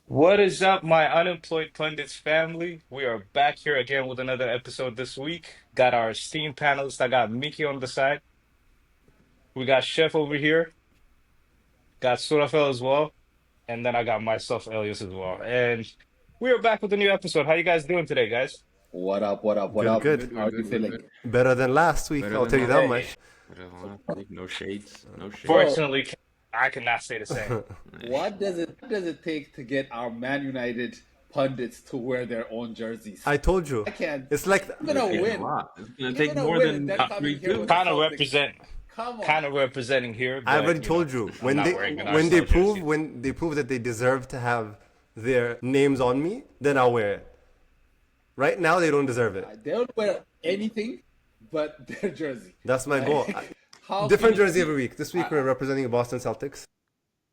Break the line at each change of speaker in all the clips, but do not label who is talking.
What is up, my Unemployed Pundits family? We are back here again with another episode this week. Got our esteemed panelists. I got Mickey on the side. We got Chef over here. Got Surafel as well. And then I got myself, Elias, as well. And we are back with a new episode. How you guys doing today, guys?
What up, what up, what
Good,
up?
good.
How are you feeling?
Better than last week,
Better
I'll
than
tell you that
last
Hey,
much.
No shades. No shades.
Bro,
fortunately, I cannot say the same.
what does it take to get our Man United pundits to wear their own jerseys?
I told you.
I can't.
It's like
I'm gonna
It's
win.
a lot. It's gonna
You're
take
gonna
more
win
than
and then come in
3
here
2.
with
Kind of
something.
represent,
Come
kind
on.
of representing here,
I
but
already told you
I'm not wearing an
when they
Arsenal jersey.
prove that they deserve to have their names on me, then I'll wear it. Right now they don't deserve it.
They don't wear anything but their jersey.
That's my goal.
How
Different
can it
jersey
be?
every week. This week we're representing the Boston Celtics.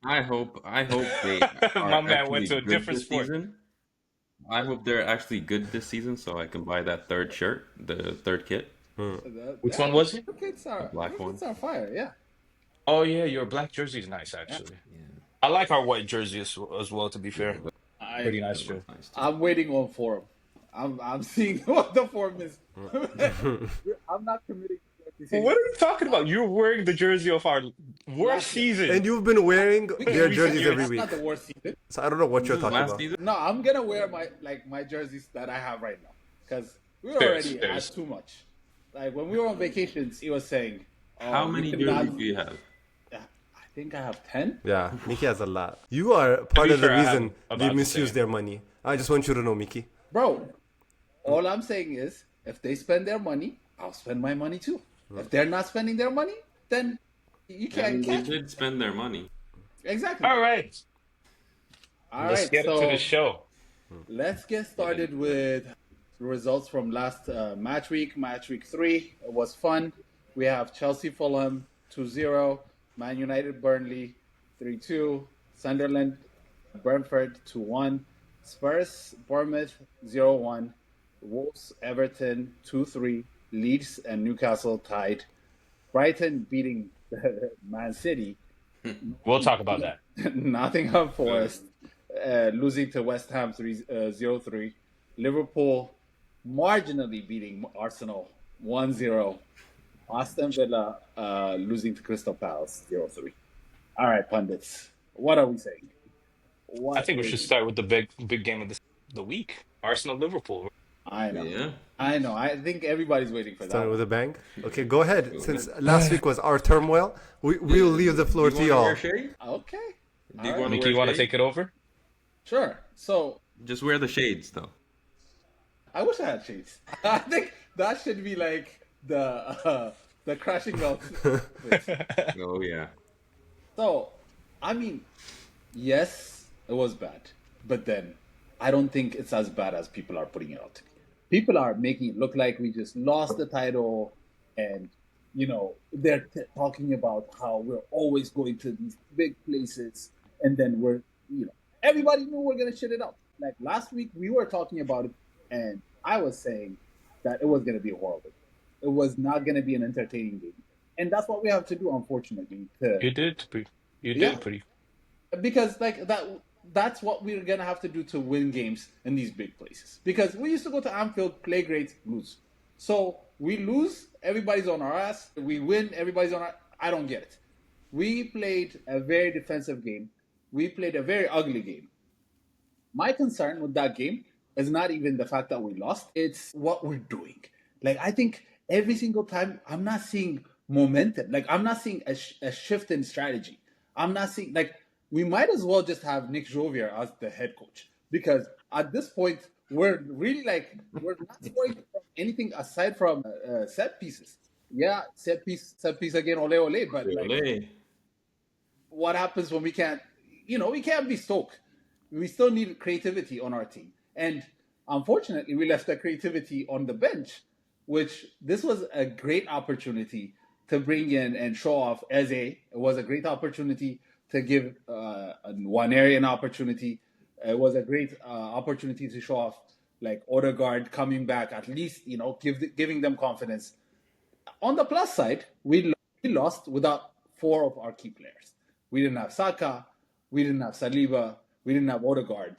I hope they are
My man went
actually
to a
good
different
this
sport.
season. I hope they're actually good this season, so I can buy that third shirt, the third kit.
Which one was it?
Our kits are,
Black
our
one.
kits are fire, yeah.
Oh yeah, your black jersey is nice actually. I like our white jersey as well. To be fair, pretty nice too.
Nice too.
I'm waiting on form. I'm seeing what the form is. I'm not committing to
What are you talking about? You're wearing the jersey of our worst season.
And you've been wearing their
we
jerseys
said
every
That's
week.
not the worst season.
So I don't know what you're talking
Last
about.
season,
No, I'm gonna wear my jerseys that I have right now because we
Fairs,
already had
fairs.
too much. Like when we were on vacations, he was saying,
how
you
many
cannot-
jerseys do you have?
I think I have 10.
Yeah, Mickey has a lot. You are part
be
of the
fair, I have
reason
about
they
the
misuse
same.
their money. I just want you to know, Mickey.
Bro, all I'm saying is if they spend their money, I'll spend my money too. If they're not spending their money, then you can't
And they
catch me.
did spend their money.
Exactly.
All right,
All
let's
right,
get
so
into the show.
let's get started with the results from last match week 3. It was fun. We have Chelsea Fulham 2-0, Man United Burnley 3-2, Sunderland Brentford 2-1, Spurs Bournemouth 0-1, Wolves Everton 2-3, Leeds and Newcastle tied, Brighton beating Man City,
We'll talk about that.
Nottingham Forest losing to West Ham 0-3. Liverpool marginally beating Arsenal 1-0. Aston Villa losing to Crystal Palace 0-3. All right, pundits. What are we saying?
I think we should start with the big game of the week: Arsenal Liverpool.
I know.
Yeah.
I know. I think everybody's waiting for that.
Starting with
one.
a bang. Okay, go ahead. Since last week was our turmoil, we'll leave the floor to
You
y'all.
wanna wear shades?
Okay.
Do you
All right.
wanna
Mickey,
wear
you want to
shades?
take it over?
Sure. So
Just wear the shades, though.
I wish I had shades. I think that should be like the crashing out.
Oh yeah.
So, I mean, yes, it was bad, but then I don't think it's as bad as people are putting it out to be. People are making it look like we just lost the title, and they're talking about how we're always going to these big places, and then everybody knew we're gonna shit it out. Like last week, we were talking about it, and I was saying that it was gonna be horrible. It was not gonna be an entertaining game, and that's what we have to do, unfortunately.
You did. You did
Yeah.
pretty.
Because like that's what we're gonna have to do to win games in these big places. Because we used to go to Anfield, play great, lose. So we lose, everybody's on our ass. We win, everybody's on our. I don't get it. We played a very defensive game. We played a very ugly game. My concern with that game is not even the fact that we lost. It's what we're doing. Like I think every single time I'm not seeing momentum. Like I'm not seeing a shift in strategy. I'm not seeing like we might as well just have Nick Jovier as the head coach because at this point we're really like we're not scoring from anything aside from set pieces. Yeah, set piece again, ole ole. But like,
Ole.
what happens when we can't? We can't be Stoke. We still need creativity on our team, and unfortunately, we left that creativity on the bench. Which this was a great opportunity to bring in and show off Eze. It was a great opportunity to give one area an opportunity. It was a great opportunity to show off like Odegaard coming back, at least giving them confidence. On the plus side, we We lost without four of our key players. We didn't have Saka, we didn't have Saliba, we didn't have Odegaard,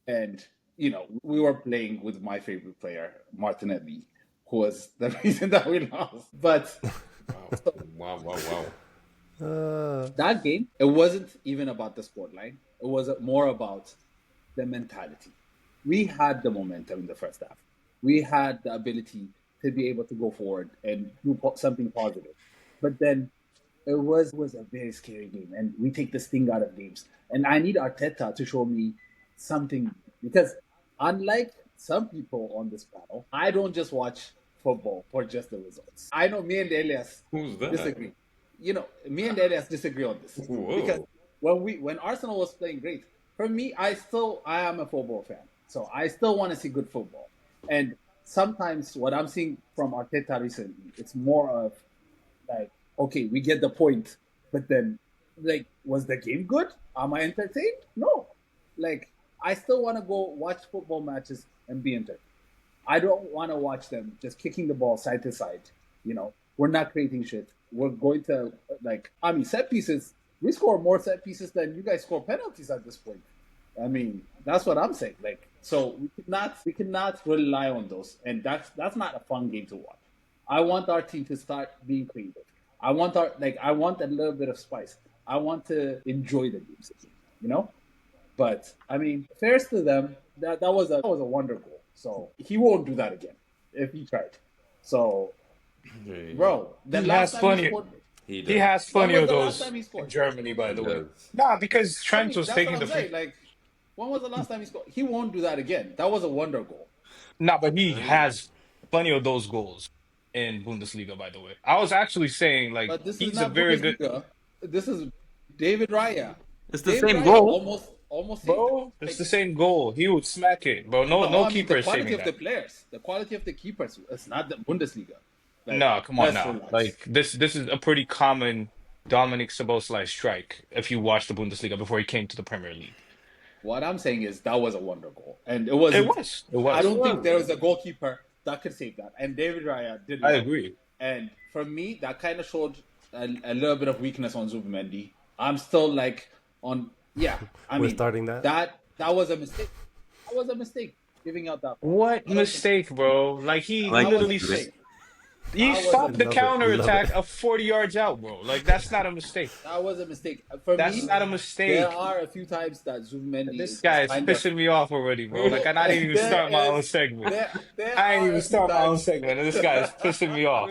and we were playing with my favorite player, Martinelli, who was the reason that we lost. But
Wow, wow, wow.
that game, it wasn't even about the scoreline. It was more about the mentality. We had the momentum in the first half. We had the ability to be able to go forward and do something positive. But then it was a very scary game, and we take the sting out of games. And I need Arteta to show me something, because unlike some people on this panel, I don't just watch football for just the results. I know me and Elias
Who's that?
disagree. Me and Elias disagree on this.
Whoa.
Because when Arsenal was playing great, for me, I am a football fan. So I still want to see good football. And sometimes what I'm seeing from Arteta recently, it's more of like, okay, we get the point, but then, like, was the game good? Am I entertained? No. Like, I still want to go watch football matches and be entertained. I don't want to watch them just kicking the ball side to side. We're not creating shit. We're going to, set pieces. We score more set pieces than you guys score penalties at this point. I mean, that's what I'm saying. So we cannot rely on those, and that's not a fun game to watch. I want our team to start being creative. I want a little bit of spice. I want to enjoy the games again, But I mean, fairness to them, that was a wonder goal. So he won't do that again if he tried. So, bro, the
He
last
has
time he
plenty.
scored,
He has
when
plenty
was
of
the last
those
time he
in
scored?
Germany, by
He
the way.
does.
Nah, because Trent was
That's
taking
what
the
I'm
free.
saying. When was the last time he scored? He won't do that again. That was a wonder goal.
Nah, but he has plenty of those goals in Bundesliga, by the way. I was actually saying, like,
But this is
he's a
not
very good,
Bundesliga. This is David Raya.
It's the
David
same
Raya
goal.
almost saved it.
bro. It's the same goal. He would smack it, bro. No,
No,
no
I mean the
keeper is
quality
saving
of the
that.
players, the quality of the keepers. It's not the Bundesliga.
No, come on
Let's
now.
relax.
Like this is a pretty common Dominic Szoboszlai strike if you watch the Bundesliga before he came to the Premier League.
What I'm saying is that was a wonder goal, and it
It
wasn't.
was. It
I
was.
don't think there was a goalkeeper that could save that, and David Raya did
I
well.
agree.
And for me, that kind of showed a little bit of weakness on Zubimendi. I'm still yeah. I
We're
mean,
starting that.
that was a mistake. That was a mistake giving out that.
What
I don't think
mistake, bro? Like
I
he
like
that was a
literally
this.
mistake.
he
That was a
stopped the
Love
mistake.
it.
counter
Love
attack
it.
of 40 yards out, bro. Like that's not a mistake.
That was a mistake. For
That's
me,
not a
there
mistake.
are a few times that Zubimendi
This
is
guy
just
is
kind of.
pissing me off already, bro. Like I not even
There
start my own
is
segment.
there
I ain't
are
even
a few
start my own
times.
segment, and this guy is pissing me off.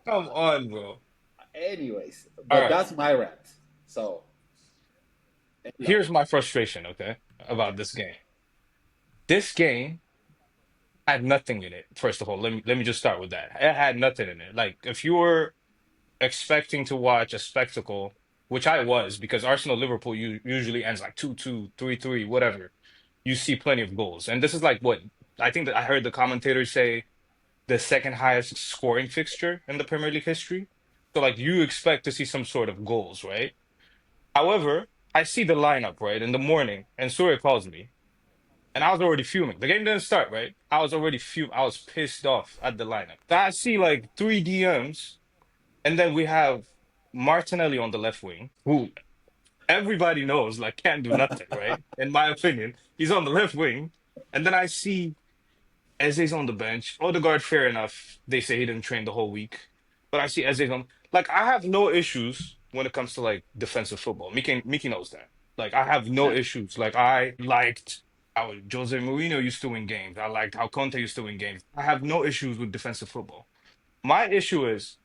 Come on, bro.
Anyways,
All
but
right.
that's my rant. So no,
Here's my frustration, okay, about this game. This game had nothing in it. First of all, let me just start with that. It had nothing in it. Like if you were expecting to watch a spectacle, which I was, because Arsenal Liverpool usually ends like 2-2, 3-3, whatever. You see plenty of goals. And this is like what I think that I heard the commentators say the second highest scoring fixture in the Premier League history. So like you expect to see some sort of goals, right? However, I see the lineup, right, in the morning, and Surya calls me, and I was already fuming. The game didn't start, right? I was already fuming. I was pissed off at the lineup. So I see like three DMs, and then we have Martinelli on the left wing, who everybody knows like can't do nothing, right? In my opinion, he's on the left wing, and then I see Eze's on the bench. Odegaard, fair enough. They say he didn't train the whole week, but I see Eze's on. Like I have no issues when it comes to like defensive football. Miki knows that. Like I have no
yeah.
issues. Like I liked how Jose Mourinho used to win games. I liked how Conte used to win games. I have no issues with defensive football. My issue is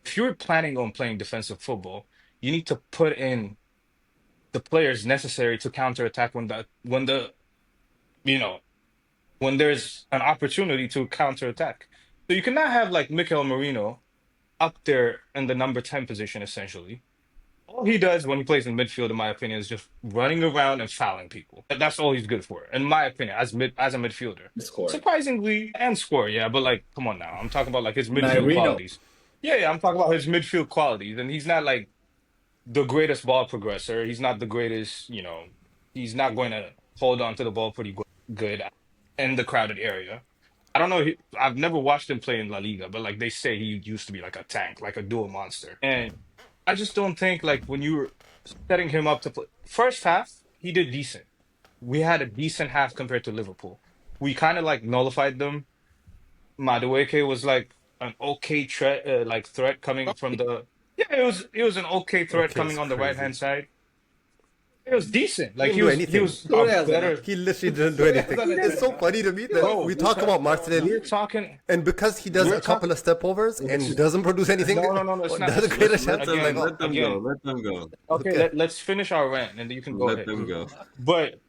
if you're planning on playing defensive football, you need to put in the players necessary to counterattack when the you know when there's an opportunity to counterattack. So you cannot have like Mikel Marino up there in the number 10 position essentially. All he does when he plays in midfield, in my opinion, is just running around and fouling people. That's all he's good for, in my opinion, as a midfielder.
Score.
Surprisingly, and score, yeah, but like, come on now. I'm talking about like his midfield
Nairino.
qualities. Yeah, yeah, I'm talking about his midfield qualities. And he's not like the greatest ball progressor. He's not the greatest, he's not going to hold on to the ball pretty good in the crowded area. I don't know. I've never watched him play in La Liga, but like they say, he used to be like a tank, like a dual monster. And I just don't think like when you were setting him up to play first half, he did decent. We had a decent half compared to Liverpool. We kind of like nullified them. Madueke was like an okay threat, like threat coming from the. Yeah, it was an okay threat
Okay,
coming
it's
on the right
crazy.
hand side. It was decent.
He
Like
didn't
he
do
was he
anything.
was a
Surely as an
better
He literally didn't do
Surely as
anything.
an
It's so
Arteta.
funny to me that
bro.
we talk about Martinelli,
We're talking.
and because he does
We're
a couple
talking.
of stepovers and doesn't produce anything,
No, no, no, no. It's
or
not.
doesn't
Listen,
create a
listen.
chance, I'm like,
Again,
oh,
Let them go.
again.
Let them go.
Okay,
okay.
let's finish our rant, and then you can go
Let
ahead.
them go.
But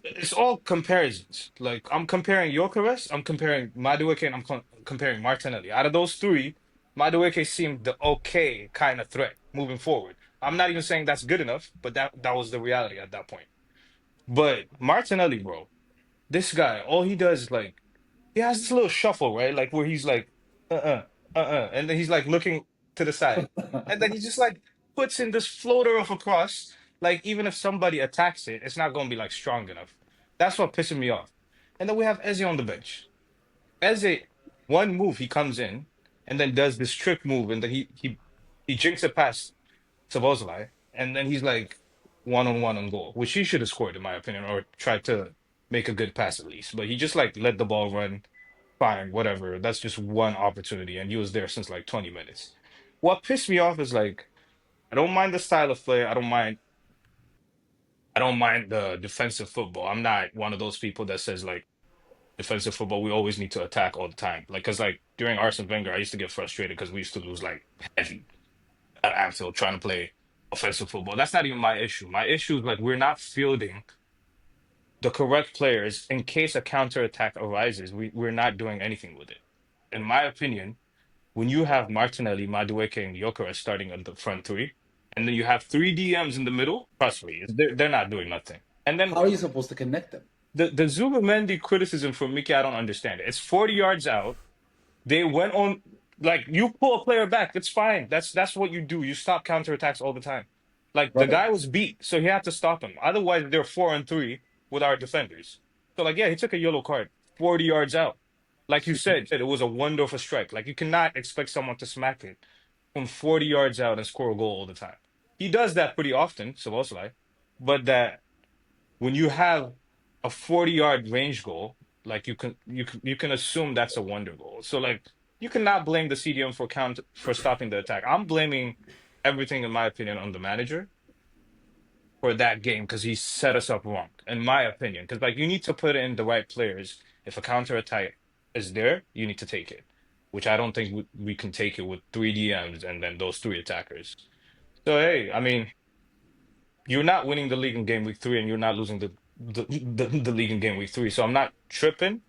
it's all comparisons. Like I'm comparing Gyökeres, I'm comparing Madueke, and comparing Martinelli. Out of those three, Madueke seemed the okay kind of threat moving forward. I'm not even saying that's good enough, but that was the reality at that point. But Martinelli, bro, this guy, all he does is like he has this little shuffle, right? Like where he's like, and then he's like looking to the side, and then he just like puts in this floater of a cross. Like even if somebody attacks it, it's not going to be like strong enough. That's what pissing me off. And then we have Eze on the bench. Eze, one move he comes in and then does this trick move, and then he jinks it past Szoboszlai, and then he's like one on goal, which he should have scored in my opinion, or tried to make a good pass at least. But he just like let the ball run fine, whatever. That's just one opportunity, and he was there since like 20 minutes. What pissed me off is like I don't mind the style of play. I don't mind the defensive football. I'm not one of those people that says like defensive football, we always need to attack all the time. Like, cause like during Arsene Wenger, I used to get frustrated because we used to lose like heavy at Anfield trying to play offensive football. That's not even my issue. My issue is like we're not fielding the correct players in case a counterattack arises. We're not doing anything with it. In my opinion, when you have Martinelli, Madueke, and Gyökeres starting on the front three, and then you have three DMs in the middle, trust me, they're not doing nothing. And then
How are you supposed to connect them?
the Zubimendi criticism from Mickey, I don't understand it. It's 40 yards out. They went on like you pull a player back, it's fine. That's what you do. You stop counterattacks all the time. Like the
Brother,
guy was beat, so he had to stop him. Otherwise, they're 4-3 with our defenders. So like, yeah, he took a yellow card 40 yards out. Like you said, it was a wonderful strike. Like you cannot expect someone to smack it from 40 yards out and score a goal all the time. He does that pretty often, Szoboszlai, but that when you have a 40-yard range goal, like you can assume that's a wonder goal. So like you cannot blame the CDM for stopping the attack. I'm blaming everything, in my opinion, on the manager for that game because he set us up wrong, in my opinion. Because like you need to put in the right players. If a counter attack is there, you need to take it, which I don't think we can take it with three DMs and then those three attackers. So hey, I mean, you're not winning the league in game week three, and you're not losing the league in game week three. So I'm not tripping,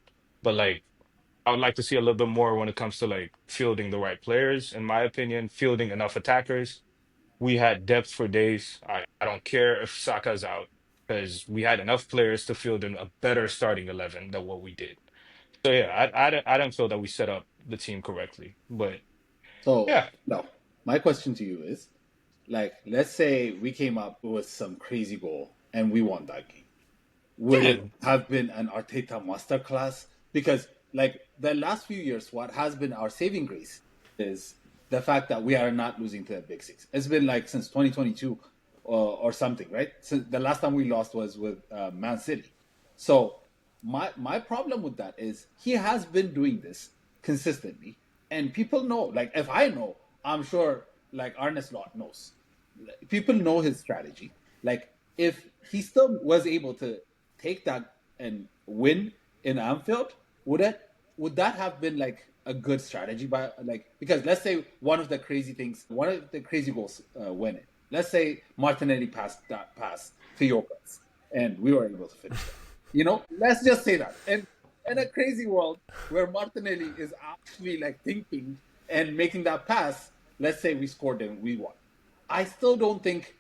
but like I would like to see a little bit more when it comes to like fielding the right players. In my opinion, fielding enough attackers. We had depth for days. I don't care if Saka's out because we had enough players to field in a better starting 11 than what we did. So yeah, I don't feel that we set up the team correctly. But
so
yeah,
no. My question to you is, like, let's say we came up with some crazy goal and we won that game. Would
yeah,
it have been an Arteta masterclass? Because, like, the last few years, what has been our saving grace is the fact that we are not losing to the Big Six. It's been like since 2022 or something, right? Since the last time we lost was with Man City. So my problem with that is he has been doing this consistently, and people know. Like, if I know, I'm sure like Arne Slot knows. People know his strategy. Like, if he still was able to take that and win in Anfield, would that have been like a good strategy by like because let's say one of the crazy goals win it. Let's say Martinelli passed that pass to Jokic and we were able to finish it. Let's just say that. And in a crazy world where Martinelli is actually like thinking and making that pass, let's say we scored and we won. I still don't think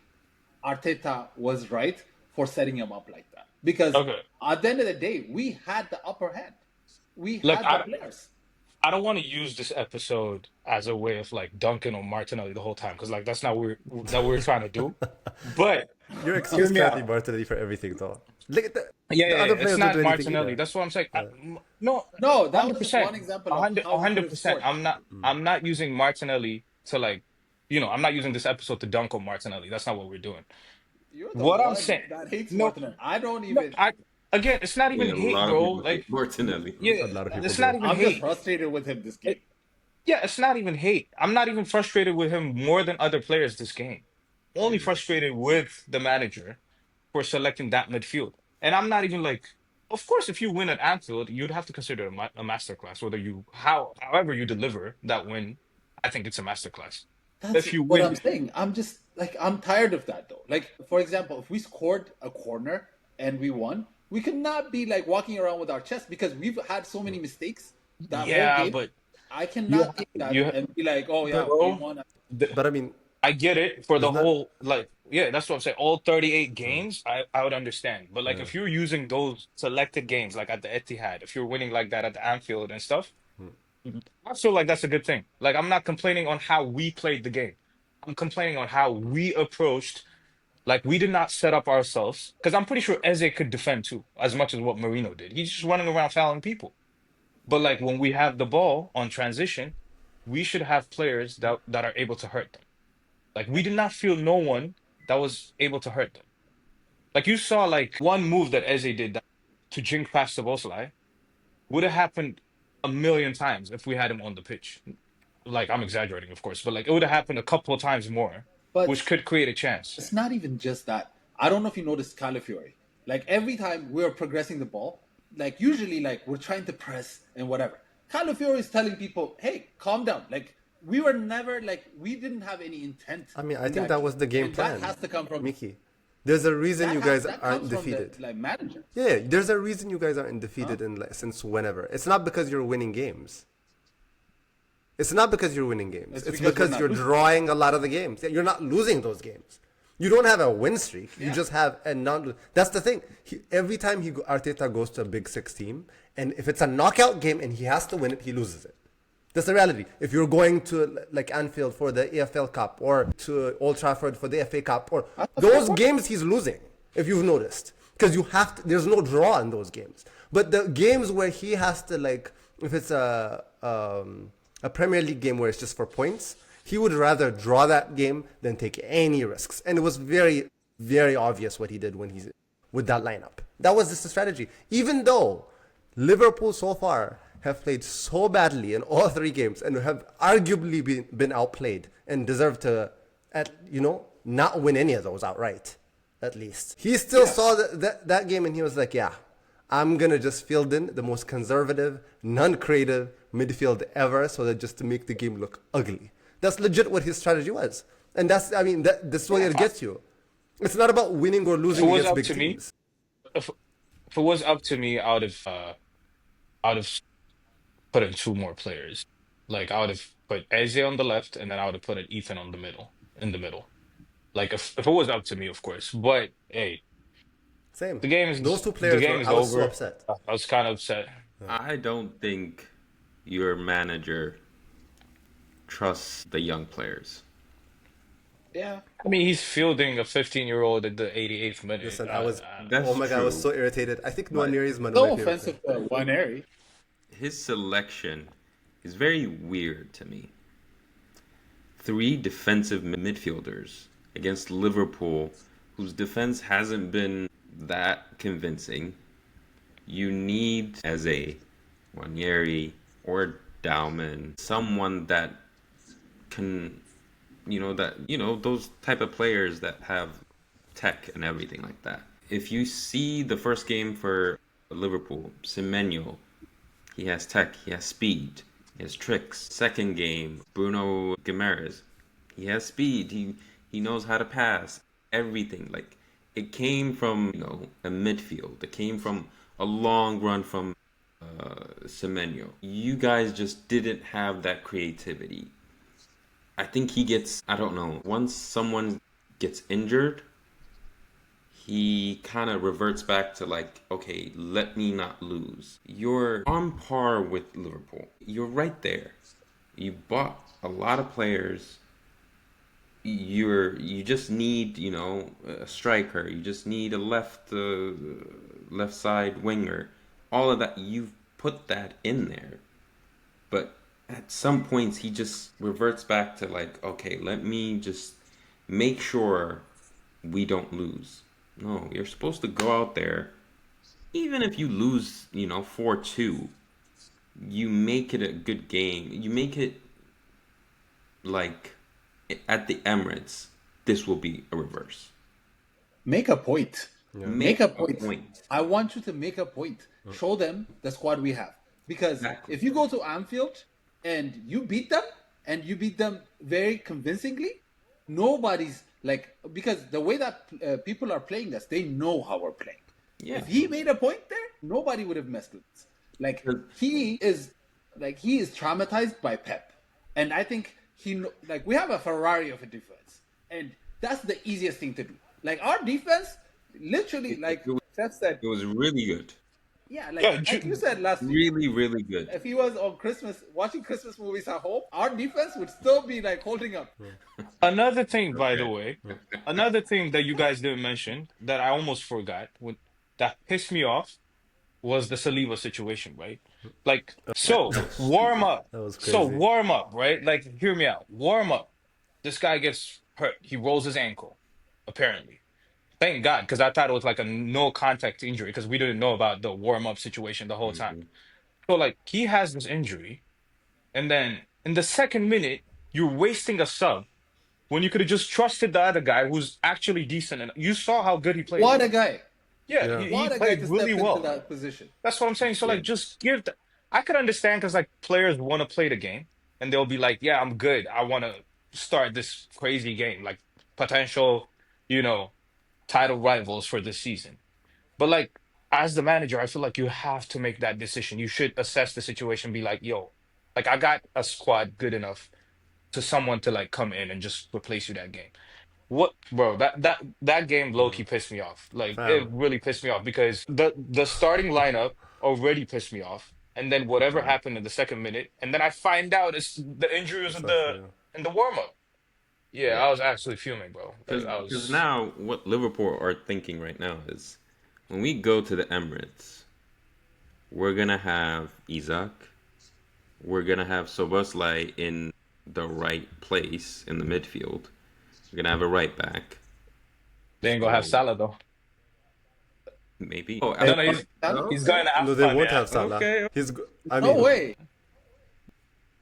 Arteta was right for setting him up like that. Because
okay.
at the end of the day, we had the upper hand. We
Look,
had the players.
I don't want to use this episode as a way of like dunking on Martinelli the whole time because like that's not what we're trying to do. But
Your
hear
excuse
me
can't be
out.
Martinelli for everything, though. Like
Yeah,
the
yeah,
other
yeah. It's
players don't
not
do anything
Martinelli.
either.
That's what I'm saying. No,
No, that
hundred
was just
percent,
one example
a
of
hundred,
how
a
we could
hundred
have
percent.
scored.
I'm not using Martinelli to like, I'm not using this episode to dunk on Martinelli. That's not what we're doing.
You're the
What I'm
one
saying,
that hates
no,
Martinelli. I don't
no,
even.
again, it's not even
Yeah, a
hate,
lot of
bro.
people
Like,
hate Martinelli.
yeah,
A lot of people
it's not
do.
even
I'm just
hate.
frustrated with him this game.
Yeah, it's not even hate. I'm not even frustrated with him more than other players this game. Only frustrated with the manager for selecting that midfield. And I'm not even like, of course, if you win at Anfield, you'd have to consider a masterclass. Whether however you deliver that win, I think it's a masterclass.
That's
If you
what
win,
I'm saying. I'm just like I'm tired of that though. Like for example, if we scored a corner and we won, we could not be like walking around with our chest because we've had so many mistakes that whole
yeah,
game.
but
I
you
cannot take that
you
and be like, oh yeah,
But
we
bro.
won.
but I mean,
I get it for
there's
the
not.
whole like yeah, that's what I'm saying. All 38 games, I would understand. But like if you're using those selected games like at the Etihad, if you're winning like that at the Anfield and stuff, I feel like that's a good thing. Like I'm not complaining on how we played the game. I'm complaining on how we approached. Like we did not set up ourselves because I'm pretty sure Eze could defend too, as much as what Marino did. He's just running around fouling people. But like when we have the ball on transition, we should have players that are able to hurt them. Like we did not feel no one that was able to hurt them. Like you saw like one move that Eze did to jink past Szoboszlai would have happened a million times if we had him on the pitch. Like I'm exaggerating, of course, but like it would have happened a couple of times more,
But
which could create a chance.
it's not even just that. I don't know if you noticed Calafiori. Like every time we're progressing the ball, like usually like we're trying to press and whatever. Calafiori is telling people, "Hey, calm down." Like we were never like we didn't have any intent.
I mean, I
in
think that was the game
and
plan.
That has to come from
Mickey. There's a reason you guys
that
aren't
comes from
defeated.
the like manager.
Yeah, there's a reason you guys aren't defeated in like, since whenever. It's not because you're winning games. It's not because you're winning games.
It's
It's
because we're
because
not
you're
losing.
drawing a lot of the games. You're not losing those games. You don't have a win streak. You
Yeah.
just have a non. That's the thing. Every time Arteta goes to a Big Six team, and if it's a knockout game and he has to win it, he loses it. That's the reality. If you're going to like Anfield for the EFL Cup or to Old Trafford for the FA Cup, or those games he's losing, if you've noticed, because you have to. There's no draw in those games. But the games where he has to like, if it's a Premier League game where it's just for points, he would rather draw that game than take any risks. And it was very, very obvious what he did when he's with that lineup. That was just the strategy. Even though Liverpool so far have played so badly in all three games and have arguably been outplayed and deserve to, not win any of those outright, at least. He still saw that game and he was like, yeah, I'm going to just field in the most conservative, non-creative midfield ever so that just to make the game look ugly. That's legit what his strategy was. And that's what it gets you. It's not about winning or
If it
losing
was
against
up
big
to me,
teams.
if it was up to me, I would have put in two more players. Like I would have put Eze on the left, and then I would have put an Ethan on the middle, in the middle. Like if it was up to me, of course. But hey,
Same.
the game
Those
is
two
the
players
game
were,
is
I was so
over.
upset.
I was kind of upset.
I don't think your manager trusts the young players.
Yeah.
I mean, he's fielding a 15-year-old at the 88th minute.
Listen,
That's
oh my God, I was
true.
so irritated. I think
But
Nwaneri is one of
So
my favorite players.
offensive to Waneri.
his selection is very weird to me. Three defensive midfielders against Liverpool, whose defense hasn't been that convincing. You need, as a Wanyeri or Dowman, someone that can, those type of players that have tech and everything like that. If you see the first game for Liverpool, Semenyo, he has tech, he has speed, he has tricks. Second game, Bruno Guimaraes, he has speed, he knows how to pass, everything. Like it came from a midfield. It came from a long run from Semenyo. You guys just didn't have that creativity. I think he gets, I don't know, once someone gets injured, he kind of reverts back to like, okay, let me not lose. You're on par with Liverpool. You're right there. You bought a lot of players you just need, a striker. You just need a left side winger. All of that, you've put that in there. But at some points he just reverts back to like, okay, let me just make sure we don't lose. No, you're supposed to go out there, even if you lose, 4-2, you make it a good game. You make it like at the Emirates, this will be a reverse.
Make a point.
Yeah.
Make a point.
point.
I want you to make a point. Show them the squad we have. Because
Exactly.
if you go to Anfield and you beat them, and you beat them very convincingly, nobody's like, because the way that people are playing us, they know how we're playing.
Yeah.
If he made a point there, nobody would have messed with us. Like he is traumatized by Pep, and I think we have a Ferrari of a defense, and that's the easiest thing to do. Like our defense, literally, like Seth said,
It was really good.
yeah, like,
Yeah,
like you said last week.
Really, really good.
If he was on Christmas watching Christmas movies at home, our defense would still be like holding up.
Another thing, by the
Okay.
way, another thing that you guys didn't mention that I almost forgot, that pissed me off was the Saliba situation, right? Like, so warm up.
That was
So
crazy.
warm up, right? Like, hear me out. Warm up. This guy gets hurt. He rolls his ankle, apparently. Thank God, because I thought it was like a no contact injury because we didn't know about the warm up situation the whole time.
Mhm.
So, like, he has this injury, and then in the second minute, you're wasting a sub when you could have just trusted the other guy who's actually decent. And you saw how good he played.
What a guy!
Yeah,
Yeah.
he
What a guy
played
to
really
step into
well.
that position.
That's what I'm saying. So, like,
Yeah.
just give the. I could understand because, like, players want to play the game and they'll be like, yeah, I'm good. I want to start this crazy game, like potential, title rivals for this season. But, like, as the manager, I feel like you have to make that decision. You should assess the situation, be like, yo, like, I got a squad good enough to someone to, like, come in and just replace you that game. What, bro? That game low key pissed me off. Like it
Fam.
really pissed me off because the starting lineup already pissed me off, and then whatever happened in the second minute, and then I find out it's the injury was
Exactly.
in the warm up. Yeah,
Yeah.
I was absolutely fuming, bro. Like, I
Because
was.
now what Liverpool are thinking right now is when we go to the Emirates, we're gonna have Isaac, we're gonna have Soboslai in the right place in the midfield. We're gonna have a right back,
They ain't gonna have
so
Salah though.
maybe.
No, no, he's going to
No, they
AFCON,
won't
yeah.
have Salah.
Okay.
I
No
mean,
way.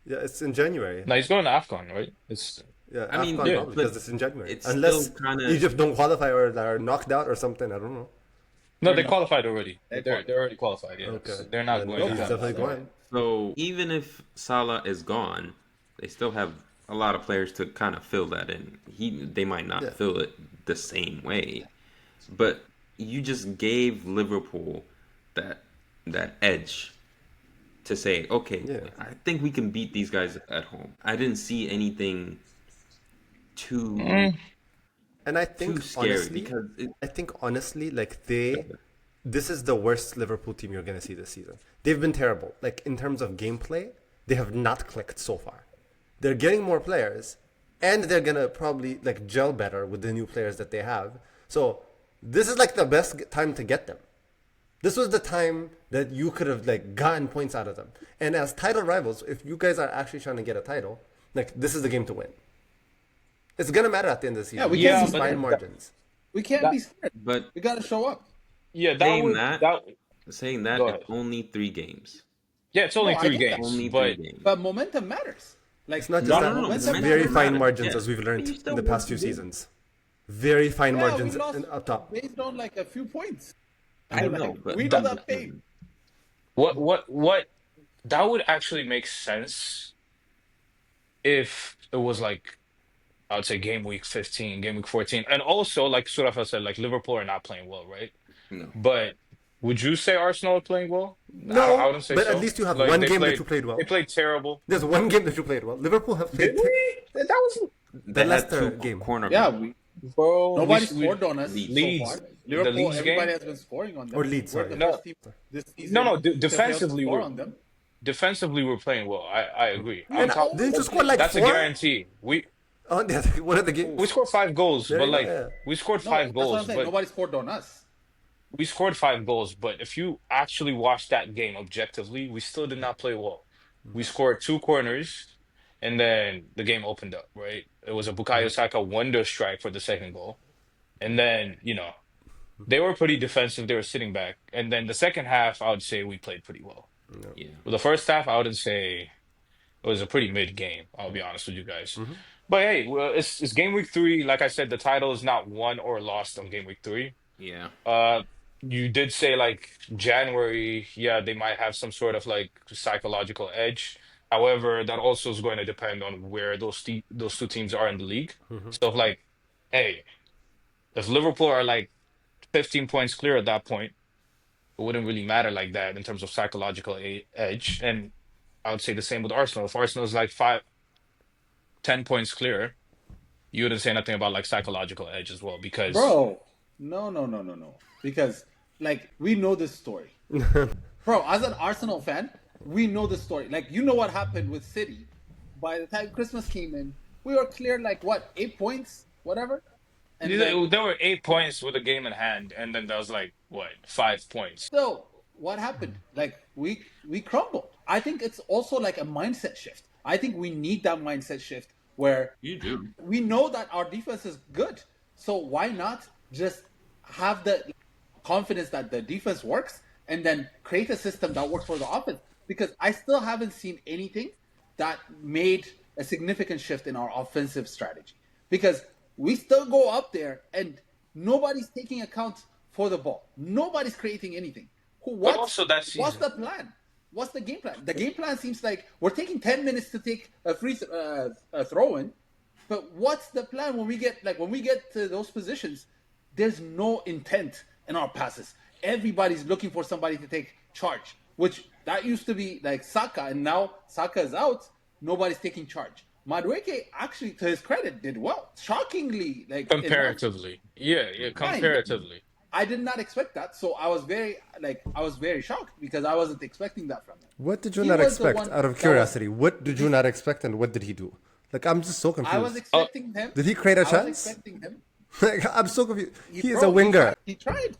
yeah, it's in January.
No, he's going to AFCON, right? It's
Yeah,
I mean,
AFCON
yeah,
probably,
but
because it's in January.
it's
Unless
still kinda-
Egypt don't qualify or are knocked out or something. I don't know.
no, they qualified already.
They
They're already qualified. Yeah,
Okay.
so they're not
Then
going
he's
to.
definitely going.
So even if Salah is gone, they still have a lot of players to kind of fill that in. They might not
Yeah.
fill it the same way, but you just gave Liverpool that edge to say, okay,
Yeah.
I think we can beat these guys at home. I didn't see anything too
And I
too
think
scary
honestly,
because
like this is the worst Liverpool team you're gonna see this season. They've been terrible. Like in terms of gameplay, they have not clicked so far. They're getting more players, and they're gonna probably like gel better with the new players that they have. So this is like the best time to get them. This was the time that you could have like gotten points out of them. And as title rivals, if you guys are actually trying to get a title, like this is the game to win. It's gonna matter at the end of the season.
Yeah, we
This
can't
is
be
fine
scared.
margins.
We can't
That-
be scared.
but
We gotta show up.
Yeah, that
saying
would
that,
that.
saying that
Go
it's
ahead.
only 3 games.
Yeah, it's only
No, I
three
get that.
games,
Only
but
3 games.
But momentum matters. Like
It's not just
No,
that.
no, no,
It's
momentum
very
matters.
fine
matters.
margins
Yeah.
as we've learned
But you still
in the past few
won the game.
seasons. Very fine
Yeah, we
margins
lost
up top.
based on like a few points.
I
Like,
know, but
we know that pain.
what that would actually make sense if it was like I would say game week 15, game week 14, and also like Surafa said, like Liverpool are not playing well, right?
No.
But would you say Arsenal are playing well? I
No,
wouldn't say
but
so.
at least you have
Like,
one
they
game that
played-
you played well.
They played terrible.
There's one game that you played well. Liverpool have played.
Did we? That was
They had
Leicester
2
game.
cornerbacks.
Yeah, we
bro.
nobody
we-
scored on us
Leeds.
so far.
The
Liverpool,
Leeds
everybody
game?
has been scoring on them.
Or Leeds,
We're
sorry.
the
No.
first team this season
No,
to fail to
defensively
score
we're
on them.
defensively we're playing well. I agree.
And
I'm
didn't you score like
That's a
4?
guarantee.
On the one of the games.
We scored 5 goals,
There
but
you go.
like
Yeah.
we scored
No,
five
that's what I'm
goals,
saying.
but
Nobody scored on us.
we scored 5 goals. But if you actually watch that game objectively, we still did not play well. We scored 2 corners, and then the game opened up, right? It was a Bukayo Saka wonder strike for the second goal. And then, they were pretty defensive. They were sitting back. And then the second half, I would say we played pretty well.
Yeah.
But the first half, I wouldn't say it was a pretty mid game. I'll be honest with you guys. But hey, well, it's game week 3. Like I said, the title is not won or lost on game week 3.
Yeah.
Uh, you did say like January, yeah, they might have some sort of like psychological edge. However, that also is going to depend on where those two teams are in the league. So if like, hey, if Liverpool are like 15 points clear at that point, it wouldn't really matter like that in terms of psychological edge. And I would say the same with Arsenal. If Arsenal is like 10 points clear, you wouldn't say nothing about like psychological edge as well because
Bro, no. Because, like, we know this story. Bro, as an Arsenal fan, we know the story. Like, you know what happened with City. By the time Christmas came in, we were clear, like, what, 8 points? Whatever? And then,
there were 8 points with a game in hand, and then there was like what 5 points.
so, what happened? Like, we crumbled. I think it's also like a mindset shift. I think we need that mindset shift where
You do.
we know that our defense is good. So why not just have the confidence that the defense works and then create a system that works for the offense? Because I still haven't seen anything that made a significant shift in our offensive strategy. Because we still go up there and nobody's taking account for the ball. Nobody's creating anything.
Also that
What's
season,
the plan? What's the game plan? The game plan seems like we're taking 10 minutes to take a a throw in, but what's the plan when we get to those positions? There's no intent in our passes. Everybody's looking for somebody to take charge, which that used to be like Saka, and now Saka is out. Nobody's taking charge. Madueke actually, to his credit, did well. Shockingly, like
comparatively, yeah, comparatively.
I did not expect that, so I was very shocked because I wasn't expecting that from him.
What did you
He
not
was the
expect?
one
Out of
that
curiosity, what did you not expect, and what did he do? Like, I'm just so
I was
confused.
expecting him.
Did he create a
I was
chance?
expecting him.
Like, I'm so confused. He is
Bro,
a winger.
He tried.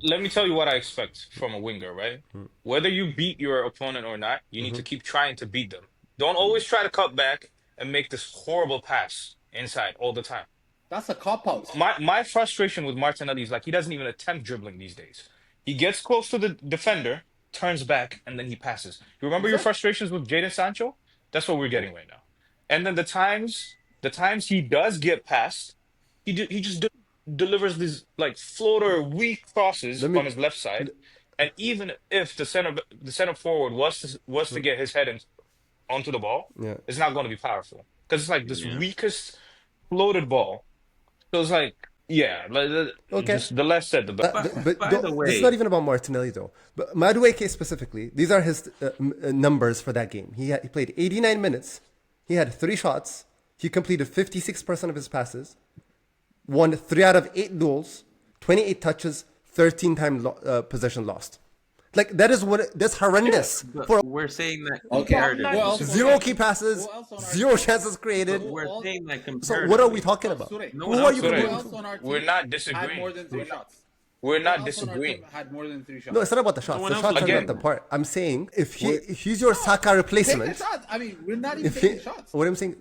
Let me tell you what I expect from a winger, right? Whether you beat your opponent or not, you need to keep trying to beat them. Don't always try to cut back and make this horrible pass inside all the time.
That's a cop out.
My frustration with Martinelli is like he doesn't even attempt dribbling these days. He gets close to the defender, turns back, and then he passes. You remember your frustrations with Jadon Sancho? That's what we're getting right now. And then the times he does get past, he just delivers these like floater weak crosses
Let me.
on his left side. And even if the center forward was to get his head onto the ball,
Yeah.
it's not going to be powerful because it's like this
Yeah.
weakest floated ball. So it's like, yeah,
Okay.
just the less said, the better.
But
By the way,
this is not even about Martinelli though. But Madueke specifically, these are his numbers for that game. He played 89 minutes. He had 3 shots. He completed 56% of his passes. Won 3 out of 8 duels. 28 touches. 13 times possession lost. Like that's horrendous.
but
For
we're saying that
Okay.
comparatively.
Who else?
0 key passes,
Who else on our
0
team?
chances created.
We're
All-
saying that
So
comparatively.
what are we talking about?
Sure.
No
Who
one
are
else
you
said
Who
Sure.
it.
comparing
else
to?
on our team
We're not
had
disagreeing.
more than 3 shots?
We're not
Who else on our team
disagreeing.
had more than 3 shots?
No, it's not about the shots.
No one
The
else
shots are
again.
not the part. I'm saying if he's your Saka
Take the
replacement,
shots. I mean, we're not even
if
taking
he,
shots.
what I'm saying,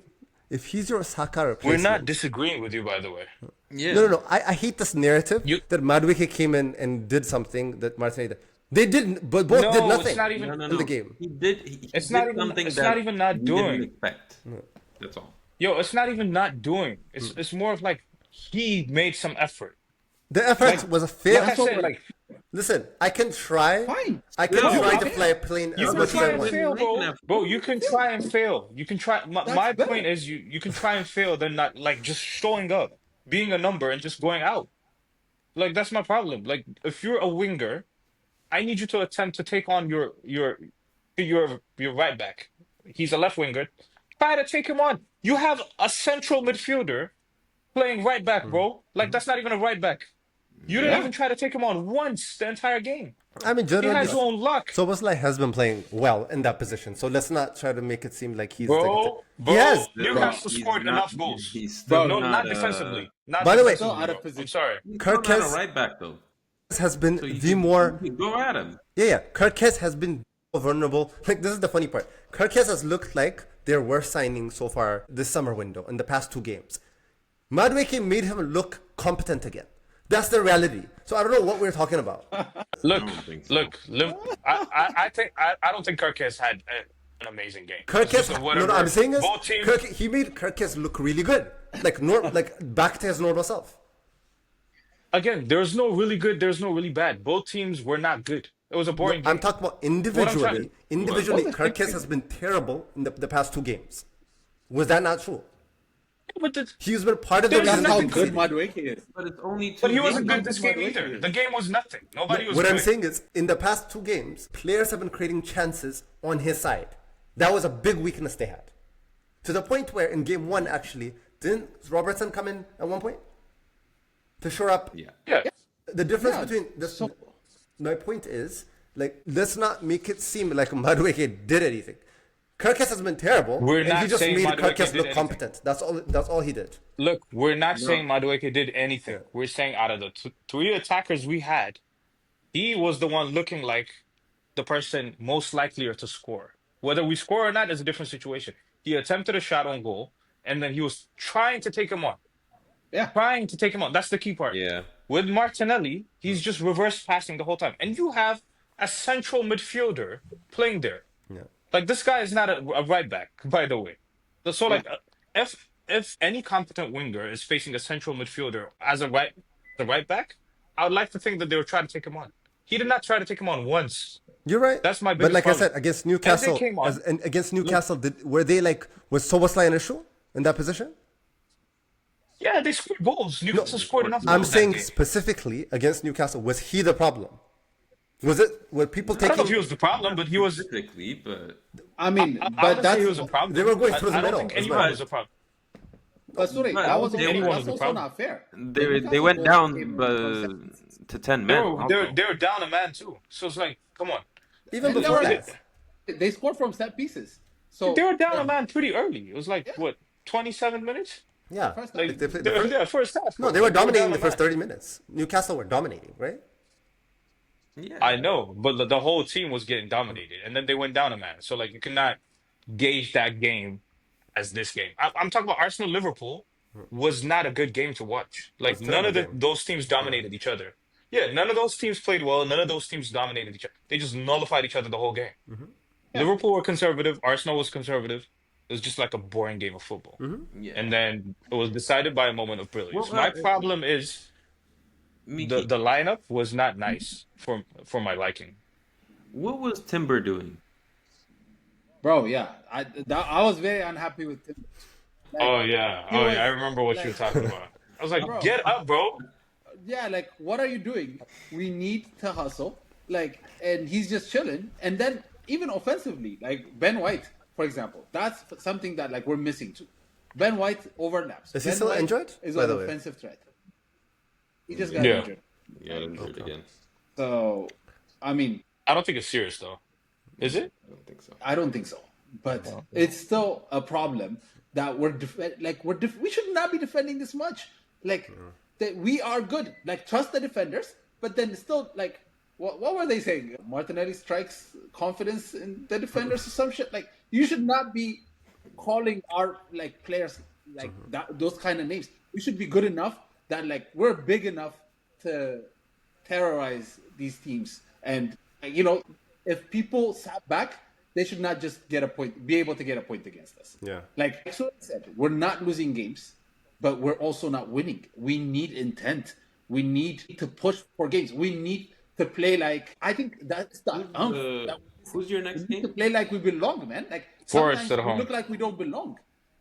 if he's your Saka
We're
replacement,
not disagreeing with you, by the way.
Yeah.
no. I hate this narrative
You-
that Madueke came in and did something that Martinelli did. They didn't, but both
No,
did
it's
nothing
not even-
No.
in the game.
He did. He
It's
did
not even-
something
it's
that
not even not
we
doing.
didn't expect. That's all.
Yo, it's not even not doing. It's more of like he made some effort.
The effort was a fail.
Like I said, like
Listen, I can try.
Fine.
I can
No,
try
I
to
mean,
fly a plane
you
as
can
much as
try
I
and
want.
fail,
Make an
bro.
effort.
Bro, you can try and fail. You can try. My
That's better.
point is, you can try and fail. Then not like just showing up, being a number, and just going out. Like that's my problem. Like if you're a winger, I need you to attempt to take on your right back. He's a left winger. Try to take him on. You have a central midfielder playing right back, bro. Like that's not even a right back. You didn't
Yeah.
even try to take him on once the entire game.
I mean,
He
generally,
has his own luck.
Szoboszlai has been playing well in that position. So let's not try to make it seem like he's like he
Bro,
has.
Still,
Newcastle
he's
scored
not.
enough goals.
He's still
Bro,
No,
not
not
a.
defensively. Not
By the way,
Still
defensively,
out of
bro. I'm
position.
sorry.
He's still not a
Kirkes
right back though.
has been
So
the more
you can go at him.
yeah. Kirkes has been vulnerable. Like this is the funny part. Kirkes has looked like their worst signing so far this summer window in the past 2 games. Madueke made him look competent again. That's the reality. So I don't know what we're talking about.
Look,
I don't think so.
look. I don't think Kirk has had an amazing game. It's
Kirkes,
just
no, I'm saying is
both teams.
he made Kirkes look really good, like back to his normal self.
Again, there's no really good. There's no really bad. Both teams were not good. It was a
No,
boring
I'm
game.
talking about
trying-
individually. Individually,
What?
Kirkes has been terrible in the past 2 games. Was that not true?
But the,
He's been part of the
There's
reason.
That's how
nothing
they
good
conceded.
Madueke is.
But it's only 2
but he wasn't
games.
good this game either. The game was nothing. Nobody was
What
good.
I'm saying is, in the past 2 games, players have been creating chances on his side. That was a big weakness they had. To the point where in game 1, actually, didn't Robertson come in at one point to shore up?
Yeah.
Yeah.
The difference
Yeah,
between this,
so-
my point is, like, let's not make it seem like Madueke did anything. Kirkes has been terrible,
We're
and
not
he just
saying
made
Madueke
Kirkes
did
look
anything.
competent. That's all he did.
Look, we're not saying Madueke did anything. We're saying out of the 3 attackers we had, he was the one looking like the person most likelier to score. Whether we score or not is a different situation. He attempted a shot on goal, and then he was trying to take him on.
Yeah.
Trying to take him on. That's the key part.
Yeah.
With Martinelli, he's just reverse passing the whole time. And you have a central midfielder playing there.
Yeah.
Like, this guy is not a right back, by the way. So, like, if any competent winger is facing a central midfielder as a right back, I would like to think that they would try to take him on. He did not try to take him on once.
You're right.
That's my
But
biggest
like
problem.
I said, against Newcastle,
came on.
against Newcastle, was Szoboszlai an issue in that position?
Yeah, they scored goals. Newcastle scored enough
I'm
goals that
saying
game.
specifically against Newcastle, was he the problem? Were people
I don't know
taking?
if he was the problem, but he was.
Specifically, but
I mean,
I
but
would say he was
that's
a problem.
They were going through the
I don't
middle
think
as
anyone
well.
was a problem.
but sorry,
But
that was
they-
also,
anyone
that's
was a
also
problem.
not fair.
they
Newcastle
went
goals
down
came from
to 10
They
men.
were,
also.
they were down a man too. So it's like, come on.
Even
And they
before
were-
that,
They scored from set pieces. So
They were down a man pretty early. It was like what, 27 minutes?
yeah.
First
Like,
They played the first-
yeah, first half.
No,
bro.
they were dominating
down
the
a
first
man.
30 minutes. Newcastle were dominating, right?
Yeah.
I know, but the whole team was getting dominated, and then they went down a man. So like, you cannot gauge that game as this game. I'm talking about Arsenal Liverpool was not a good game to watch. Like,
It's a
none of
terrible game.
those teams dominated each other. Yeah, none of those teams played well. None of those teams dominated each other. They just nullified each other the whole game. Liverpool were conservative. Arsenal was conservative. It was just like a boring game of football.
Yeah.
And then it was decided by a moment of brilliance.
Well,
My problem is
Miki,
the lineup was not nice for my liking.
what was Timber doing?
bro, yeah, I was very unhappy with Tim. Like,
Oh yeah,
he was-
I remember what you were talking about. I was like,
Bro.
get up, bro.
yeah, like what are you doing? We need to hustle, like, and he's just chilling. And then even offensively, like Ben White, for example, that's something that like we're missing too. Ben White overlaps.
Is he
Ben
still
White
injured,
Is
by
an
the way?
offensive threat. He just got
Yeah.
injured.
Yeah, injured again.
So, I mean,
I don't think it's serious though. Is it?
I don't think so.
I don't think so, but it's still a problem that we should not be defending this much. Like that we are good. Like trust the defenders, but then still like what were they saying? Martinelli strikes confidence in the defenders or some shit. Like you should not be calling our like players like that, those kind of names. We should be good enough that like we're big enough to terrorize these teams. And you know, if people sat back, they should not just be able to get a point against us.
Yeah.
Like I said, we're not losing games, but we're also not winning. We need intent. We need to push for games. We need to play like I think that's the
Who's your next
we need to
game?
play like we belong, man. Like
Forest
sometimes
at
we
home.
look like we don't belong,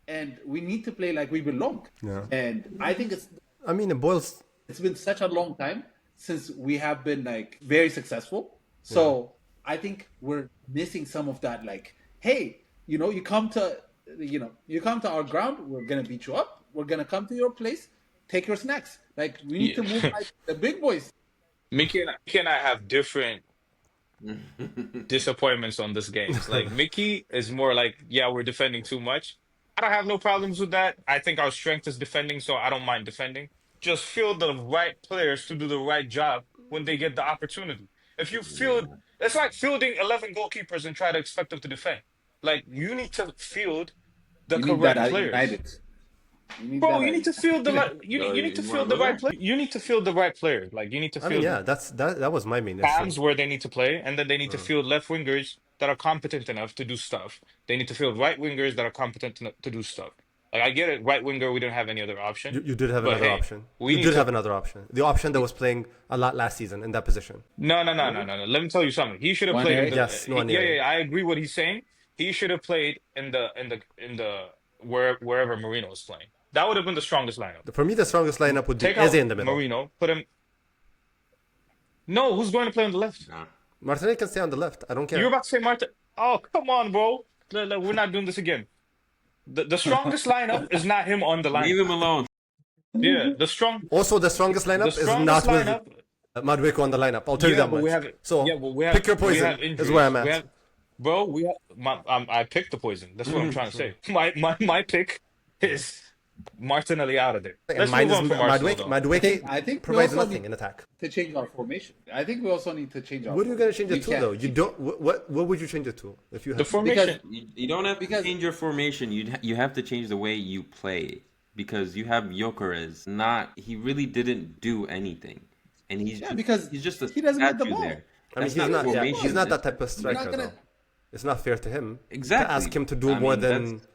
and we need to play like we belong.
Yeah.
And I think
I mean, it boils.
it's been such a long time since we have been like very successful. So I think we're missing some of that. Like, hey, you come to our ground. We're gonna beat you up. We're gonna come to your place, take your snacks. Like we need to move like the big boys.
Mickey and I have different disappointments on this game. Like Mickey is more like, yeah, we're defending too much. I don't have no problems with that. I think our strength is defending, so I don't mind defending. Just field the right players to do the right job when they get the opportunity. If you field,
Yeah.
it's like fielding 11 goalkeepers and try to expect them to defend. Like you need to field the
You need that
correct
at
players.
United. You need
Bro,
that
you
at
need to field the
United.
you need to
You want
field
to
the
go
right
there?
player. You need to field the right players. Like you need to
I mean,
field
yeah, that was my main issue.
Cams where they need to play, and then they need to field left wingers that are competent enough to do stuff. They need to field right wingers that are competent enough to do stuff. Like I get it, right winger, we don't have any other option.
You did have
But
another
hey,
option.
we
You
need
did
to
have another option. The option that was playing a lot last season in that position.
no. Let me tell you something. He should have
One
played in
area?
the
Yes, no one
yeah,
area.
I agree what he's saying. He should have played in the wherever Marino is playing. That would have been the strongest lineup.
For me, the strongest lineup would be
Take
Eze
out
in the middle.
Marino, put him. No, who's going to play on the left?
Nah.
Martinelli can stay on the left. I don't care.
You're about to say Marta. Oh, come on, bro. We're not doing this again. The strongest lineup is not him on the
Leave
lineup.
him alone.
Yeah,
Also, the strongest
the
lineup is
strongest
not with
lineup.
Madwiko on the lineup. I'll tell you
Yeah,
that
but
much.
we have
So,
yeah, but we have
pick your
we
poison
have injuries.
is where I'm
We
at.
have, bro. I picked the poison. That's what I'm trying to say. My pick is Martinelli out of there.
And
Let's
mine
move
is
on from Arsenal, though.
Madwiki
I think we
provides
also
nothing
need
in attack.
to change our formation. I think we also need to change our.
What are you going to change
We
it to,
can't
though? You
keep-
don't. What would you change it to if you
The
have?
formation.
You don't have to
Because-
change your formation. You have to change the way you play because you have Gyökeres. He really didn't do anything, and
because
he's just a
he doesn't get the
statue
ball.
there.
I mean,
That's
he's not. Yeah,
formation.
he's not that type of
You're
striker,
not gonna.
though. It's not fair to him
Exactly.
to ask him to do
I
more
mean,
than
that's-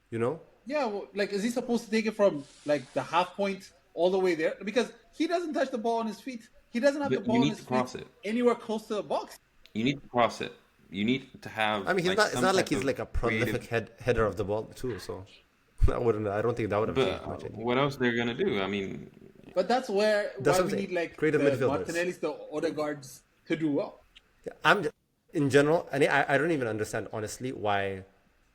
you know.
Yeah, well, like is he supposed to take it from like the half point all the way there? Because he doesn't touch the ball on his feet. He doesn't have
But
the ball
you
on
need
his
to cross
feet
it.
anywhere close to the box.
You need to cross it. You need to have.
I mean, he's
like,
not. It's
some
not like
type
he's
of
like a prolific
creative-
header of the ball too. So, I wouldn't. I don't think that would have changed much.
But what else they're gonna do? I mean,
But that's where
That's
why
what
we
I'm
need
saying.
like
Creative
the
midfielders.
Martinellis, the Odegaards to do well.
In general, I don't even understand honestly why,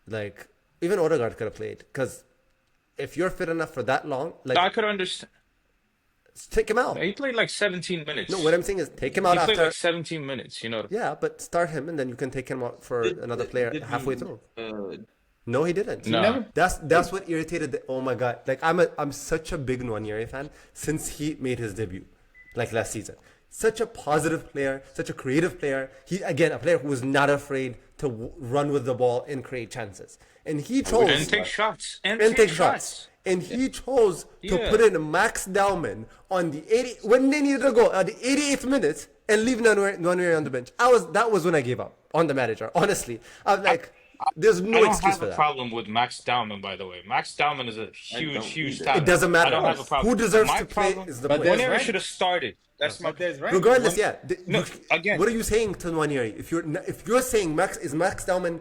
like even Odegaard could have played because if you're fit enough for that long, like
I could understand.
take him out.
He played like 17 minutes.
No, what I'm saying is take him
He
out
played
after.
like 17 minutes. You know.
Yeah, but start him and then you can take him out for another player
did
halfway
he,
through.
uh,
No, he didn't.
No.
Never.
That's what irritated. Oh my god! Like I'm such a big Nwaneri fan since he made his debut, like last season. Such a positive player, such a creative player. He again a player who was not afraid to run with the ball and create chances. And he chose
And take shots. And
take shots. And he chose to
Yeah.
put in Max Dowman on the 80 when they needed to go at the 88th minute and leave Nwaneri on the bench. That was when I gave up on the manager. Honestly, I'm like, there's
I
no
don't
excuse
have
for
a
that.
problem with Max Dowman, by the way. Max Dowman is a huge,
don't
huge
either.
talent.
It doesn't matter.
I don't have a problem.
Who deserves
My
to play
problem-
is the
But
player.
there's
Nwaneri
rank.
should have started. That's my.
But there's rank.
Regardless, yeah.
No, again.
What are you saying to Nwaneri? If you're saying Max Dowman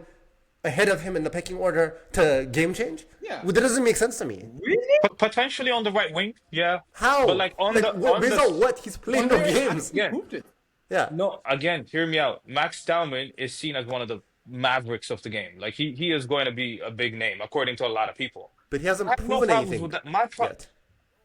ahead of him in the pecking order to game change,
Yeah.
well, that doesn't make sense to me.
Potentially on the right wing, yeah.
How?
But like on
based on what? He's playing no games.
He
Yeah.
proved it.
Yeah.
No, again, hear me out. Max Dowman is seen as one of the mavericks of the game. Like he is going to be a big name according to a lot of people.
But he hasn't
I have no
proven
problems
anything
with that.
yet.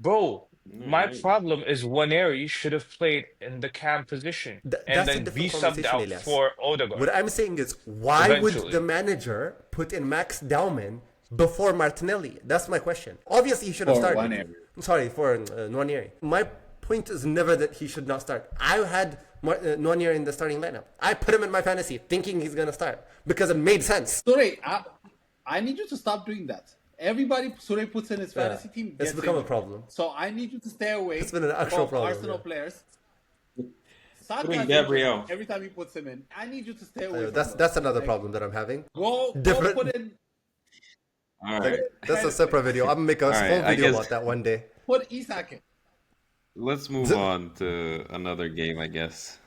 Bro, my problem is Nwaneri should have played in the cam position
That's
and
a
then be
different
subbed
conversation,
out
Elias.
for Odegaard.
What I'm saying is, why would
Eventually.
the manager put in Max Dowman before Martinelli? That's my question. Obviously, he should have
For
started.
Nwaneri.
I'm sorry, for Nwaneri. My point is never that he should not start. I had Nwaneri in the starting lineup. I put him in my fantasy thinking he's going to start because it made sense.
Sure, I need you to stop doing that. Everybody Sure puts in his fantasy team.
It's
gets
become a
injured.
problem.
So I need you to stay away.
It's been an actual
from
problem,
Arsenal
yeah.
players. Saka
Bring
is
Gabriel.
injured every time he puts him in. I need you to stay away. From
That's
those.
another
Like,
problem that I'm having.
Go
Different-
put in.
all right.
That's a separate video. I'm gonna make a
All right,
whole
I
video
guess-
about that one day.
Put Isak in.
Let's move on to another game, I guess.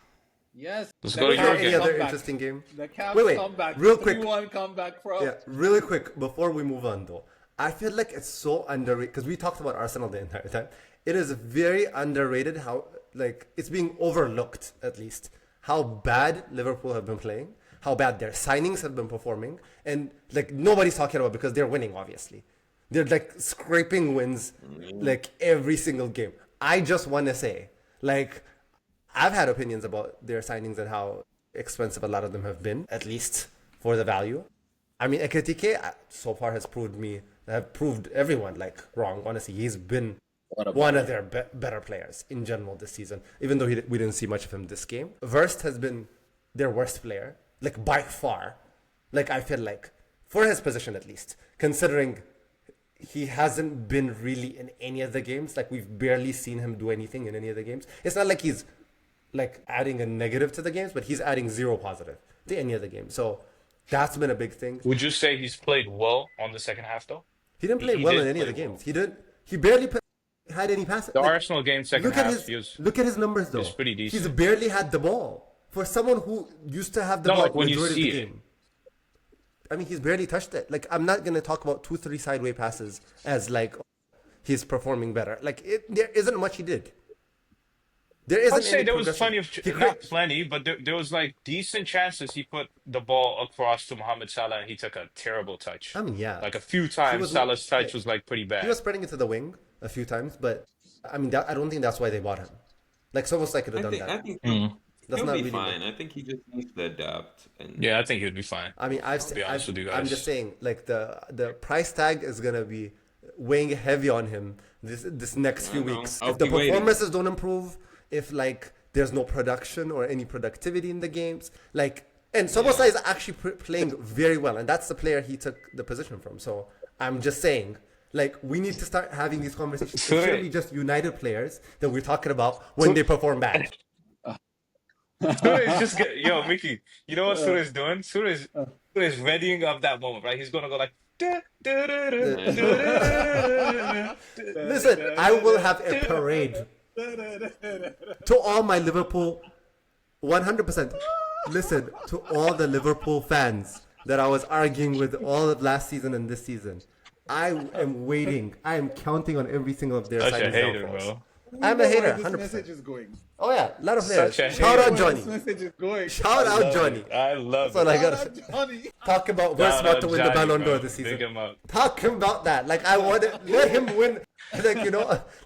Yes.
Let's
the
go to
Cavs
your
Any
game.
other
comeback.
interesting game?
The Cavs
Wait,
comeback.
real quick.
3-1 comeback from.
Yeah, really quick before we move on though, I feel like it's so underrated because we talked about Arsenal the entire time. It is very underrated how like it's being overlooked at least how bad Liverpool have been playing, how bad their signings have been performing, and like nobody's talking about it because they're winning. Obviously, they're like scraping wins like every single game. I just want to say like I've had opinions about their signings and how expensive a lot of them have been, at least for the value. I mean, Ekitike so far has proved everyone like wrong. Honestly, he's been one of their better players in general this season, even though we didn't see much of him this game. Verst has been their worst player, like by far. Like I feel like, for his position at least, considering he hasn't been really in any of the games. Like we've barely seen him do anything in any of the games. It's not like he's like adding a negative to the games, but he's adding 0 positive to any of the games. So that's been a big thing.
Would you say he's played well on the second half though?
He didn't play
He
well
did
in any of the
play
games. He barely had any passes.
The
Like,
Arsenal game second
look at
half,
look at his numbers though.
was pretty decent.
He's barely had the ball for someone who used to have the
No,
ball
like when you
majority of
see
the
it.
game. I mean, he's barely touched it. Like I'm not gonna talk about 2-3 sideway passes as like he's performing better. Like there isn't much he did. There isn't.
I'd say
any
there was
progression.
plenty of, not plenty, but there was like decent chances he put the ball across to Mohamed Salah and he took a terrible touch.
I mean, yeah.
Like a few times,
was-
Salah's touch
yeah.
was like pretty
He
bad.
was spreading it to the wing a few times, but I mean, I don't think that's why they bought him. Like it's almost like could have done
I
that.
think
That's
he'll
not
be
really
fine. I think he just needs to adapt. And
Yeah, I think he'd be fine.
I mean,
be honest with you
I'm
guys.
just saying, like the price tag is gonna be weighing heavy on him this next few
know.
weeks.
I'll
If the
be waiting.
performances don't improve, if like there's no production or any productivity in the games, like and Soboslai is actually playing very well, and that's the player he took the position from. So I'm just saying. Like, we need to start having these conversations. It shouldn't be just United players that we're talking about when they perform bad.
Surah is just yo, Mickey, you know what Surah is doing? Surah is readying up that moment, right? He's gonna go like
Listen, I will have a parade to all my Liverpool, 100%. Listen, to all the Liverpool fans that I was arguing with all of last season and this season. I am waiting. I am counting on every single of their
Such a
signings
hater,
downfalls.
bro.
I'm a hater,
This
100%.
message is going.
Oh yeah, a lot of players.
Such a
Shout
hater.
out Johnny.
This message is going.
Shout out Johnny.
I love
That's all
it.
I
Shout
gotta
out Johnny.
talk about. We're
Shout
about
out
to win the
Johnny,
Ballon
bro.
d'Or this
Big
season.
him up.
Talk about that. Like I want to let him win. Like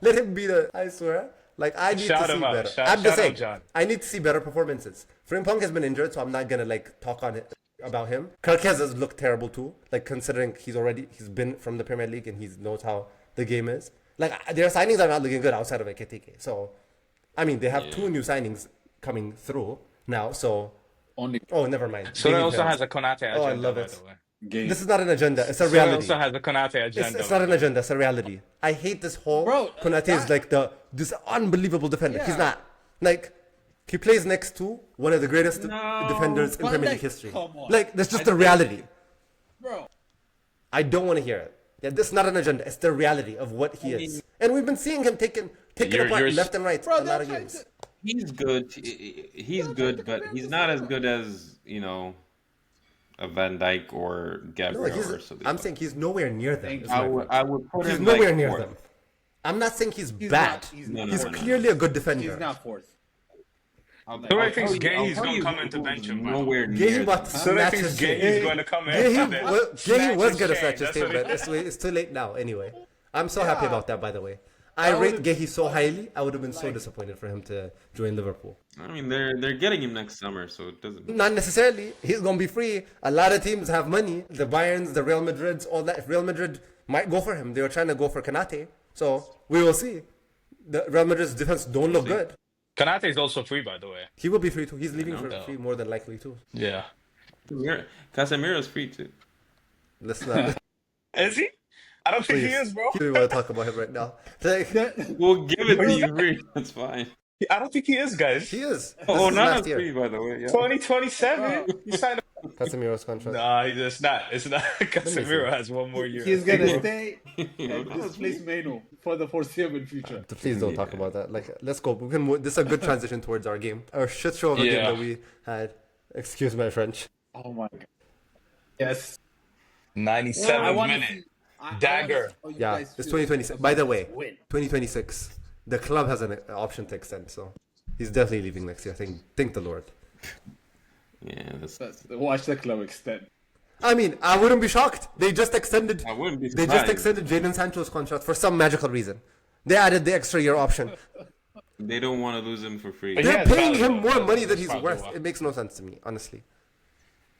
let him be the. I swear. Like I need
Shout
to see
him out.
better.
Shout
I'm just
out
saying.
John.
I need to see better performances. Frimpong has been injured, so I'm not gonna like talk on it about him. Kirkez has looked terrible too. Like considering he's been from the Premier League and he knows how the game is. Like their signings are not looking good outside of Ekitike. So, I mean they have 2 new signings coming through now. So,
Only
never mind.
Surah
Gaming
also
fails.
has a Konate agenda,
I love
by
it.
the way.
game.
This is not an agenda. It's a
Surah
reality.
also has a Konate agenda.
It's not an agenda. It's a reality. I hate this whole.
Bro,
Konate is like this unbelievable defender. He's
Yeah.
not. Like he plays next to one of the greatest defenders in
Van
Premier
Dijk,
League history.
come on.
Like that's just the reality.
Bro,
I don't want to hear it. Yeah, this is not an agenda. It's the reality of what he is. And we've been seeing him taken apart
you're-
left and right
bro,
a lot of
they're
games.
he's good. He's good, but he's not as good as a Van Dijk or
No,
Gabriel or something.
I'm saying he's nowhere near them. is my point.
I would put
He's
him
nowhere
like
near
fourth.
them. I'm not saying he's
he's
bad.
not. He's
No,
not.
no,
He's
no, no.
clearly a good defender.
He's not fourth.
Surah thinks Gay's gonna come into bench him. by the way.
Nowhere
Gay
near.
about to
them.
Surah
snatch
thinks
his
Gay
chain.
is going to come in.
Gay
and then snatch
was
his
gonna
chain.
snatch his
That's
team,
what he-
but it's too late now. Anyway, I'm so happy about that. By the way, I rate
would've-
Gehi so highly. I would have been so disappointed for him to join Liverpool.
I mean, they're getting him next summer, so it doesn't.
Not necessarily. He's gonna be free. A lot of teams have money. The Bayerns, the Real Madrids, all that. Real Madrid might go for him. They were trying to go for Kanate, so we will see. The Real Madrid's defense don't look good.
Konate is also free, by the way.
He will be free too. He's leaving
No
for
doubt.
free more than likely too.
Yeah.
Casemiro's free too.
Let's not.
Is he? I don't think he
Please.
is, bro.
We want to talk about him right now. Like,
We'll give it to you free. That's fine.
I don't think he is, guys.
he is. This
Oh,
is
not
last
as
year.
free, by the way. Yeah.
2027. He signed.
Casemiro's contract.
Nah, it's not. It's not. Casemiro has one more year.
He's gonna stay and displace Meno for the foreseeable future.
Please don't talk about that. Like, let's go. We can move. This is a good transition towards our game. Our shit show of a game
Yeah.
that we had. Excuse my French.
Oh my god. Yes.
97th
wanna
minute.
see- I
Dagger.
wanna see how you
Yeah,
guys
it's
feel
2026. By the
about
way,
win.
2026. The club has an option to extend, so he's definitely leaving next year. Thank the Lord.
Yeah, that's.
Watch the club extend.
I mean, I wouldn't be shocked. They just extended.
I wouldn't be
They
surprised.
just extended Jadon Sancho's contract for some magical reason. They added the extra year option.
They don't want to lose him for free.
But
They're
yeah, it's
paying him
valuable.
more money than
That's
he's
probably
worth.
why.
It makes no sense to me, honestly.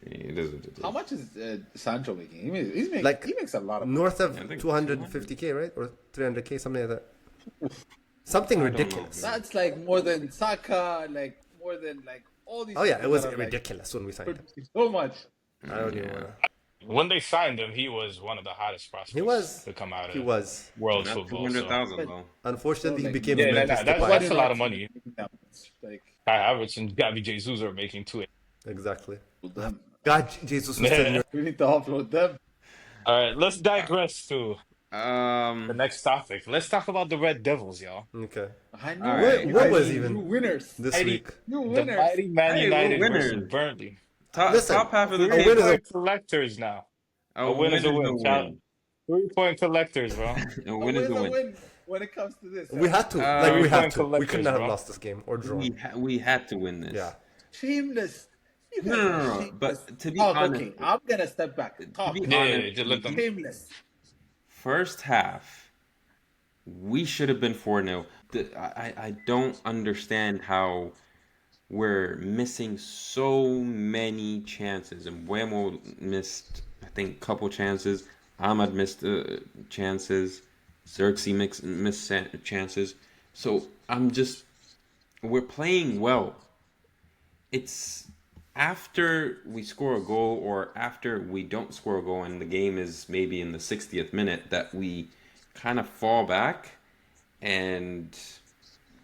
It is.
How much is Sancho making? He makes a lot of money.
North of
I think
250k, right? Or 300k, something like that. Something ridiculous.
That's like more than Saka, like more than like all these.
Oh yeah, it
people
was
that are, like,
ridiculous when we signed him.
so much.
I don't even wanna.
When they signed him, he was one of the hottest prospects
He was.
to come out
He
of
was.
world
Not
football.
200,000 though.
Unfortunately, he
Like,
became
Yeah,
America's
that's
Depay.
a lot of money.
Like
Kai Havertz and Gabby Jesus are making too.
Exactly.
them.
God, Jesus was still in your...
We need to offload them.
All right, let's digress to the
Um.
next topic. Let's talk about the Red Devils, y'all.
Okay.
I know.
All right.
What was
You
even
winners?
this
Mighty-
week?
You
The
winners.
mighty Man
Hey, we're
United versus
winners.
Burnley.
Top,
Listen,
top half of the
a win is
Three
a-
point collectors now. A win is a win. Shout- 3-point collectors, bro.
A
A
win is a
win's
win.
when it comes to this.
We had to.
Uh,
Like, we
we
had
went
to. We
collectors,
couldn't have
bro.
lost this game or drawn.
We had to win this.
Yeah.
Shameless. You guys
No.
are shameless.
But to be
Talk,
honest,
okay, I'm gonna step back. Talk.
be
Yeah,
honest,
just let them.
Shameless.
first half, we should have been 4-0. I don't understand how we're missing so many chances. And Buemo missed, I think, a couple chances. Ahmad missed chances. Xerxes missed chances. So we're playing well. It's after we score a goal or after we don't score a goal and the game is maybe in the 60th minute that we kind of fall back and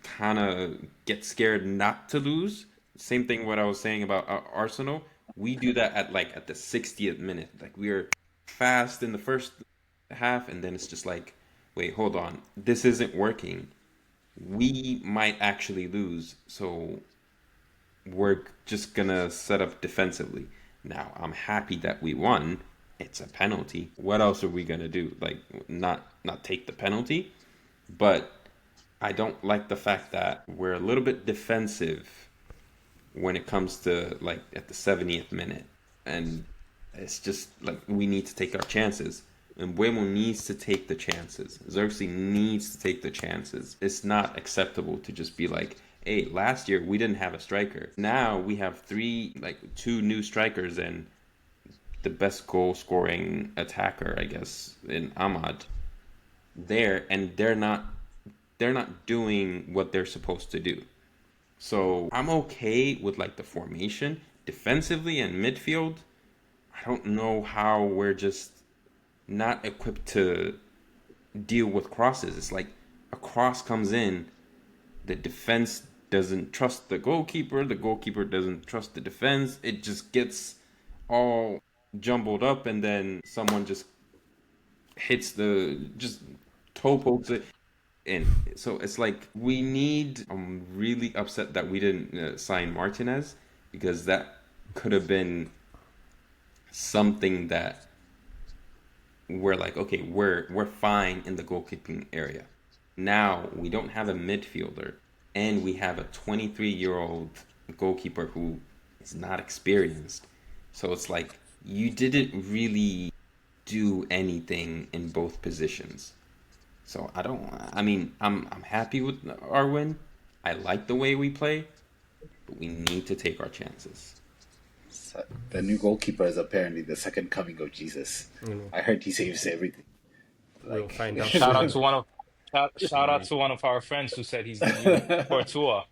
kind of get scared not to lose. Same thing what I was saying about Arsenal. We do that at the 60th minute. Like, we're fast in the first half and then it's just like, wait, hold on. This isn't working. We might actually lose. So we're just gonna set up defensively. Now, I'm happy that we won. It's a penalty. What else are we gonna do? Like, not take the penalty? But I don't like the fact that we're a little bit defensive when it comes to, like, at the 70th minute. And it's just like we need to take our chances. And Buemo needs to take the chances. Xerxes needs to take the chances. It's not acceptable to just be like, hey, last year we didn't have a striker. Now we have two new strikers and the best goal scoring attacker, I guess, in Ahmad there, and they're not doing what they're supposed to do. So I'm okay with, like, the formation defensively and midfield. I don't know how we're just not equipped to deal with crosses. It's like a cross comes in, the defense doesn't trust the goalkeeper doesn't trust the defense. It just gets all jumbled up and then someone just hits just toe pokes it. And so it's like I'm really upset that we didn't sign Martinez, because that could have been something that we're like, okay, we're fine in the goalkeeping area. Now we don't have a midfielder and we have a 23-year-old goalkeeper who is not experienced. So it's like you didn't really do anything in both positions. So I'm happy with our win. I like the way we play, but we need to take our chances.
The new goalkeeper is apparently the second coming of Jesus. I heard he saves everything.
We'll find out.
Shout out to one of our friends who said he's the new Courtois.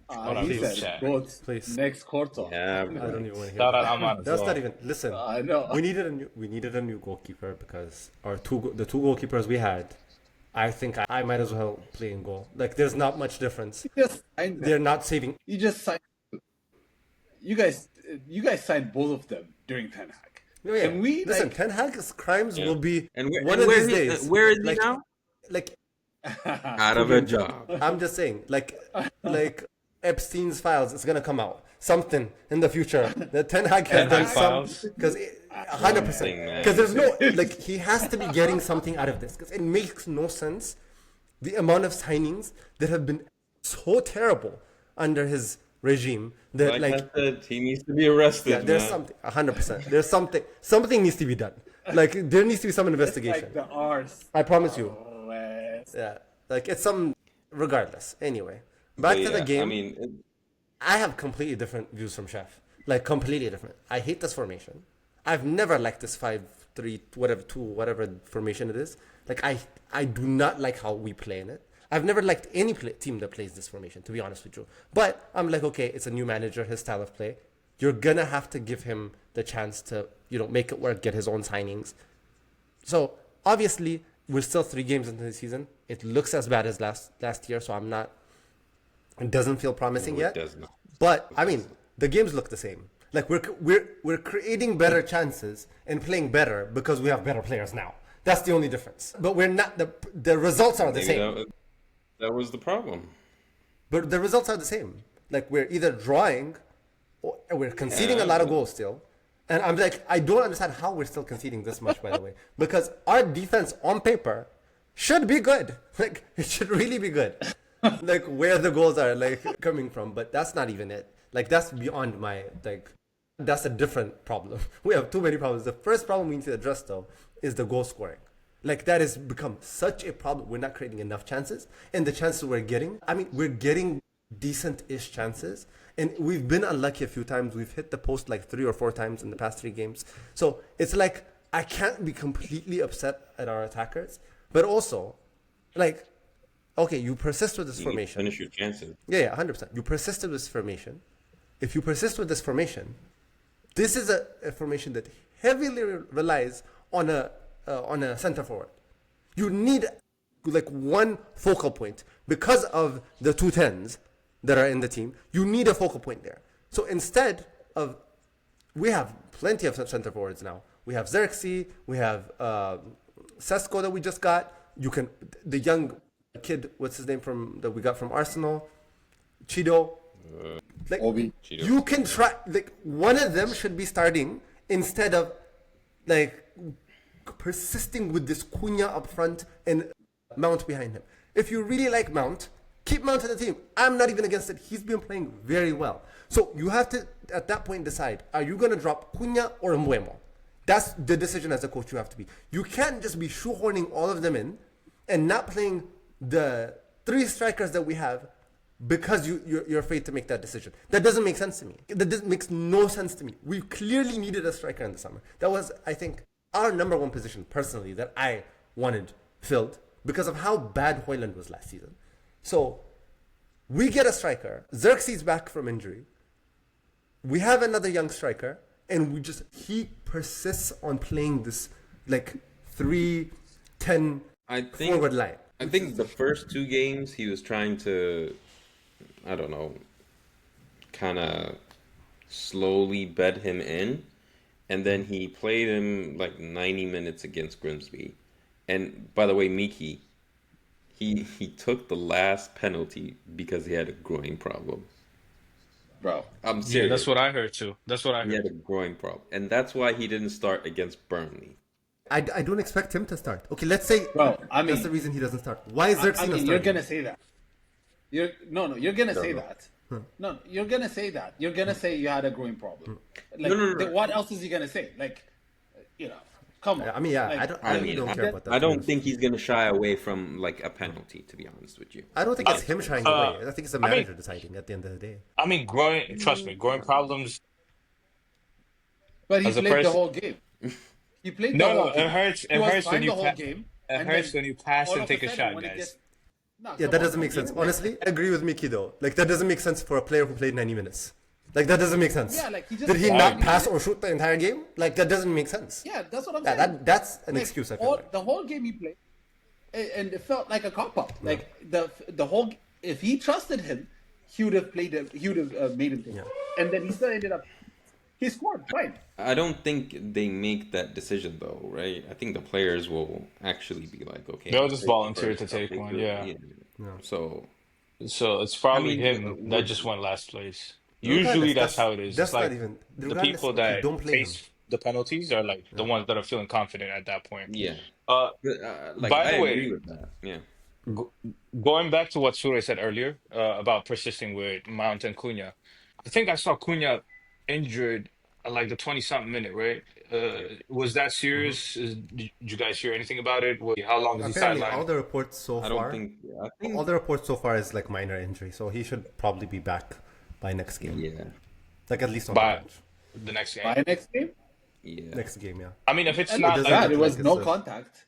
on our
He
group
said,
chat.
"Go
Please.
next quarter."
Yeah,
I don't even want to hear
Shout out
that.
Ahmad as
That's
well.
not even. Listen,
I know.
we needed a new goalkeeper because the two goalkeepers we had, I think I might as well play in goal. Like, there's not much difference.
Just signed them.
They're not saving.
You just signed. You guys signed both of them during Ten Hag.
No, yeah.
Can we
Listen?
like?
Ten Hag's crimes will be
And
one of these days.
Where is he
like,
now?
Like,
Out of a job.
I'm just saying, like Epstein's files is gonna come out. Something in the future that Ten Hag has
Ten
done
Hag
some
files?
because 100%. Because there's no like he has to be getting something out of this because it makes no sense. The amount of signings that have been so terrible under his regime that
Like I said, he needs to be arrested.
yeah, there's
man.
something 100%. There's something needs to be done. Like there needs to be some investigation.
Like the R's.
I promise you.
Oh, man.
Yeah, like it's some regardless. Anyway, Back
But
to the
yeah, I
game.
mean,
I have completely different views from Chef. Like completely different. I hate this formation. I've never liked this 5-3 whatever 2 whatever formation it is. Like I do not like how we play in it. I've never liked any team that plays this formation, to be honest with you. But I'm like, okay, it's a new manager, his style of play. You're gonna have to give him the chance to, make it work, get his own signings. So obviously, we're still 3 games into the season. It looks as bad as last year, so I'm not. It doesn't feel promising
no, it
yet.
does not.
But I mean, the games look the same. Like we're creating better chances and playing better because we have better players now. That's the only difference. But we're not the results are the
Maybe
same.
that was the problem.
But the results are the same. Like we're either drawing or we're conceding a lot of goals still. And I'm like, I don't understand how we're still conceding this much, by the way. Because our defense on paper should be good. Like it should really be good. Like where the goals are like coming from, but that's not even it. Like that's beyond my that's a different problem. We have too many problems. The first problem we need to address though is the goal scoring. Like that has become such a problem. We're not creating enough chances, and the chances we're getting, I mean, we're getting decent-ish chances, and we've been unlucky a few times. We've hit the post like 3 or 4 times in the past 3 games. So it's like I can't be completely upset at our attackers, but also, like, okay, you persist with this
You
formation.
finish your chances.
Yeah, 100%. You persisted with this formation. If you persist with this formation, this is a formation that heavily relies on a center forward. You need like one focal point because of the 2 10s that are in the team. You need a focal point there. So instead of, we have plenty of center forwards now. We have Xerxes, we have Sesko that we just got. The young kid, what's his name that we got from Arsenal, Chido. Like
Obi.
you can try, like one of them should be starting instead of like persisting with this Cunha up front and Mount behind him. If you really like Mount, keep Mount in the team. I'm not even against it. He's been playing very well. So you have to at that point decide: are you going to drop Cunha or Mbuemo? That's the decision as a coach you have to be. You can't just be shoehorning all of them in and not playing the 3 strikers that we have because you're afraid to make that decision. That doesn't make sense to me. That makes no sense to me. We clearly needed a striker in the summer. That was, I think, our number 1 position personally that I wanted filled because of how bad Højlund was last season. So we get a striker. Xerxes back from injury. We have another young striker, and he persists on playing this like 3-10 forward line.
I think the first 2 games he was trying to, I don't know, kind of slowly bed him in, and then he played him like 90 minutes against Grimsby. And by the way, Miki, he took the last penalty because he had a groin problem.
Bro.
I'm
Yeah,
serious.
that's what I heard too. That's what I
He had
heard.
a groin problem, and that's why he didn't start against Burnley.
I don't expect him to start. Okay, let's say
Bro, I mean,
that's the reason he doesn't start. Why is Xerxes
I
not
mean,
starting?
you're gonna say that. You're gonna say
no.
that. No, you're gonna say that. You're gonna say you had a growing problem. Like,
No.
what else is he gonna say? Like, come on.
I mean, yeah,
Like,
I really don't care about that.
I don't think he's gonna shy away from like a penalty, to be honest with you.
I don't think it's him shying away. I think it's the
I mean-
manager deciding at the end of the day.
I mean, trust me, growing problems.
But he
As a
played the
person-
whole game. He played the
No,
whole
no,
game.
it hurts.
He
It
was
hurts
fine
when you
the whole
pa-
game.
It
and
hurts
then
when you pass
all
and
of
take a
sudden,
shot,
when it
guys.
gets- No,
Yeah,
come
that
on,
doesn't make
man.
sense. Honestly, I agree with Miki though. Like that doesn't make sense for a player who played 90 minutes. Like that doesn't make sense.
Yeah, like, he just
Did he
played
not
90
pass or
minutes.
shoot the entire game? Like that doesn't make sense.
Yeah, that's what I'm
Yeah,
saying.
that's an
Like,
excuse. I feel like.
the whole game he played, and it felt like a cop out. Like the whole, if he trusted him, he would have played him. He would have made him play.
Yeah.
And then he still ended up. He scored fine.
I don't think they make that decision though, right? I think the players will actually be like, okay,
They'll
I'll
just
take the
volunteer
first,
to
I'll
take
take
one,
the-
yeah.
So
So it's probably
I mean,
him that just went last place.
Regardless,
Usually that's how it is.
That's
It's like
not even.
the
regardless,
people
okay,
that
don't play
face
him.
the penalties are like the ones that are feeling confident at that point.
yeah,
Like
I
by the way,
agree with that. Yeah,
go- going back to what Sure said earlier about persisting with Mount and Cunha, I think I saw Cunha injured like the 20 something minute, right? Was that
Mhm.
serious? Did you guys hear anything about it? How long is he
Apparently,
sidelined?
I don't think. I
all
think.
the reports so far is like minor injury, so he should probably be back by next game,
Yeah.
like at least on the
By
bench.
the next game?
By next game,
Yeah.
Next game, yeah.
I mean, if it's
and
It
not
it's
doesn't
like
that
look
it was
like it's
no
a.
contact.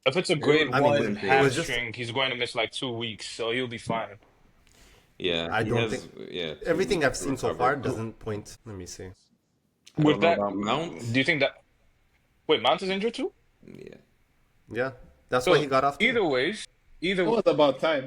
if it's a
It
grade
I mean,
one
wasn't
it was
big.
just.
hamstring, he's going to miss like 2 weeks, so he'll be fine.
Yeah.
I
He
don't think
has. Yeah. 2 weeks
everything I've
to
seen so
recover.
far doesn't point. Let me see.
I
With
don't know
that,
about Mount.
do you think that wait, Mount is injured too?
Yeah.
Yeah, that's why
So
he got off too.
either ways,
It was about time.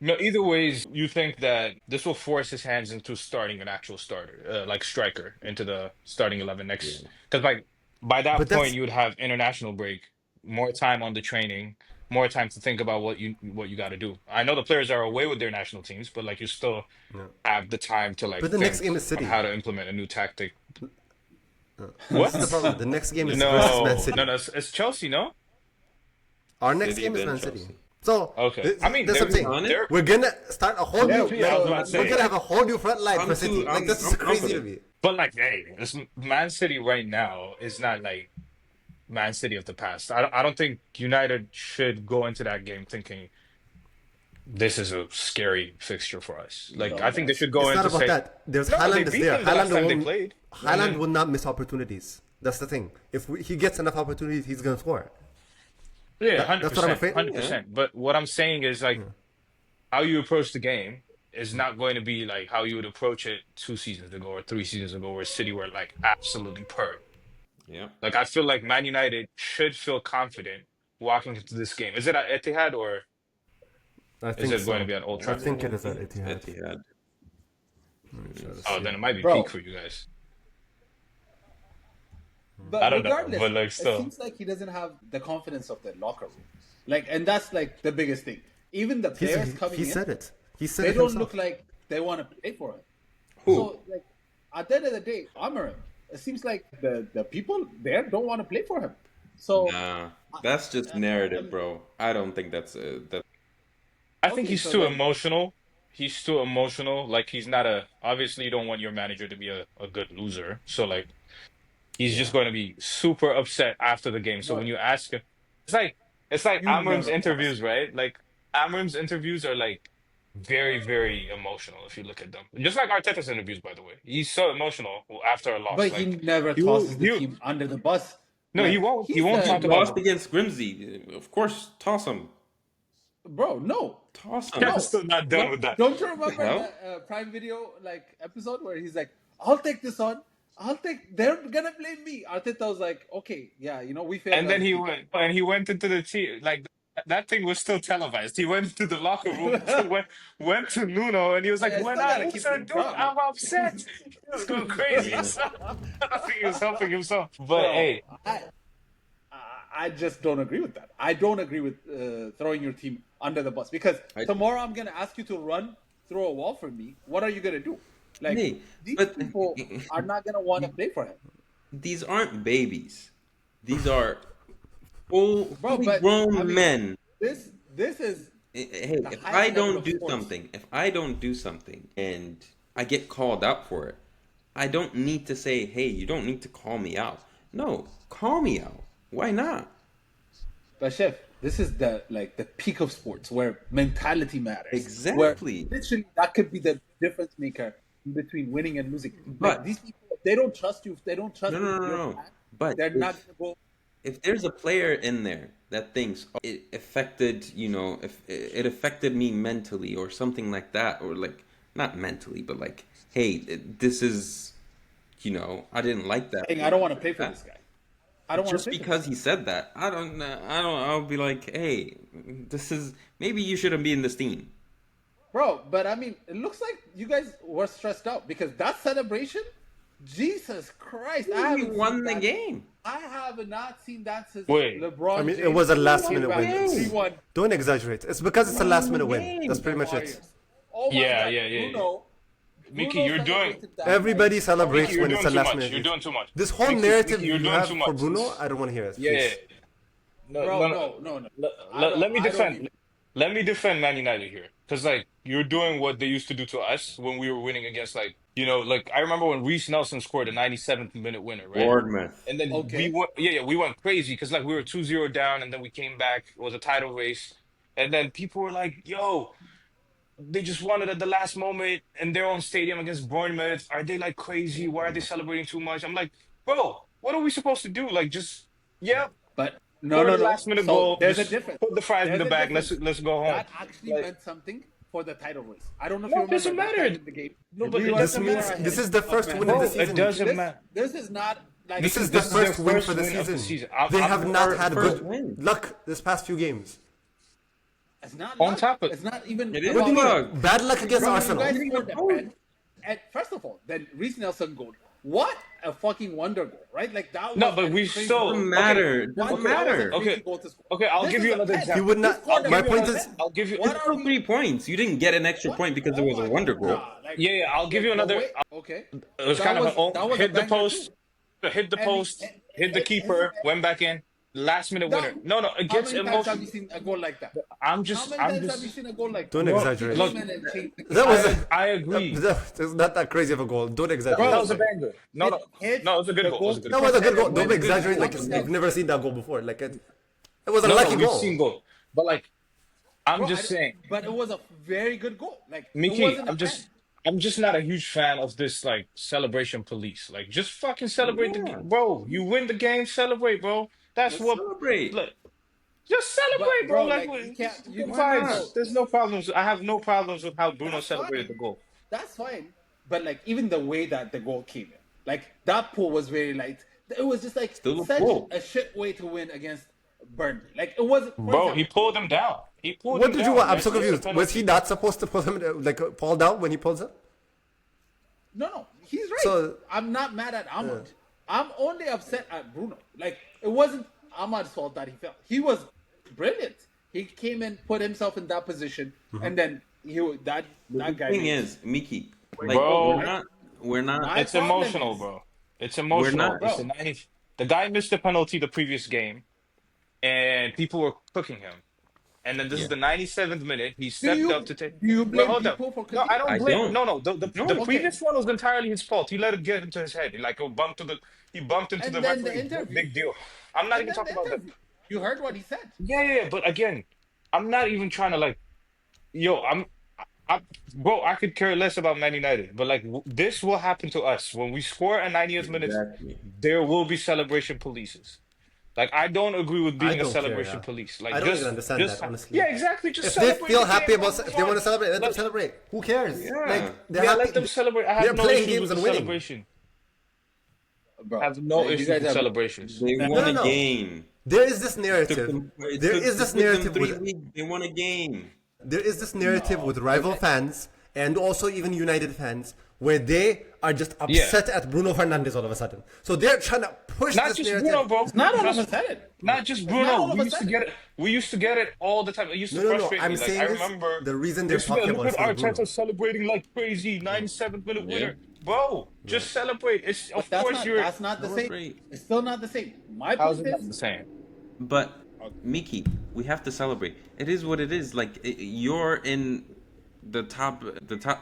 no, either ways, you think that this will force his hands into starting an actual starter, like striker, into the starting 11 next.
Yeah.
Because like by that
But
point,
that's
you would have international break, more time on the training, more time to think about what you got to do. I know the players are away with their national teams, but like you still
yeah.
have the time to like
But the next
think
game is
on
City.
how to implement a new tactic.
This is the
What?
problem. The next game is versus Man
No, no,
City.
no. It's Chelsea, no?
Our next
City
game is
then
Man City.
Chelsea.
So
Okay. I mean,
that's what I'm saying.
honest,
they're
We're gonna start a whole
Yeah,
new.
yeah, I was about to
We're
say.
gonna have a whole new front line
I'm
for City.
too.
Like this is
I'm
crazy to
confident.
me.
But like, hey, this Man City right now is not like Man City of the past. I don't think United should go into that game thinking this is a scary fixture for us. Like, I
No,
think they
no.
should go
It's
in
not
to
about
say,
that. There's
no, they
Haaland is
beat
there.
them the last time they
Won't.
played. And
Haaland
then,
will not miss opportunities. That's the thing. If he gets enough opportunities, he's gonna score.
yeah, hundred
That's what I'm
percent,
afraid.
hundred
Yeah.
percent. But what I'm saying is like how you approach the game is not going to be like how you would approach it 2 seasons ago or 3 seasons ago, where City were like absolutely purred.
Yeah.
Like I feel like Man United should feel confident walking into this game. Is it at Etihad or
I
is
think
it going to
so.
be at Old
I
Trafford?
think it is at
It's
Etihad.
Etihad.
Let me try to
Oh,
see
then
it.
it might be peak
Bro,
for you guys. I
but
don't know,
regardless,
but like
it
still,
seems like he doesn't have the confidence of the locker room. Like, and that's like the biggest thing. Even the players coming
He
in,
said it. He said
they
it
don't
himself.
look like they want to play for him.
Who?
So, like, at the end of the day, Amarim, it seems like the people there don't want to play for him. So,
Nah, that's just narrative, bro. I don't think that's that.
I think
okay,
he's
so
too
then,
emotional. He's too emotional. Like he's not a. Obviously, you don't want your manager to be a good loser. So like he's just
Yeah.
going to be super upset after the game. So when
no,
you ask him, it's like
you
Amram's
never trust.
interviews, right? Like Amram's interviews are like very very emotional if you look at them. Just like Arteta's interviews, by the way. He's so emotional after a loss.
But he
Like
never
he will.
tosses the team under the bus.
No, he
Like,
won't. He
he's
won't
He
talk
the,
about.
lost against Grimsby. Of course, toss him.
bro, no.
Toss him.
I'm
No.
still not done with that.
Don't you
What the
remember
hell?
the Prime Video like episode where he's like, "I'll take this on. I'll take. They're gonna blame me." Arteta was like, "Okay, yeah, we failed
And
as
then
a
he
team."
went into the team like that thing was still televised. He went to the locker room, went to Nuno, and he was like,
I
"When
still
I
gotta
lose
keep
a
him
dude,
calm,
I'm upset." He was going crazy.
Yeah.
So I don't think he was helping himself. But
bro.
hey,
I just don't agree with that. I don't agree with throwing your team under the bus because
I-
tomorrow I'm gonna ask you to run through a wall for me. What are you gonna do? Like
Hey,
these
but-
people are not gonna want to play for him,
These aren't babies. These are full,
bro.
fully
But
grown
I mean,
men.
this is
Hey,
the
if
highest
I
level
don't
of
do
sports.
something, and I get called out for it, I don't need to say, "Hey, you don't need to call me out." No, call me out. Why not?
But chef, this is the peak of sports where mentality matters.
Exactly.
Where literally that could be the difference maker between winning and losing. Like
But-
these people, if they don't trust you, if they don't trust
No,
you,
no, no,
your
no.
plan,
But
they're
if,
not gonna go.
if there's a player in there that thinks, "Oh, it affected, if it affected me mentally or something like that, or like not mentally, but like, hey, this is, I didn't like that.
Saying, I don't want to play for this guy. I don't want to
Just
play
because he said that, I'll be like, hey, maybe you shouldn't be in this team.
bro. But I mean, it looks like you guys were stressed out because that celebration, Jesus Christ, I
He
haven't
won
seen
the
that.
game.
I have not seen that since
Wait.
LeBron.
I mean, it
James
was a
came
last-minute
back
win.
in
It's-
3-1
Don't exaggerate. It's because it's a last-minute win. That's pretty much it.
Warriors. Oh my
Yeah,
God,
yeah.
Bruno,
Mickey,
Bruno
you're doing.
celebrated that
Everybody
night.
celebrates
Mickey, you're
when
doing
it's a
too much.
last-minute.
You're doing too much.
This whole
Mickey,
narrative
Mickey, you're
you
doing
have
too
for
much.
Bruno, I don't want to hear it.
Yeah, yeah.
Please.
No,
Bro,
no,
no.
Let me
I don't
defend.
even-
let me defend Man United here. Because, like, you're doing what they used to do to us when we were winning against, like, like, I remember when Reece Nelson scored a 97th minute winner, right?
Bournemouth.
And then we
Okay,
went, yeah, we went crazy because, like, we were 2-0 down and then we came back. It was a title race. And then people were like, yo, they just won it at the last moment in their own stadium against Bournemouth. Are they like crazy? Why are they celebrating too much? I'm like, bro, what are we supposed to do? Like, just, yeah,
but no,
score
no,
the
no.
last minute
So
goal.
there's a
Just
difference.
put the fries in
There's
the
a
bag. Let's
difference.
let's go home.
That actually
Like,
meant something for the title race. I don't know if you
no, it
remember
doesn't
that time
matter.
in the game.
No, but
We
it
were
This
doesn't
far
means
matter.
this
ahead
is the
of
first
Man
win of the
Bro,
United.
it
season.
doesn't
This
matter.
this is not like
This is the
This is their
first win
first
for the
win of the
season.
season.
They have not
First
had
first
good
win.
luck this past few games.
it's not
On
luck.
top of
It's not even
It is
What do you mean?
luck.
Bad luck against
Bro, you
Arsenal.
guys
Hitting
scored
the
a
post.
pen. And first of all, then Reece Nelson goal. What a fucking wonder goal, right? Like that
no,
was
but
a
we
crazy
still
goal.
Doesn't
okay.
matter. It
That
doesn't
was a
matter.
crazy
Okay,
goal to score.
okay. I'll
This
give
is
you
a
another
pen.
He
example.
would not.
I'll
scored a
My
give you
point
another.
is,
I'll give you.
What
It's
are
still
we?
3 points. You didn't get an extra
What?
point because
Oh
it was a
my
wonder
God.
goal.
Nah, like,
Yeah, yeah. I'll give you
the
another.
way. Okay,
It was kind of
that was a
hit the
banger
post,
too.
hit the
And
post, hit the keeper, went back in, last minute
that,
winner. No, no, it
how
gets
many times have you
emotional.
seen a goal like that? How many
I'm
times have you
just.
seen a goal like that?
don't
Bro,
He
exaggerate.
look,
came in and changed the
That
game.
was
I agree.
that's not that crazy of a goal. Don't
That
exaggerate.
Bro, that
was
was a banger. No, no,
hit
no, it was a good
the
goal. It was a good
That
goal.
was a good goal.
When-
Don't exaggerate like
when-
you've never seen that goal before. Like it was a
No, no,
lucky
we've
goal.
seen goal, but like, I'm
Bro,
just saying,
but it was a very good goal. Like it
Mickey,
wasn't a pen.
I'm just not a huge fan of this like celebration police. Like, just fucking celebrate the
Yeah.
game, bro. You win the game, celebrate, bro. That's
Let's
what.
celebrate.
Look, just
But
celebrate, bro.
bro,
Like,
like you can't. You
good
Why
vibes.
not?
There's no problems. I have no problems with how Bruno
that's
celebrated the
fine.
goal.
That's fine. But like even the way that the goal came in, like that pull was very light. It was just like
Still a
such
pull.
a shit way to win against Burnley. Like it wasn't. For
Bro,
example,
he pulled him down. He pulled
What
him
did
down.
you want? I'm
That's
so
just a
confused.
penalty.
Was he not supposed to pull him like fall down when he pulls it?
No, he's right.
So-
I'm not mad at Ahmad. I'm only upset at Bruno. Like it wasn't Ahmad's fault that he fell. He was brilliant. He came in, put himself in that position, and then that
The
guy.
thing
made-
is, Mickey, like
Bro.
we're not.
My
It's
problem
emotional,
is-
bro. It's emotional.
not-
It's the 90th. The guy missed the penalty the previous game, and people were cooking him. And then this is the 97th minute. He stepped
you-
up to take.
do you
Wait,
blame
hold up.
people for
No, I
cooking?
don't
I
blame.
don't.
No, no. The
No.
previous one was entirely his fault. He let it get into his head. Like he bumped into
And
the
then the
referee.
interview.
Big deal. I'm not
And
even
then
talking
the
about that.
interview. You heard what he said.
Yeah. But again, I'm not even trying to like. Yo, bro. I could care less about Man United, but like this will happen to us when we score a 90th minute.
Exactly.
There will be celebration polices. Like I don't agree with being a
don't care,
celebration
yeah.
police. Like
I don't
just,
even understand
just,
that, honestly.
Yeah, exactly. Just
If they
celebrate
feel
the
happy
game,
about,
bro.
if they want to celebrate, let them
Like,
celebrate. Who cares?
Yeah.
Like they're
Yeah,
happy.
let them celebrate. I
They're
have no
playing
issues
games
with the
and winning.
celebration.
Bro,
I have no
you
issues
guys
with
have-
celebrations.
They
No,
won
no.
a game.
There is this
Took
narrative.
them- it
There
took-
is
it
this
took them
narrative
3
with
weeks. They won a game.
there is this narrative with rival fans and also even United fans where they are just upset at Bruno Fernandes all of a sudden. So they're trying to push
Not
this
just
narrative.
Bruno, bro.
Not all of a sudden.
Not just
not all
Bruno.
of
We
a
used to
sudden.
get it. We used to get it all the time. It used to
No.
frustrate
I'm
me. Like
saying
I
this,
remember
the reason they're
used to be,
talking
look
about
at
it is Bruno.
Arteta celebrating like crazy. 97th minute
Yeah.
winner, bro. Just celebrate. It's
But
of course
that's not the same.
Celebrate.
It's still not the same. My
How's
point
it not the
is,
same?
But Mickey, we have to celebrate. It is what it is. Like you're in the top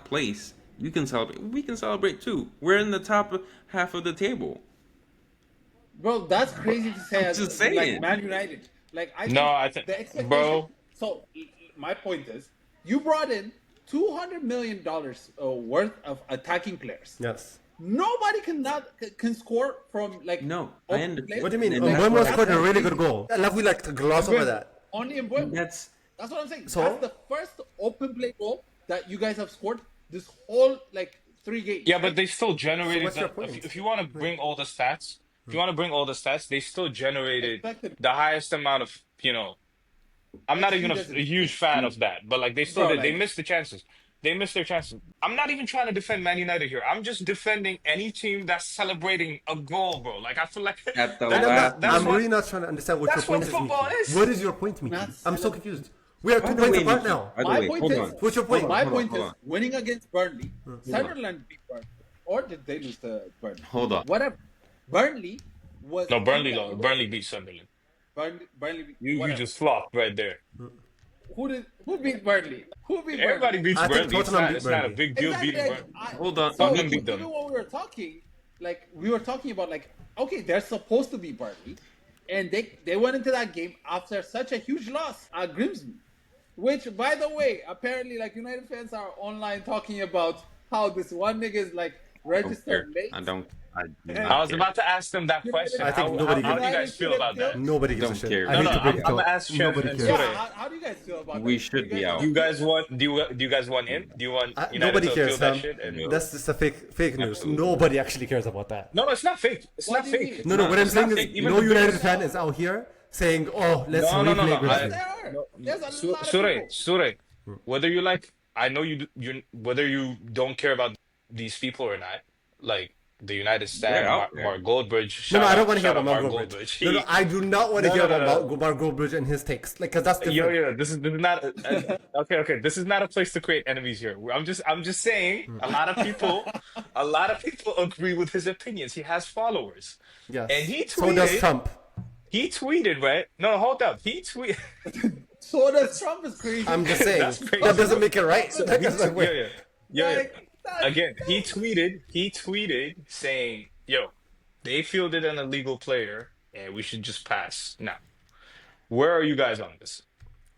place. You can celebrate. We can celebrate too. We're in the top half of the table.
bro, that's crazy to say.
I'm
As,
just
like
saying.
Man United. Like
I think-
the expectation.
bro.
So my point is, you brought in $200 million worth of attacking players.
Yes.
Nobody can score from like.
No, I
open
under-
play.
What do you mean?
And that's
Mbeumo
what
scored a
happened.
really good goal. I love we like to gloss over that.
Only in Mbeumo.
That's
That's what I'm saying.
So-
That's the first open play goal that you guys have scored this whole like 3 games.
Yeah, but they still generated.
what's your
If,
point?
if you want to bring all the stats, they still generated
Expected.
the highest amount of. I'm not even
Exceeded.
a huge fan of that, but like they still
Bro,
did. They
like-
missed the chances. They missed their chances. I'm not even trying to defend Man United here. I'm just defending any team that's celebrating a goal, bro. Like I feel like
At the
that-
last-
that's
I'm
what-
really not trying to understand what your
that's what
point is,
football
Miki.
is.
What is your point, Miki?
Not
I'm so
cele-
confused. We are 2
By the
points
way,
apart
Miki,
now.
by the
My
way,
point
hold
is,
on.
What's your point?
My
Hold on,
point
hold
is
on.
winning against Burnley.
on.
Sunderland beat Burnley, or did they lose to Burnley?
Hold on.
Whatever. Burnley was
No, Burnley beat Sunderland.
Burnley beat
You
whatever.
just flopped right there.
who beat Burnley? Who beat
Everybody
Burnley?
beats
I think
Burnley.
Tottenham beat
It's not a
Burnley.
big deal
Exactly.
beating
Like,
Burnley.
Hold on.
So
Tottenham beat
even
them.
when we were talking, like we were talking about, like, okay, they're supposed to be Burnley, and they went into that game after such a huge loss at Grimsby, which, by the way, apparently, like, United fans are online talking about how this one nigga is like registered late.
I don't. I do
I
not
was
care.
about to ask them that question.
I think
How,
nobody
how do you
gives-
guys feel about that?
Nobody gives a
Don't
shit.
care.
I
No,
hate
no,
to break
I'm
it to
gonna ask Chef
nobody
and
cares.
Yeah,
Sure.
how do you guys feel about
We
that?
should
Do
be out.
Do you guys want? Do you guys want in? Do you want United
Nobody
to
cares,
appeal that
Sam.
shit? And,
That's just a fake news.
Absolutely.
Nobody actually cares about that.
no, it's not fake. It's
What
not
do you
fake.
mean?
No, what I'm
it's not
saying is
fake. Even
no
the
United
biggest-
fan is out here saying, "Oh, let's
No, no, no,
replay
no.
Grimsby."
There are. There's a lot of
Sure,
people.
Sure. Whether you like, I know whether you don't care about these people or not, like the United
They're
Stand,
out there.
Mark Goldbridge.
No,
Shout
I don't
out-
want to hear
shout
about
out
Mark Goldbridge. No, I do not want to
No,
hear
no, no,
about
no.
Mark Goldbridge and his takes, like, because that's different.
Yo, this is not okay. This is not a place to create enemies here. I'm just saying. A lot of people agree with his opinions. He has followers.
Yes.
And he
So does
tweeted-
Trump.
He tweeted, right? No, hold up. He tweeted.
So does Trump is crazy.
I'm just saying
That's crazy.
that doesn't make it right. Like, it's like, wait.
Yeah.
Like, that's-
Again, he tweeted saying, "Yo, they fielded an illegal player, and we should just pass." Now, where are you guys on this?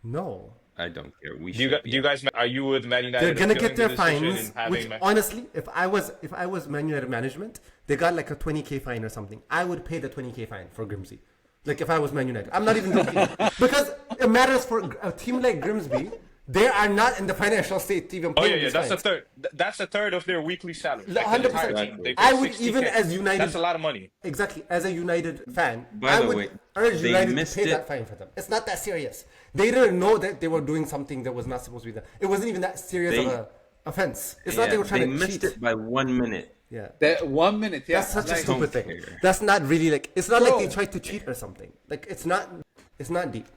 No.
I don't care. We
Do you,
should
do you guys are you with Man United?
They're gonna
appealing
get their
the decision
fines.
and having
Which
Man-
honestly, if I was Man United management, they got like a 20K fine or something. I would pay the 20K fine for Grimsby. Like if I was Man United, I'm not even joking because it matters for a team like Grimsby. They are not in the financial state to even
Oh
pay
yeah,
these
that's a
fines.
third. That's a third of their weekly salary. Like, the
100%.
entire team. They pay
I would
60K.
even as United.
That's a lot of money.
Exactly. As a United fan,
By
I
the
would
way,
urge
they
United to
missed
pay
it.
that fine for them. It's not that serious. They didn't know that they were doing something that was not supposed to be done. It wasn't even that serious of
They-
a offense. It's not they were trying
they
to
missed
cheat.
it by 1 minute.
Yeah.
That 1 minute, yeah.
That's such a
like,
stupid
don't
thing.
care.
That's not really like. It's not like
Bro.
they tried to cheat or something. Like it's not. It's not deep.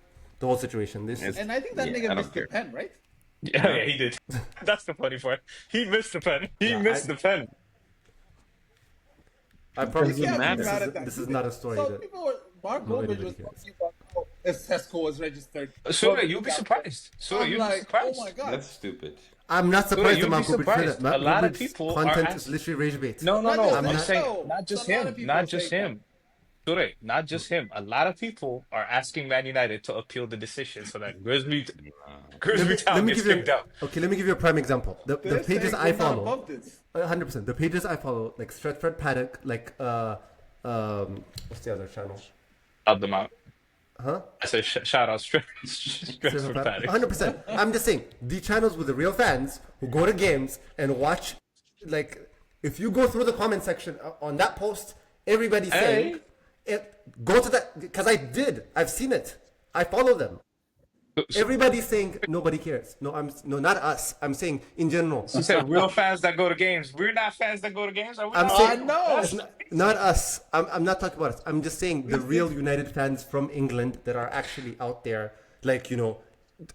The whole situation. This is.
And I think that
Yeah, I
nigga
don't
missed the
care.
pen, right?
Yeah, he did. That's the funny part. He missed the pen. He missed the pen.
I promise you,
doesn't matter.
this is not a story
So
that.
people were, Mark
Nobody
Goldbridge was
really cares.
talking about how Tesco was registered.
So you'll be surprised. So
I'm
you'll be
like,
surprised.
oh my god.
That's stupid.
I'm not surprised
you'd
that
be
Mark Goldbridge said
surprised.
that. Mark
A lot of
Goldbridge's
people are
content
asking-
is literally rage bait.
No,
Not
no.
just
I'm
that,
just saying,
though.
not just
A lot of
him.
people
Not just
say that.
him. Sure, not just him. A lot of people are asking Man United to appeal the decision so that Grimsby Town gets kicked out.
Okay, let me give you a prime example. The
They're
pages
saying
I
we're not
follow.
above this.
100%. The pages I follow, like Stretford Paddock, like what's the other channel?
Out them out.
Huh?
I say shout out straight for Paddock.
100%. I'm just saying the channels with the real fans who go to games and watch. Like, if you go through the comment section on that post, everybody's saying, go to that because I've seen it. I follow them. Everybody's saying nobody cares. No, not us. I'm saying in general.
You said real fans that go to games. We're not fans that go to games. Are we
I'm
not?
saying
no.
it's not us. I'm not talking about us. I'm just saying the real United fans from England that are actually out there, like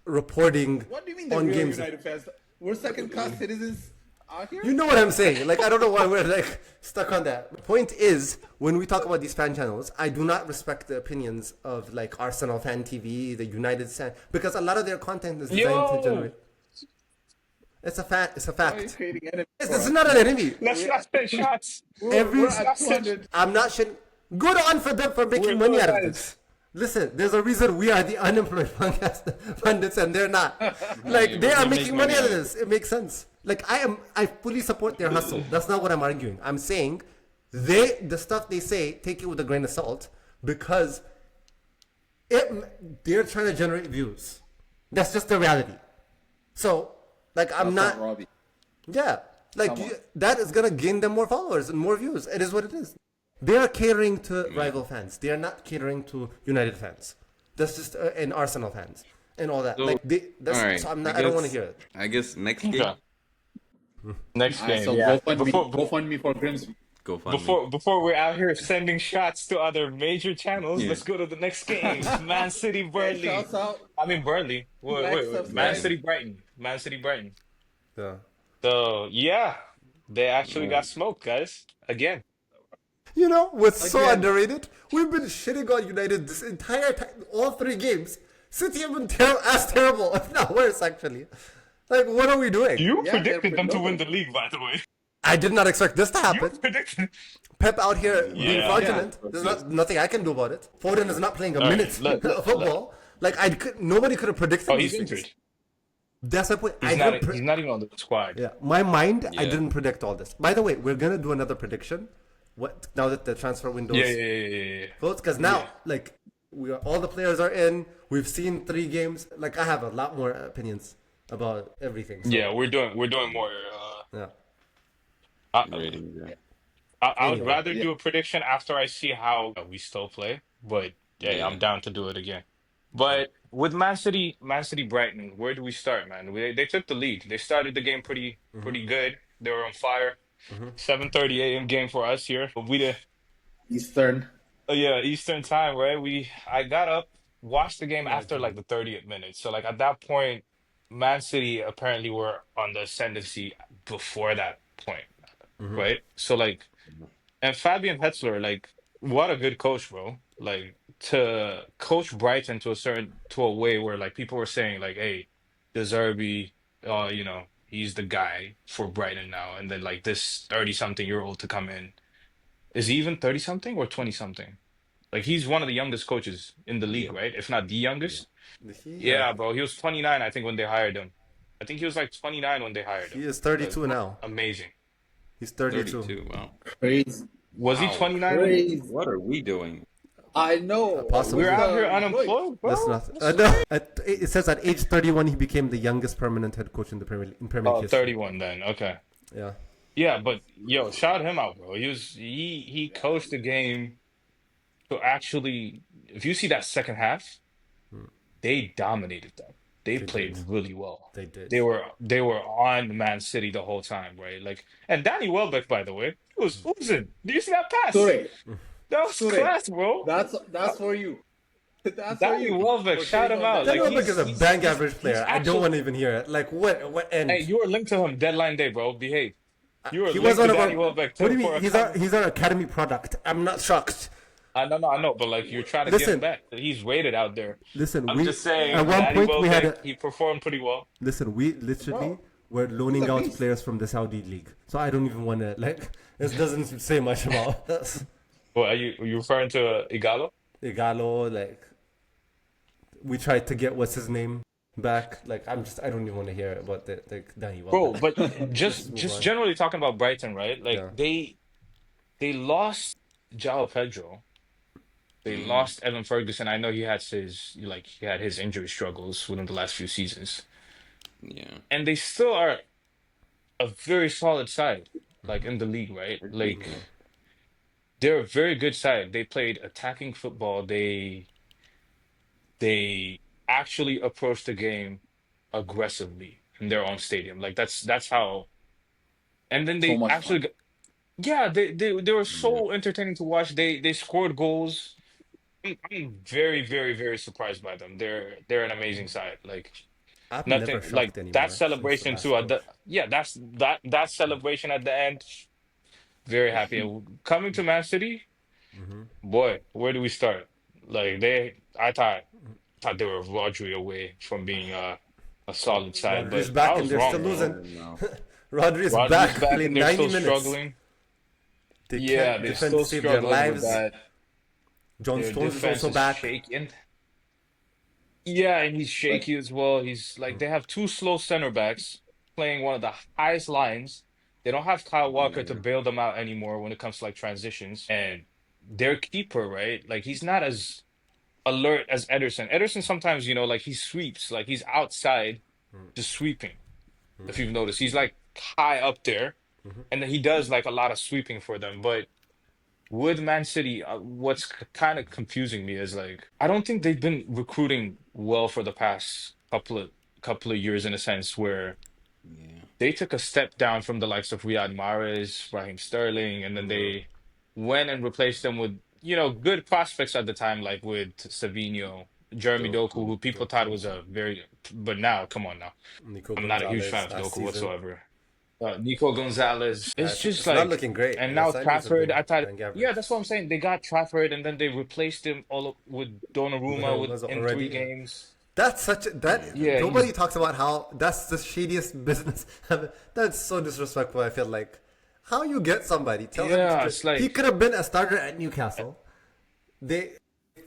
reporting
What do you mean the
on
real
games.
United fans? We're second-class citizens out here?
You know what I'm saying? Like I don't know why we're like stuck on that. The point is, when we talk about these fan channels, I do not respect the opinions of like Arsenal Fan TV, the United fan, because a lot of their content is designed to generate. It's a fact. It's a
Why are you
fact.
creating enemies?
This is not an enemy.
Let's not send shots.
Every
We're at 200.
I'm not shitting. Good on for them for making
We're
money out of
guys.
this. Listen, there's a reason we are the unemployed pundits and they're not. Like they are
we
making
make
money
money
out of
out of
this. It makes sense. Like I fully support their hustle. That's not what I'm arguing. I'm saying the stuff they say, take it with a grain of salt because they're trying to generate views. That's just the reality. So, like I'm
That's
not.
Robbie.
Yeah, like
Come on.
that is gonna gain them more followers and more views. It is what it is. They are catering to rival fans. They are not catering to United fans. That's just and Arsenal fans and all that.
So,
like that's
all right,
so I'm not. I don't want to hear it.
I guess next game.
Okay. Next
Alright,
game.
so
Yeah.
go fund me for Grimsby.
Go find
Before we're out here sending shots to other major channels,
Yeah.
let's go to the next game. Man City, Burnley.
Shouts out.
I mean Burnley. Wait,
Black
wait.
subs,
Man
Brighton.
City, Brighton. Man City, Brighton.
Yeah.
So yeah, they actually got smoked, guys. Again.
You know what's so
Again.
underrated? We've been shitting on United this entire time, all three games, City have been as terrible, if not worse, actually. Like, what are we doing?
You
Yeah,
predicted them to win the
phenomenal.
league, by the way.
I did not expect this to
You
happen.
predicted.
Pep out here being
Yeah.
fraudulent.
Yeah.
There's nothing I can do about it. Foden is not playing a
All right,
minute
look.
of football. Like nobody could have predicted
Oh,
these
he's
things.
injured.
That's my point.
He's not. He's not even on the squad.
Yeah, my mind. I
Yeah.
didn't predict all this. By the way, we're gonna do another prediction. What now that the transfer window
Yeah,
is
yeah, yeah, yeah, yeah.
closed? Because now,
Yeah.
like, all the players are in. We've seen 3 games. Like, I have a lot more opinions about everything. So,
Yeah, we're doing more.
yeah.
I,
Ratings, yeah.
I would
Anyway,
rather do a prediction after I see how we still play. But yeah, I'm down to do it again. But with Man City Brighton, where do we start, man? They took the lead. They started the game pretty good. They were on fire. 7:30 a.m. game for us here. But we did.
Eastern.
Yeah, Eastern time, right? I got up, watched the game
Yeah,
after like the 30th minute. So like at that point, Man City apparently were on the ascendancy before that point, right? So like, and Fabian Hetzler, like, what a good coach, bro. Like to coach Brighton to a way where like people were saying like, hey, De Zerbi, he's the guy for Brighton now, and then like this 30-something-year-old to come in. Is he even 30 something or 20 something? Like he's one of the youngest coaches in the league,
Yeah.
right? If not the youngest.
Yeah.
Yeah, bro. He was 29, I think, when they hired him. I think he was like 29 when they hired him.
He is 32 now.
Amazing.
He's 32.
32. Wow.
Crazy.
Was he
Wow.
29?
Crazy.
What are we doing?
I know.
Possibly.
We're out here
Unemployed.
unemployed, bro.
That's not. No. It says at age 31 he became the youngest permanent head coach in the Premier League
Oh,
history.
31 then. Okay.
Yeah.
Yeah, but yo, shout him out, bro. He coached the game to actually, if you see that second half, they dominated them. They played really well.
They did.
They were on Man City the whole time, right? Like, and Danny Welbeck, by the way, he was oozing. Do you see that pass?
Sure.
That was
Sure.
class, bro.
That's for you. That's for
Danny
you.
Welbeck,
For
shout
saying
him
all
out.
that.
Danny
Like,
Welbeck is a bang average player. I don't
actual-
want to even hear it. Like what end?
Hey, you were linked to him deadline day, bro. Behave. You were
he
linked
was
to
one of
Danny
our.
Welbeck
What do you
for
mean?
a
He's
couple-
he's our academy product. I'm not shocked.
I know, but like you're trying to get
Listen.
him back. He's rated out there.
Listen,
I'm
we
just saying.
at one
Danny
point we had
Welbeck,
a,
he performed pretty well.
listen. We literally were loaning
he's a
out
beast.
players from the Saudi league. So I don't even want to like. This doesn't say much about us.
Well, are you referring to Igalo?
Igalo, like we tried to get what's his name back. Like I don't even want to hear about the Danny
Bro,
Welbeck.
but just
move
just
on.
generally talking about Brighton, right? Like
Yeah.
they lost João Pedro. They lost Evan Ferguson. I know he had his injury struggles within the last few seasons.
Yeah.
And they still are a very solid side, like in the league, right? Like they're a very good side. They played attacking football. They actually approached the game aggressively in their own stadium. Like that's how. And then
So
they
much
actually,
fun.
yeah, they were so entertaining to watch. They scored goals. I'm very, very, very surprised by them. They're an amazing side. Like
I'm
nothing,
never shocked
like
anymore.
that
since the
celebration
last
too. At
coach.
that celebration at the end. Very happy. And coming to Man City, boy, where do we start? Like I thought they were Rodri away from being a solid side,
Rodri's
but
back
I
and
was
they're
wrong,
still
bro.
losing.
No.
Rodri's
Rodri's
back,
back
played
and they're
90
still
minutes.
struggling.
They
Yeah,
can't
they're
defend
still
to save their
struggling
lives.
with that.
John
Their
Stones is
defense
also
is
back.
shaking. Yeah, and he's shaky as well. He's like they have two slow center backs playing one of the highest lines. They don't have Kyle Walker to bail them out anymore when it comes to like transitions. And their keeper, right? Like he's not as alert as Ederson. Ederson sometimes, like he sweeps, like he's outside just sweeping. If you've noticed, he's like high up there, and then he does like a lot of sweeping for them. But with Man City, what's kind of confusing me is like I don't think they've been recruiting well for the past couple of years in a sense where they took a step down from the likes of Riyad Mahrez, Raheem Sterling, and then they went and replaced them with good prospects at the time, like with Savinho, Jeremy Doku, who people thought was but now come on now,
Nico
I'm not a huge fan
Gonzalez
of
last
Doku
season.
whatsoever. Nico Gonzalez. It's just
it's
like
not looking great.
And
Yeah,
now
Savi's a
Trafford,
big
I thought,
bang average.
yeah, that's what I'm saying. They got Trafford, and then they replaced him all up with Donnarumma
Was
in
already
3 games.
That's such a, that
Yeah,
nobody talks about how that's the shadiest business. That's so disrespectful. I feel like how you get somebody tell him
yeah,
to,
it's
he
like
could have been a starter at Newcastle. They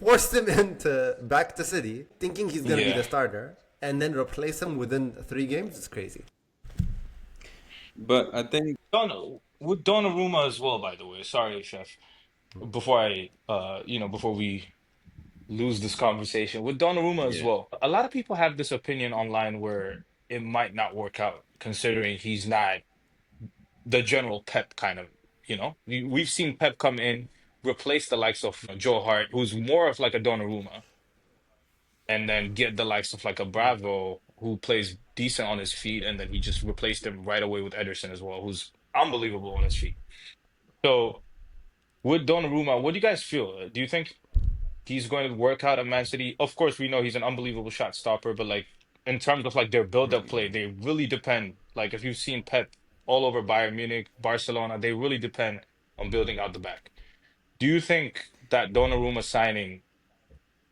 forced him into back to City, thinking he's gonna be
yeah.
the starter, and then replace him within 3 games. It's crazy.
But I think
With Donnarumma as well, by the way. Sorry, Chef. Before before we lose this conversation with Donnarumma as
yeah,
well. A lot of people have this opinion online where it might not work out, considering he's not the general Pep kind of, We've seen Pep come in, replace the likes of Joe Hart, who's more of like a Donnarumma, and then get the likes of like a Bravo, who plays decent on his feet, and then he just replaced him right away with Ederson as well, who's unbelievable on his feet. So with Donnarumma, what do you guys feel? Do you think he's going to work out at Man City? Of course, we know he's an unbelievable shot stopper, but like in terms of like their build-up play, they really depend. Like if you've seen Pep all over Bayern Munich, Barcelona, they really depend on building out the back. Do you think that Donnarumma signing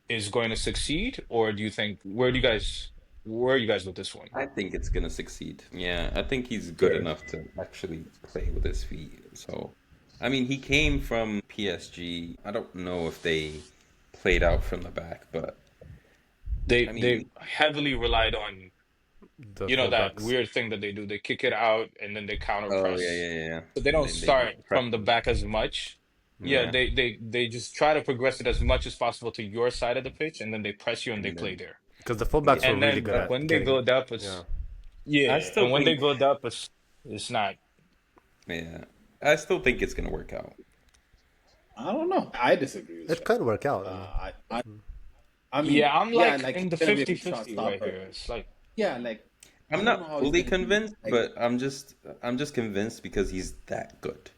is going to succeed, or do you think where are you guys with this one?
I think it's gonna succeed. Yeah, I think he's good enough to actually play with his feet. So, I mean, he came from PSG. I don't know if they played out from the back, but
They
I
they
mean,
heavily relied on
The
that
fullbacks.
weird thing that they do. They kick it out and then they counter
oh yeah,
press.
yeah, yeah, yeah.
So they
And
don't
then they do
start from the
pressing.
back as much. Yeah,
Yeah,
they just try to progress it as much as possible to your side of the pitch, and then they press you and they
and
play
then
there.
Because the fullbacks were
yeah,
And
really
then
good
but
at
when they
getting.
build up,
Yeah.
I
yeah,
still
and when they
think
build up, it's not.
yeah, I still think it's gonna work out.
I don't know. I disagree with
It
Shaq.
could work out.
I mean,
Yeah, I'm
yeah,
like
like
in
he's
the
gonna be a big shot
50-50 right
stopper.
here. It's like
Yeah, like I
I'm
don't know
not
how he's
fully
gonna be
convinced,
like.
but I'm just convinced because he's that good.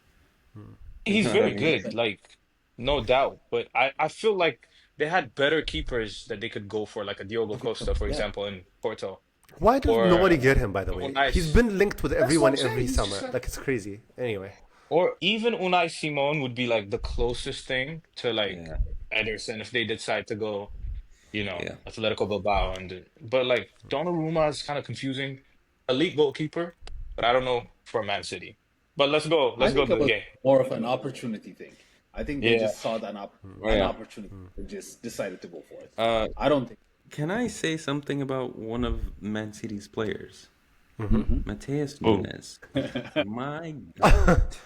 You
he's
know what I
very
mean?
good, like no doubt. But I feel like they had better keepers that they could go for, like a Diogo Costa, for
Yeah,
example, in Porto,
Why does nobody
or
get him? By the way, he's
Unai.
been linked with
that's what
everyone
I'm saying.
every
He's just
summer. Like it's crazy. Anyway,
Or even Unai Simon would be like the closest thing to like
Yeah,
Ederson if they decide to go,
yeah.
Atletico Bilbao. But like Donnarumma is kind of confusing. Elite goalkeeper, but I don't know for Man City. But let's go.
I
Let's go
think
to
it
the
was
game.
more of an opportunity thing. I think they
Yeah.
just saw
Oh
an
yeah.
opportunity and just decided to go for it.
Uh,
I don't think.
can I say something about one of Man City's players, Mateus
Oh,
Nunes? My God.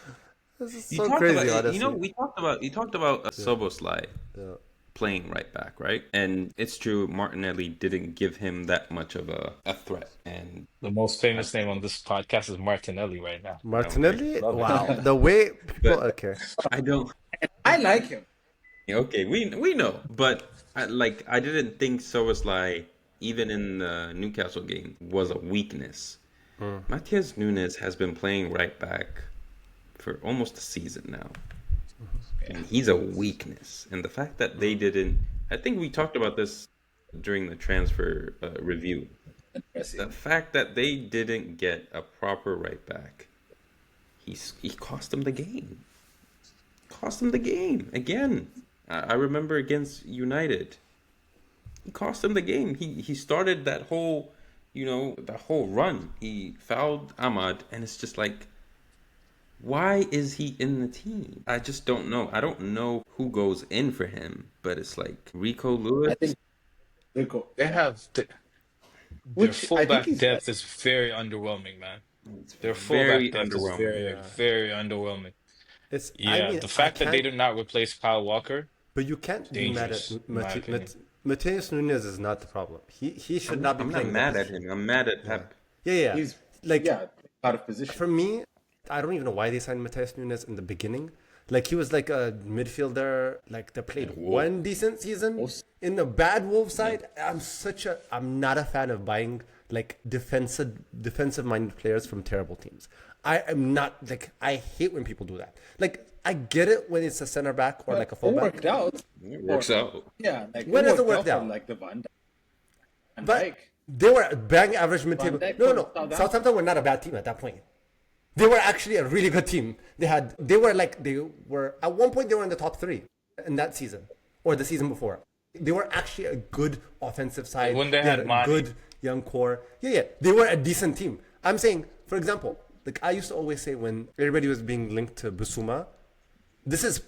this is
You
so
talked about,
crazy. Honestly,
we talked about Soboslai
yeah.
playing right back, right? And it's true, Martinelli didn't give him that much of a threat. And
the most famous name on this podcast is Martinelli right now.
Martinelli.
Love it.
Wow, the way people.
but
Okay,
I don't.
I like him.
Okay, we know, but I didn't think Soboslai, even in the Newcastle game, was a weakness. Matias Nunes has been playing right back for almost a season now, and he's a weakness. And the fact that they didn't, I think we talked about this during the transfer review. The
Interesting.
fact that they didn't get a proper right back, he cost them the game. Cost them the game again. I remember against United, he cost them the game. He started that whole, that whole run. He fouled Ahmad, and it's just like, why is he in the team? I just don't know. I don't know who goes in for him, but it's like Rico
I
Lewis.
think they go.
They
Yeah,
have their
which I think
fullback
he's
depth is very underwhelming, man.
It's
Their
very
fullback depth is
underwhelming.
very,
yeah.
very underwhelming.
It's. I
Yeah,
mean,
the
I
fact that they
can't.
did not replace Kyle Walker,
But you can't be mad at
dangerous, in my opinion.
Mateus Nunes is not the problem. He should not be
I'm not
playing that
mad at
position.
him. I'm mad at Pep.
Yeah.
he's
Like
out of position.
for me, I don't even know why they signed Mateus Nunes in the beginning. Like he was like a midfielder. Like they played
Wolf.
one decent season in the bad Wolves side. I'm not a fan of buying like defensive minded players from terrible teams. I am not like I hate when people do that. Like I get it when it's a center back or like a
It
fullback.
worked out.
It works out.
Yeah, like
When has it
worked
worked out?
for, like the Van
But
Dijk.
they were bang average mid-table.
Van Dijk
No,
from
no.
Southampton.
Southampton were not a bad team at that point. They were actually a really good team. They were at one point they were in the top 3 in that season or the season before. They were actually a good offensive side.
When they
had
had
a
Mane.
good young core. Yeah. They were a decent team. I'm saying, for example, like I used to always say when everybody was being linked to Bissouma, this is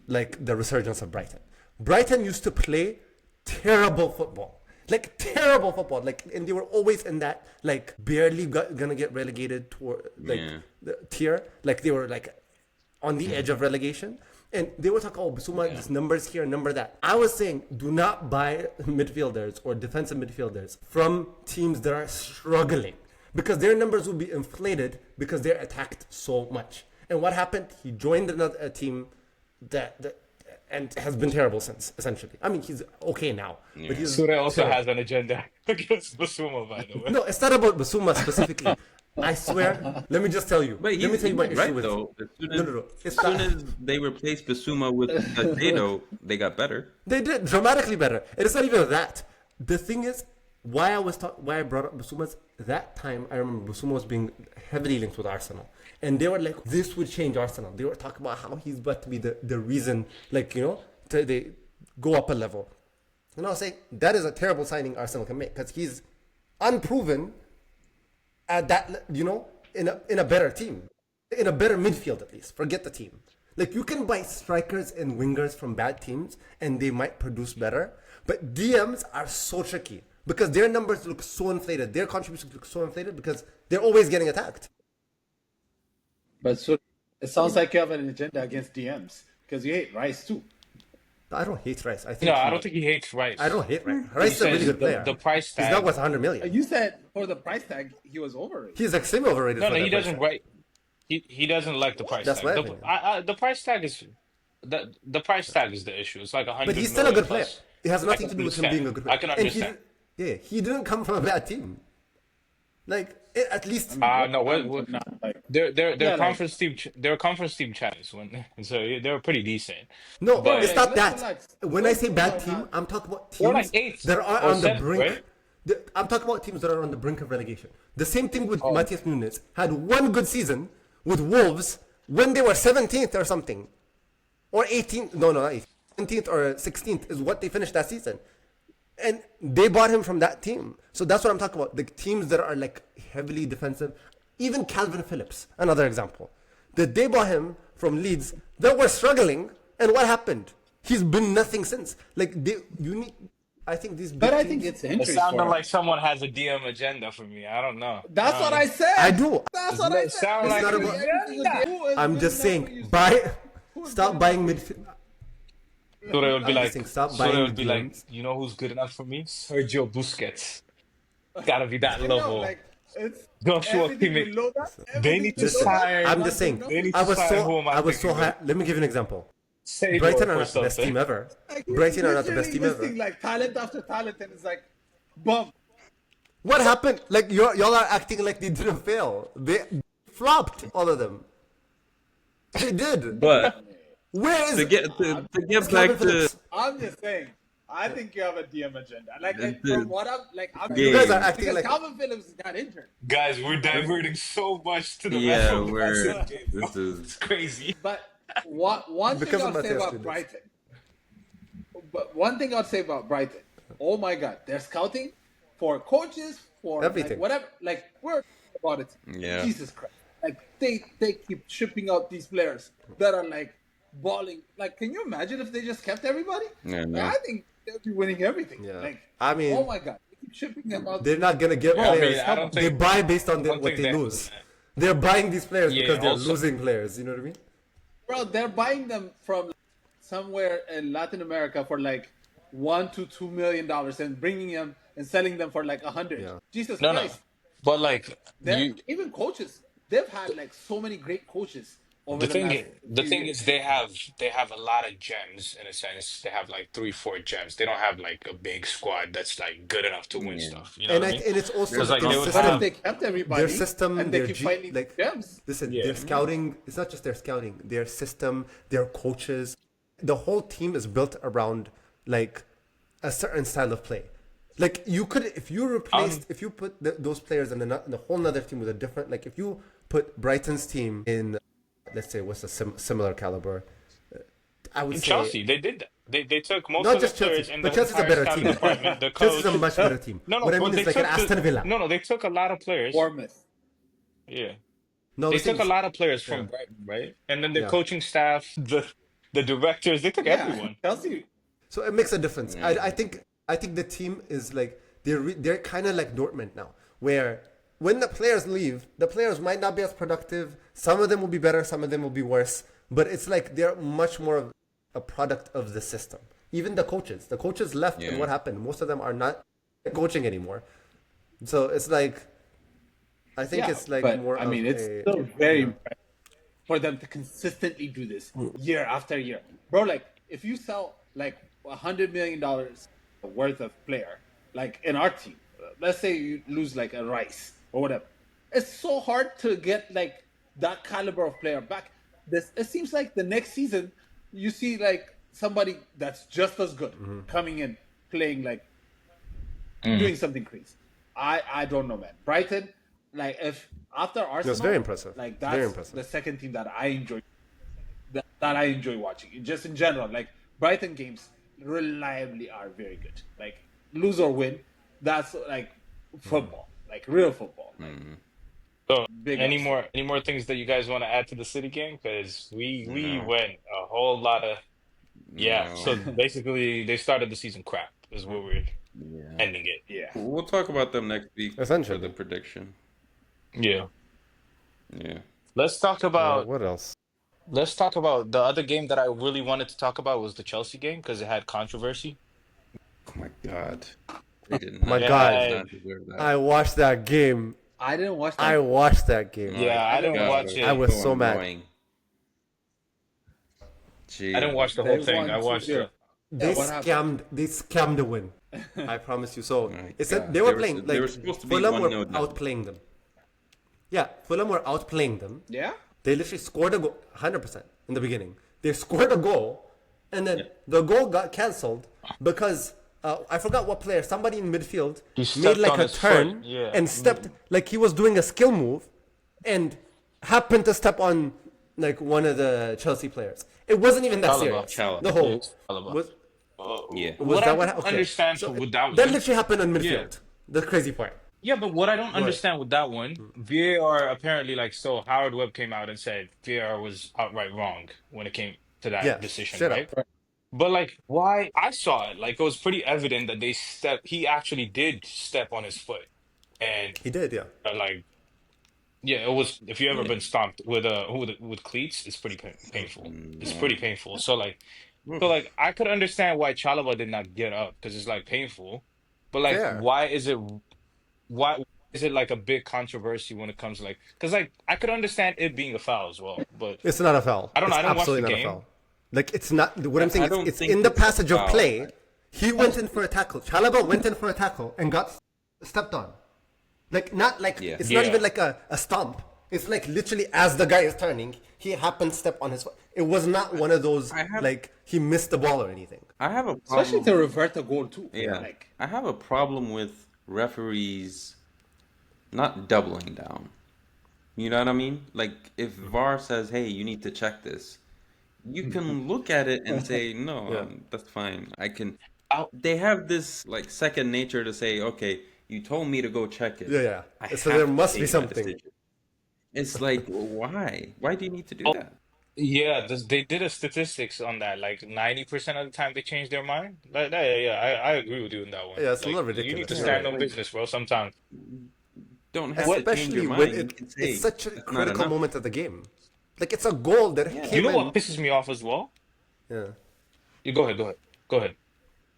like the resurgence of Brighton. Brighton used to play terrible football. Like terrible football. Like, and they were always in that like barely gonna get relegated toward like the tier. Like they were like on the edge of relegation. And they were talking, Bissouma, this number's here, number that. I was saying, do not buy midfielders or defensive midfielders from teams that are struggling, because their numbers will be inflated because they're attacked so much. And what happened? He joined a team that and has been terrible since, essentially. I mean, he's okay now. But he's
Sure also
terrible.
has an agenda against Basuma, by the way.
No, it's not about Bissouma specifically. I swear. Let me just tell you.
But
Let me tell you my issue
right
with
though. As soon
No.
as soon as they replaced Basuma with Potato, they got better.
They did dramatically better. And it's not even that. The thing is, why I brought up Basuma, that time I remember Basuma was being heavily linked with Arsenal. And they were like, this would change Arsenal. They were talking about how he's about to be the reason, like, they go up a level. And I was saying, that is a terrible signing Arsenal can make, because he's unproven at that, in a better team, in a better midfield at least. Forget the team. Like, you can buy strikers and wingers from bad teams, and they might produce better. But DMs are so tricky because their numbers look so inflated. Their contributions look so inflated because they're always getting attacked.
But so it sounds like you have an agenda against DMs because you hate Rice too.
I don't hate Rice. I
don't think he hates Rice.
I don't hate Rice. Rice is a really good player.
The price
He's
tag.
not worth 100 million.
You said for the price tag he was overrated.
He's extremely overrated.
No,
for
he
that price
doesn't.
tag.
Right? He doesn't like the price
That's
tag.
my
The,
opinion.
the price tag is the price tag is the issue. It's like 100.
But he's still a good player.
plus.
It has
I
nothing
can
to do with him
understand.
being a good player.
I can
And
understand.
he didn't come from a bad team. Like, at least.
No, they're
Yeah,
conference team. They're conference team champions. So they're pretty decent.
No,
But-
it's not
Let's
that.
relax.
When I say bad
Let's
team,
not-
I'm talking about
Or
teams
like eighth
that are
or
on the
seventh,
brink.
right?
I'm talking about teams that are on the brink of relegation. The same thing with Matthias Nunes. Had one good season with Wolves when they were 17th or something. Or 18th. No, not 18th. 17th or 16th is what they finished that season. And they bought him from that team. So that's what I'm talking about. The teams that are like heavily defensive. Even Calvin Phillips, another example. That they bought him from Leeds that were struggling. And what happened? He's been nothing since. Like, I think these big
But I
teams,
think it's
It
injury.
sounded like someone has a DM agenda for me. I don't know.
That's what I said.
I do.
That's what I said.
Sound
like
Every
an
single
agenda.
day. Who is
I'm
doing
just
that for
saying,
you?
stop buying midfield.
So they would be
I'm
like,
just saying, stop
so
buying
they would be like,
DMs.
you know who's good enough for me? Sergio Busquets. Gotta be that
You know,
level.
like, it's
Joshua
everything
Kimmich.
below that,
They need to
everything below that,
sign-
I'm just saying,
They need
I
to
was
sign who am I
so
thinking
high.
of?
Let me give you an example.
Say
Brighton
no
are
or
not the best
something.
team ever.
Like,
Brighton are not the best
literally
team ever.
listing, like talent after talent, and it's like, bum.
What happened? Like, y'all are acting like they didn't fail. They flopped, all of them. They did.
But
Where is
to get
Calvin
back to
Phillips?
I'm just saying. I think you have a DM agenda. Like,
This
from
is-
what I'm
You guys
are acting
because
like-
Calvin Phillips got injured.
Guys, we're diverting so much to the
yeah,
rest
we're
of the
this is
It's crazy.
But one thing
Because of
I'll say
Matthias
about
Nunes.
Brighton. But one thing I'll say about Brighton. Oh my God, they're scouting for coaches, for
Everything.
like whatever. Like we're about it.
Yeah.
Jesus Christ. Like they keep shipping out these players that are like balling. Like, can you imagine if they just kept everybody?
Yeah, no.
I think they'd be winning everything.
Yeah.
Like,
I mean,
oh my God, they keep shipping them out.
They're not gonna get
I mean,
players.
I don't
They
think-
buy based on
I don't
what
think
they
that-
lose. They're buying these players
Yeah,
because they're
also-
losing players. You know what I mean?
Bro, they're buying them from somewhere in Latin America for like $1 to $2 million and bringing them and selling them for like 100.
Yeah.
Jesus
No, no.
Christ.
But like,
They're, even coaches, they've had like so many great coaches over
the
the
thing
last
is, the
few
thing
years.
is, they have a lot of gems in a sense. They have like 3, 4 gems. They don't have like a big squad that's like good enough to win stuff. You know
And
what I mean?
and it's also
Because, like,
their
they would
But
system.
if they kept everybody
Their system,
and they
their
keep finding
like
gems.
listen,
Yeah.
their scouting. It's not just their scouting. Their system, their coaches, the whole team is built around like a certain style of play. Like you could, if you replaced, if you put those players in a whole nother team with a different, like if you put Brighton's team in, let's say, what's a similar caliber, I would
In
say
Chelsea, they did that. They took most
not
of the
just Chelsea,
players in
but
the
Chelsea's a
entire
better
scouting
team.
department, the
Chelsea's
coach.
a much better team.
No, no,
What I
but
mean
they
is like an
took
Aston Villa.
no, no, they took a lot of players.
Bournemouth.
Yeah,
No,
they
the thing
took a
is,
lot of players
yeah,
from Brighton, right? And then the
yeah.
coaching staff, the directors, they took
Yeah,
everyone.
Chelsea.
So it makes a difference.
Yeah.
I think the team is like they're kind of like Dortmund now, where when the players leave, the players might not be as productive. Some of them will be better, some of them will be worse. But it's like they're much more of a product of the system. Even the coaches left, and
Yeah.
what happened? Most of them are not coaching anymore. So it's like, I think it's like
but
more.
I mean,
of
it's
a,
still very impressive for them to consistently do this year after year, bro. Like, if you sell like $100 million worth of player, like in our team, let's say you lose like a Rice or whatever, it's so hard to get like that caliber of player back. It seems like the next season you see like somebody that's just as good coming in, playing like doing something crazy. I don't know, man. Brighton, like if after Arsenal,
very impressive.
Like
Very
that's
impressive.
the second team that I enjoy. That I enjoy watching. Just in general, like Brighton games reliably are very good. Like lose or win, that's like football, like real football. Like,
So,
Big
any more things that you guys want to add to the City game? Because we
No.
went a whole lot of yeah.
No.
So basically, they started the season crap. Is where we're
Yeah.
ending it.
yeah.
We'll talk about them next week for
Essentially.
the prediction.
Yeah.
Yeah.
Let's talk about
what else?
let's talk about the other game that I really wanted to talk about was the Chelsea game because it had controversy.
Oh my God. They did
My
not,
God.
did not deserve that.
I watched that game.
I didn't watch that.
I watched that game.
Yeah, I didn't
God,
watch it.
I was so mad.
annoying. Gee.
I didn't watch the
They
whole thing.
won
I watched
2-0.
it.
They
what happened?
scammed the win. I promise you. So
My
it's
God.
they were
They were-
playing
they
like
were supposed to be
Fulham were
1-0 down.
outplaying them. Yeah, Fulham were outplaying them.
Yeah.
They literally scored a goal, 100% in the beginning. They scored a goal, and then the goal got cancelled because I forgot what player. Somebody in midfield
He
made
stepped
like
on
a
his
turn
foot, yeah.
and stepped like he was doing a skill move, and happened to step on like one of the Chelsea players. It wasn't even that
Chalobah.
serious.
Chalobah.
The whole
Yeah, it's Chalobah.
was
Yeah.
was
What
that
I
what?
don't
Okay.
understand
So
with that
that
one.
literally happened on midfield.
Yeah.
The crazy part.
Yeah, but what I don't understand with that one, VAR apparently like so Howard Webb came out and said VAR was outright wrong when it came to that
Yeah,
decision,
straight
right?
up.
But like why I saw it, like it was pretty evident that he actually did step on his foot. And
He did, yeah.
like yeah, it was if you ever been stomped with cleats, it's pretty painful. It's pretty painful. So like I could understand why Chalobah did not get up because it's like painful. But like
Fair.
why is it like a big controversy when it comes to like because like I could understand it being a foul as well, but
It's not a foul.
I don't know,
It's
I didn't watch the
absolutely not
game.
a foul. Like it's not. What I'm saying
I
is,
don't
it's
think
in the
it's a
passage of
foul.
play. He went in for a tackle. Chalobah went in for a tackle and got stepped on. Like not like
Yeah.
it's not
Yeah.
even like a stomp. It's like literally as the guy is turning, he happened to step on his foot. It was not one of those
I have-
like he missed the ball or anything.
I have a
Especially
problem.
to revert a goal too.
Yeah.
Like
I have a problem with referees not doubling down. You know what I mean? Like if VAR says, "Hey, you need to check this," you can look at it and say, "No, that's fine. I can." They have this like second nature to say, "Okay, you told me to go check it.
Yeah.
I
So
have
there
to
must be
take that
something.
decision." It's like, why? Why do you need to do that?
Yeah, they did a statistics on that. Like 90% of the time they change their mind. I agree with you on that one.
Yeah, it's a
Like,
little
you need
ridiculous.
to
You're
stand
right.
on business, bro. Sometimes.
Don't have to change
Especially
your
when
mind. You can say,
it's such a
"That's not
critical
enough."
moment of the game. Like it's a goal that
You
came
know
in.
what pisses me off as well?
Yeah.
You go ahead. Go ahead.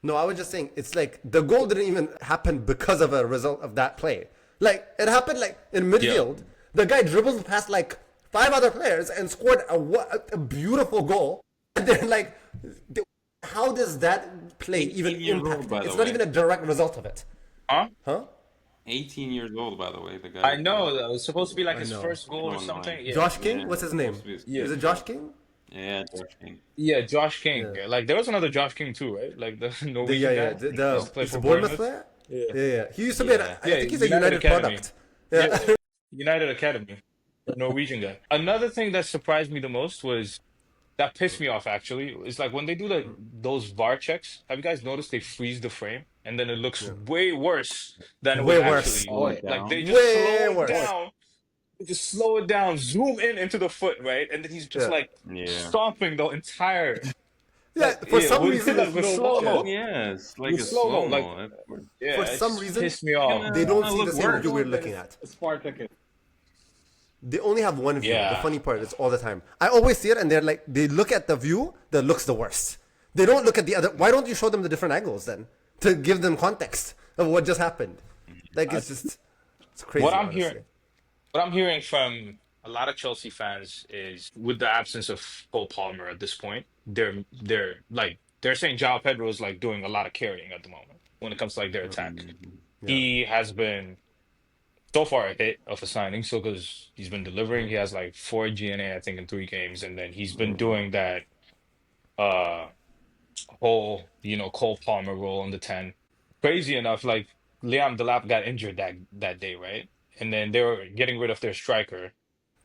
No, I was just saying it's like the goal didn't even happen because of a result of that play. Like it happened like in midfield. The guy dribbled past like 5 other players and scored a beautiful goal. And then like, how does that play even
18-year-old,
impact?
by the
It's not
way.
even a direct result of it.
Huh?
Huh?
18 years old, by the way, the guy.
I know that was supposed to be like his
know.
first goal or
No,
something.
no.
Yeah.
Josh King?
Yeah.
What's his name?
Supposed to
be-
Is it Josh King?
Yeah, Josh King.
Yeah, Josh King.
Yeah.
Like there was another Josh King too, right? Like the Norwegian guy. He used to play
He's
for
a Bournemouth
Bournemouth.
player? Yeah. He used to be, I think he's a
United
United
Academy.
product. Yeah.
United Academy, the Norwegian guy. Another thing that surprised me the most was that pissed me off actually. It's like when they do those VAR checks, have you guys noticed they freeze the frame and then it looks
Yeah.
way worse than it would
Way worse.
actually
Oh,
look.
yeah.
Like they
Down.
just
Way
slow it
worse.
down, they just slow it down, zoom in into the foot, right? And then he's just
Yeah.
like
Yeah.
stomping the entire
Yeah. For
yeah,
some
with
reason,
with
slow
slow
motion.
mo.
Yeah, it's like
With
a
slow mo,
slow
like
mo.
for
yeah, it
some
just
reason,
pissed me off.
they don't see
look
the same
worse.
view we're looking at.
Spartacus.
They only have one view. The
Yeah.
funny part is all the time. I always see it, and they're like, they look at the view that looks the worst. They don't look at the other. Why don't you show them the different angles then to give them context of what just happened? Like it's crazy.
What I'm
honestly.
hearing, what I'm hearing from a lot of Chelsea fans is with the absence of Cole Palmer at this point, they're saying João Pedro is like doing a lot of carrying at the moment when it comes to like their attack.
Yeah.
He has been so far a hit of a signing, so because he's been delivering, he has like 4 GNA I think in 3 games, and then he's been doing that uh whole Cole Palmer role on the 10. Crazy enough, like Liam Delap got injured that day, right? And then they were getting rid of their striker.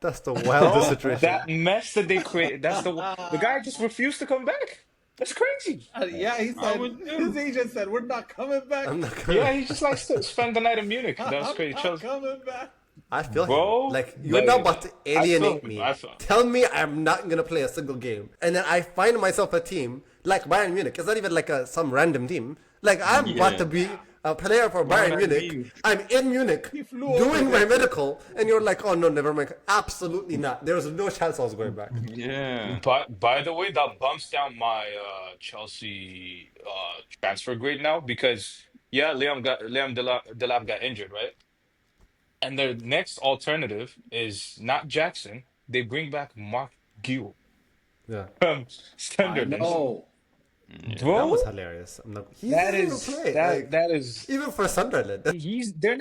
That's the wildest
Bro,
situation.
that mess that they created, the guy just refused to come back. That's crazy.
Yeah, he
I
said,
would
his
too.
agent said, we're not coming back.
I'm not gonna.
Yeah, he just likes to spend the night in Munich. That was
I'm
crazy.
not
Chelsea,
coming back.
I feel
bro,
him. Like you're now about to
I feel
alienate
him.
me.
I feel.
Tell me I'm not gonna play a single game, and then I find myself a team like Bayern Munich. It's not even like some random team. Like I'm about to be a player for Bayern
would I
Munich.
be?
I'm in Munich
He flew over
doing my
there.
medical, and you're like, oh no, never mind. Absolutely not. There was no chance I was going back.
Yeah.
But by the way, that bumps down my Chelsea transfer grade now because yeah, Liam Delap got injured, right? And their next alternative is not Jackson. They bring back Mark Gill
Yeah,
from
I
Sunderland.
know.
that was
Bro,
hilarious. I'm not. He
that
didn't even
is
play.
that
Like
that is
even for Sunderland.
they're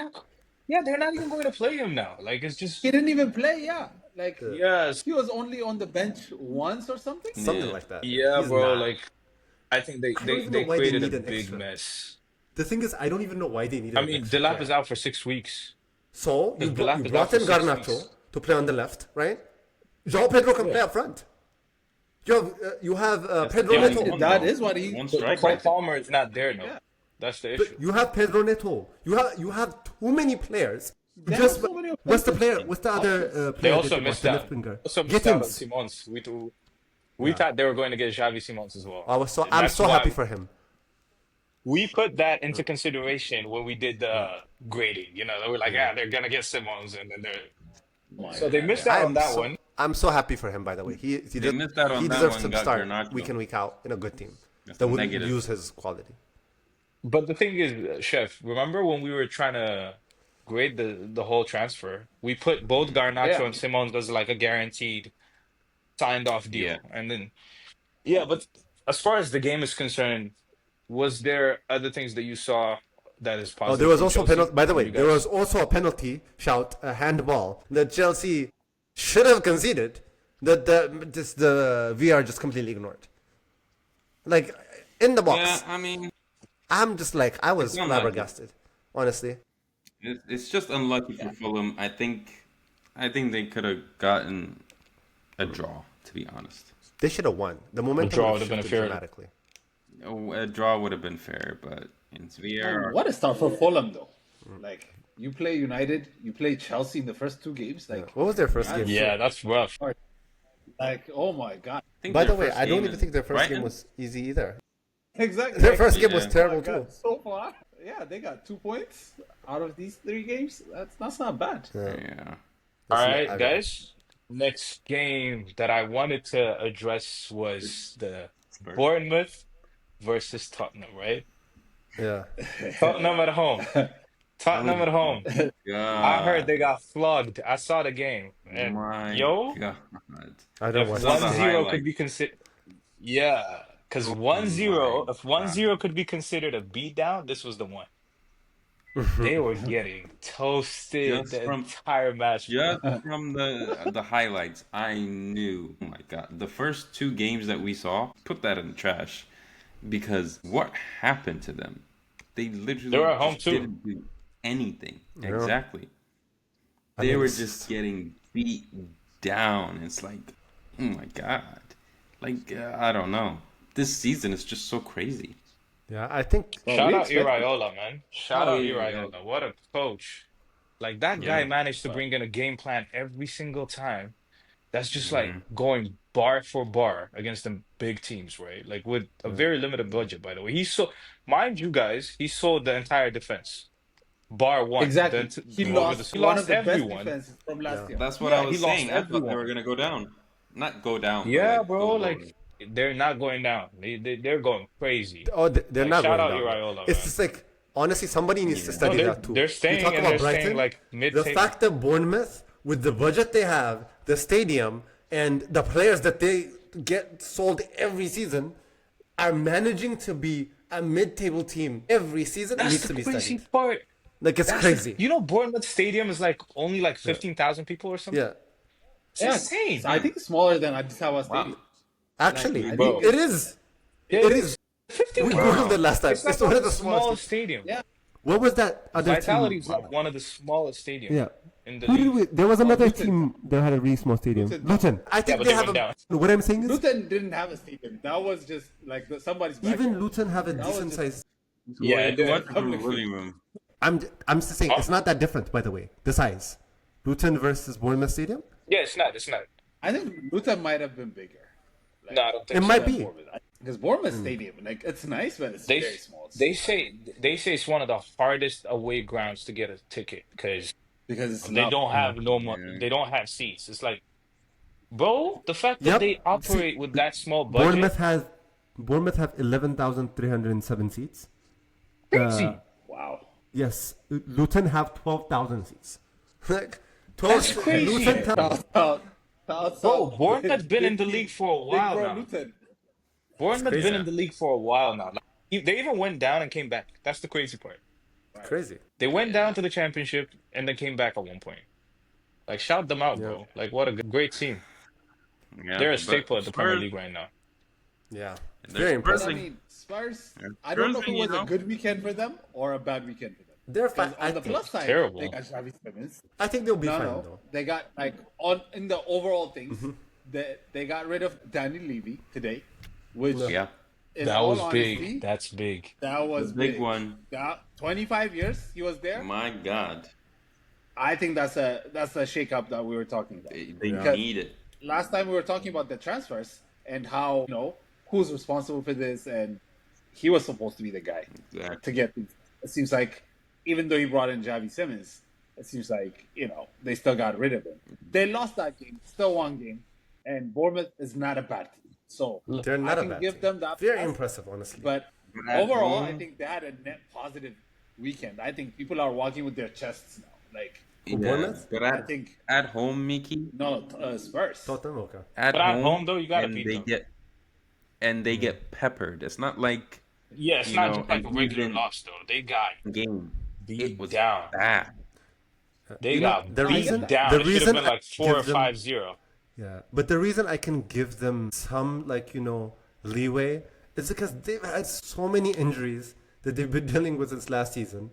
not even going to play him now. Like it's just
He didn't even play, yeah. Like,
yes.
he was only on the bench once or something.
Something
Yeah.
like that.
Yeah,
He's
bro,
not.
like I think they
I don't
they,
even know
they
why they
created a
need an
big
extra.
mess.
The thing is, I don't even know why they needed.
I
an
mean,
extra
Delap
player.
is out for 6 weeks.
So you,
If
brought,
Delap
you
is
brought
out for
in
6
Garnacho
weeks.
to play on the left, right? João Pedro can play up front. You have Pedro
the only
Neto.
one.
That is what he.
One
Cole
striker.
Palmer is not there now.
Yeah.
That's the
But
issue.
you have Pedro Neto. You have too many players.
They have so many
What's the
offensive
player? What's the other
They
player?
also
that
missed
the
out.
left winger?
Also missed out on
Gittins.
Simons. We thought they were going to get Xavi Simons as well.
I'm
That's
so
why
happy for him.
we put that into consideration when we did the grading. You know, they were like, yeah, they're gonna get Simons, and then they're so they missed out on that one.
I'm so happy for him. By the way, he
missed out on
he
that
deserves
one,
to
got
start
Garnacho.
week in week out in a good team
That's
that
the
would
negative.
use his quality.
But the thing is, Chef, remember when we were trying to grade the whole transfer? We put both Garnacho
Yeah.
and Simons as like a guaranteed signed off deal,
Yeah.
and then yeah. But as far as the game is concerned, was there other things that you saw that is positive?
Oh, there was
from
also a
Chelsea
penalty. By the
from
way,
you
there
guys?
was also a penalty shout, a handball that Chelsea should have conceded. That the VR just completely ignored. Like in the box,
Yeah, I mean,
I'm just like I was
It's unlucky.
flabbergasted, honestly.
it's just unlucky for Fulham. I think they could have gotten a draw, to be honest.
They should have won. The momentum
draw
would
would have been a
shifted
fair-
dramatically.
A draw would have been fair, but in VR,
What a start for Fulham, though. Like, you play United, you play Chelsea in the first 2 games. Like,
What was their first game?
Yeah, that's rough.
oh my god.
I think
By the
their
way,
first
I don't
game
even
is
think their first game
Brighton.
was easy either.
Exactly.
Their first game was
Yeah.
terrible
Oh my
too.
God, so far, yeah, they got 2 points out of these 3 games. That's not bad.
Yeah.
All
Listen,
right,
I-
guys. Next game that I wanted to address was the
Spurs.
Bournemouth versus Tottenham, right?
Yeah.
Tottenham at home. Tottenham at home.
God.
I heard they got flogged. I saw the game. And
My
yo,
God.
I don't
if
watch
One-
that.
1-0
highlight.
could be considered, yeah, because 1-0, if 1-0 could be considered a beatdown, this was the one. They were getting toasted
Just
the
from-
entire match.
Just from the highlights, I knew. Oh my God, the first 2 games that we saw, put that in the trash, because what happened to them? They literally
They were at home
just
too.
didn't do anything.
Yeah.
Exactly.
I
They
mean,
were
it's-
just getting beat down. It's like, oh my God. Like I don't know. This season is just so crazy.
Yeah, I think.
Well,
Shout
we
out
expected that.
Iraola, man. Shout
Oh
out
yeah,
Iraola. What a coach. Like that guy
yeah,
managed to
But
bring in a game plan every single time. That's just like
hmm
going bar for bar against the big teams, right? Like with a
Yeah.
very limited budget, by the way. Mind you guys, he sold the entire defense, bar one.
exactly, he
Over
lost
he
one of
lost
the best
everyone.
defenses from
Yeah.
last year.
That's what I
Yeah, he
was
lost
saying. I thought they were
everyone.
gonna go down, not go down, but
Yeah,
like go
bro.
lower.
Like they're not going down. They're going crazy.
Oh, they're
Like
not
shout
going
out
down.
Iraola,
It's
man.
just like, honestly, somebody needs to
Yeah,
No,
study that too.
they're
You
staying
talk
and
about
they're staying
Brighton,
like
the
mid-table.
fact that Bournemouth, with the budget they have, the stadium, and the players that they get sold every season, are managing to be a mid-table team every season. It
That's
needs
the
to be
crazy
studied.
part.
Like, it's crazy.
You know, Bournemouth Stadium is like only like
Yeah.
15,000 people or something.
Yeah.
It's
Yeah,
insane.
I think it's smaller than Addis Ababa
wow.
Stadium.
Actually,
I
Bro.
think
it is.
Yeah,
It is. We
15,000.
googled it last time.
It's like
It's
one
one
of
of
the
the smallest.
smallest stadiums.
yeah.
What was that other
Vitality
team?
is like one of the smallest stadiums
Yeah.
in the
Who did
league.
we? There was another
Luton.
team that had a really small stadium.
Luton.
Luton.
I
Yeah,
think
but
they
they
have
went
a.
down.
What I'm saying is,
Luton didn't have a stadium. That was just like somebody's
Even
backyard.
Luton have a
That was
decent
just-
size.
Yeah,
Like,
it did.
what
Public
living room?
I'm just saying it's not that different, by the way. The size, Luton versus Bournemouth Stadium.
Yeah, it's not. It's not.
I think Luton might have been bigger.
No, I don't think
It
so.
might be.
Because Bournemouth Stadium, like it's nice, but it's
They
very small.
they say it's one of the hardest away grounds to get a ticket because
because it's
they
not,
don't have
Yeah.
they don't have seats. It's like, bro, the fact that
Yep.
they operate with that small budget,
Bournemouth have 11,307 seats.
crazy.
wow.
Yes, Luton have 12,000 seats.
Like 12.
That's crazy.
Luton town.
Bro, Bournemouth's been in the league for a while
bro,
now.
Luton.
Bournemouth's
crazy.
been in the league for a while now. Like, they even went down and came back. That's the crazy part.
Crazy.
They went down to the championship and then came back at one point. Like, shout them out, bro. Like, what a great team.
Yeah,
They're a
but
staple at the Premier
Spurs-
League right now.
Yeah. It's
They're
very
But
impressive.
I
Spurs-
mean, Spurs.
Yeah.
I don't know if
Spurs,
it was
you know.
a good weekend for them or a bad weekend for them.
They're
'Cause
fine. I
on the
think.
plus side,
terrible.
they got Xavi Simmons.
I think they'll be
No,
fine
no,
though.
they got like on in the overall things. They got rid of Danny Levy today, which
Yeah,
in
That
all
was
honesty,
big. That's big.
that was
the big one.
That 25 years he was there.
My God,
I think that's a shakeup that we were talking about.
they
Because
need it.
last time we were talking about the transfers and how who's responsible for this, and he was supposed to be the guy to
Exactly.
get these. It seems like even though he brought in Xavi Simmons, it seems like they still got rid of him. They lost that game, still one game, and Bournemouth is not a bad team. So
They're not
I
a
can
bad
give
team.
them that.
Very
pass,
impressive, honestly.
But
At
overall,
home-
I think they had a net positive weekend. I think people are walking with their chests now. Like
Bournemouth?
But
I think
at home, Mickey,
Spurs.
Tottenham, okay.
at
But at
home,
home, though, you gotta
and
beat
they
them.
get peppered. It's not like
Yeah, it's
You
not
know,
just like a
and
regular
even-
loss, though. They got
game.
beat
It was
down.
bad.
They
You know,
got
the
beat
reason-
down.
the
It should have
reason
been
I
like 4 or
give them-
5-0.
Yeah, but the reason I can give them some leeway is because they've had so many injuries that they've been dealing with since last season,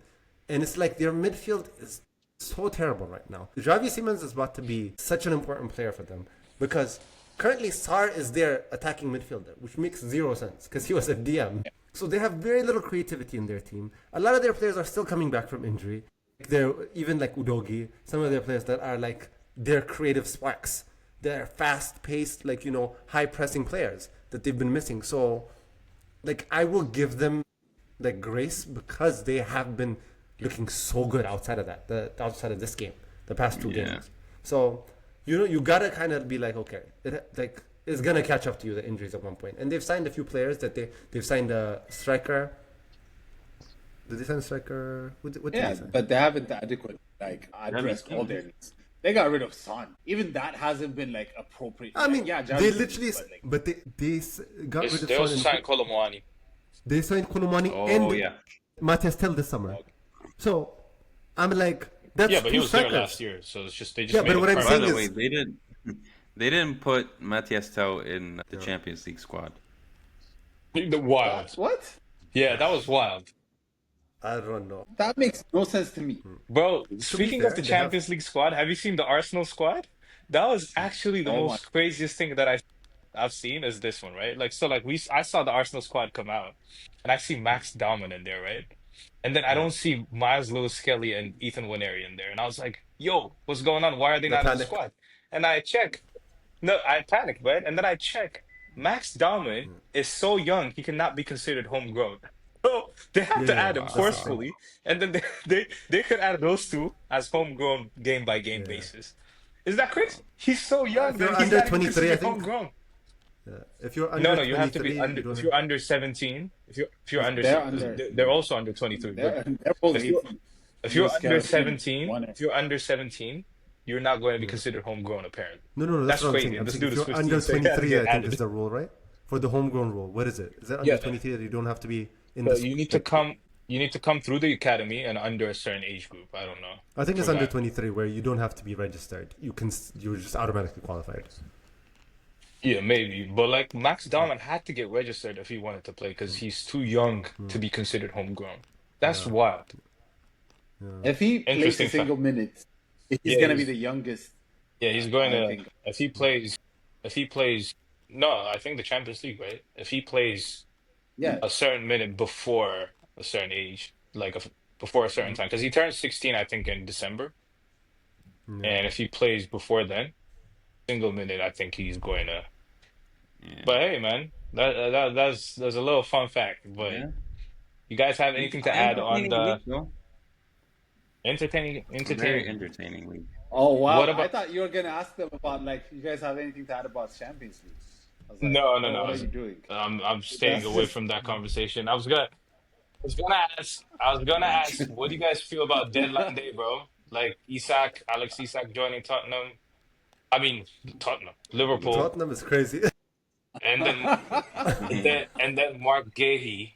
and it's like their midfield is so terrible right now. Xavi Simmons is about to be such an important player for them because currently Sarr is their attacking midfielder, which makes zero sense because he was a DM. So they have very little creativity in their team. A lot of their players are still coming back from injury. They're even like Udogi, some of their players that are like their creative sparks. They're fast-paced, high-pressing players that they've been missing. So, I will give them grace because they have been looking so good outside of that, outside of this game, the past two
Yeah.
games. So, you gotta kind of be like, okay, it's gonna catch up to you, the injuries at one point. And they've signed a few players that they've signed a striker. Did they sign a striker? What did
Yeah,
they sign?
but they haven't addressed all their needs. They got rid of Son. Even that hasn't been appropriate.
I mean,
yeah,
they
Xavi,
literally,
but,
got rid of
They also
Son
signed Colomwani.
They signed Kolomani
Oh
and
yeah,
Matias Tell this summer. So I'm like, that's
Yeah, but he
two
was there
strikers.
last year, so it's just they just
Yeah,
made
but
it
what I'm
by
saying
permanent.
the
is-
way, they didn't put Matias Tell in the Champions League squad.
Wild.
what?
Yeah, that was wild.
I don't know.
That makes no sense to me.
Bro, speaking of
fair,
the
they have-
Champions League squad, have you seen the Arsenal squad? That was actually the
Oh
most craziest thing that I I've seen is this one, right? Like so, like I saw the Arsenal squad come out, and I see Max Dahman in there, right? And then I don't see Miles Lewis-Kelly and Ethan Nwaneri in there, and I was like, "Yo, what's going on? Why are they
The
not in the
panic.
squad?" And I check. No, I panicked, right? And then I check. Max Dahman is so young, he cannot be considered homegrown. So they have
Yeah,
to
yeah,
add him
that's the thing.
forcefully, and then they could add those two as homegrown game by game
Yeah.
basis. Is that crazy? He's so young
If you're
that he's
under
not even
23, I
considered
think.
homegrown.
Yeah. If you're
No,
under
no, you have to be
23,
under.
you
If
don't.
you're under 17, if you're under,
They're under.
they're also under 23. But
They're both
if you
18.
if you're
Lewis
under
Kelly,
17,
Warner.
if you're under 17, you're not going to be considered homegrown. Apparently,
No, that's
that's
what I'm
crazy.
saying.
And
I'm
this
saying
dude
if
is
you're
15,
under
so he had to
23,
get
I think is
added.
the rule, right? For the homegrown rule. What is it? Is that
Yeah.
under 23 that you don't have to be in
So
this?
you need to come. You need to come through the academy and under a certain age group. I don't know.
I think it's under
Forgot.
23 where you don't have to be registered. You're just automatically qualified.
Yeah, maybe. But like Max Dahman had to get registered if he wanted to play because he's too young to be considered homegrown. That's wild.
If he plays
Interesting
a single minute, he's
Yeah,
gonna be
he's-
the youngest.
Yeah, he's going
I
to
think.
if he plays no, I think the Champions League, right? If he plays
Yeah,
a certain minute before a certain age, like before a certain time, because he turns 16, I think, in December. And if he plays before then, single minute, I think he's going to.
Yeah.
But hey, man, that's a little fun fact. But
Yeah.
you guys have anything to add on
Entertaining
the
week, though.
entertaining?
Very entertaining week.
Oh wow!
What
I
about?
thought you were gonna ask them about like you guys have anything to add about Champions League. I was like,
No,
oh,
no, no.
What are you doing?
I'm staying
That's
away
just-
from that conversation. I was gonna ask, what do you guys feel about deadline day, bro? Like Alex Isak joining Tottenham. I mean Tottenham, Liverpool,
Tottenham is crazy.
and then Mark Gahey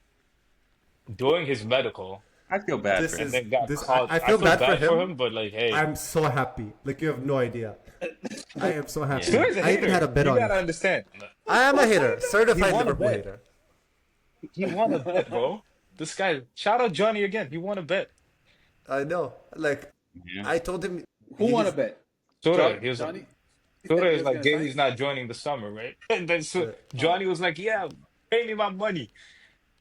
doing his medical,
I feel bad
This
for him.
and then got
This-
called.
I feel bad for him.
but like, hey,
I'm so happy. Like you have no idea. I am so happy.
Stuart's a
I even
hater.
had a bet
You
on
gotta
it.
understand.
I am a hater. Certified
He won a
Liverpool
bet.
hater.
He won a bet, bro. This guy, shout out Johnny again. He won a bet.
I know. Like
Yeah.
I told him.
Who
he-
won a bet?
He was
Johnny.
Sura is like,
Gahey's
Gahey's not joining the summer, right? And then Johnny was like, yeah, pay me my money.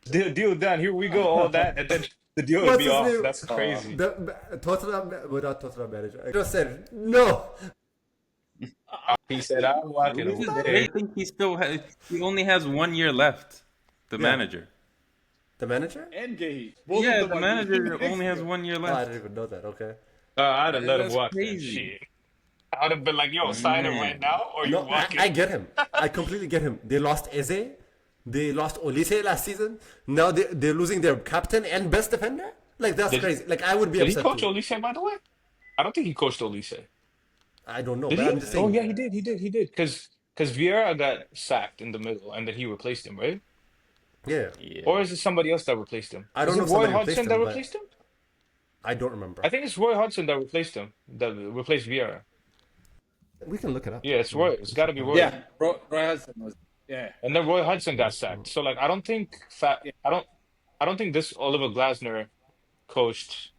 Deal done. Here we go. All that. And then the deal would
What's
be
his
off.
name?
That's crazy.
The Tottenham, without Tottenham manager, I just said no.
He said, I'm walking
I
away.
think he only has 1 year left. The manager.
The manager?
And Gahey. Both
Yeah,
of them
the
are
manager
leaving
only
next
has
year.
1 year
Oh, I
left.
didn't even know that. Okay.
I'd have let him
That's
walk. Then.
crazy.
Shit. I would have been like, yo, sign him right now or you're
No,
walking.
I get him. I completely get him. They lost Eze. They lost Olise last season. Now they're losing their captain and best defender. Like that's
Did-
crazy. Like I would be
Did he
upset.
coach
too.
Olise, by the way? I don't think he coached Olise.
I don't know,
Did
but
he?
I'm just saying.
Oh, yeah, he did. Because Vieira got sacked in the middle and then he replaced him, right?
Yeah.
Yeah.
Or is it somebody else that replaced him?
I don't
Is
know
it
if
Roy
somebody
Hodgson
replaced
that
him, but-
replaced him?
I don't remember.
I think it's Roy Hodgson that replaced him, that replaced Vieira.
We can look it up.
Yeah, it's Roy. It's got to be Roy.
Yeah, Roy Hudson was. Yeah.
And then Roy Hodgson got sacked. So like, I don't think this Oliver Glasner coached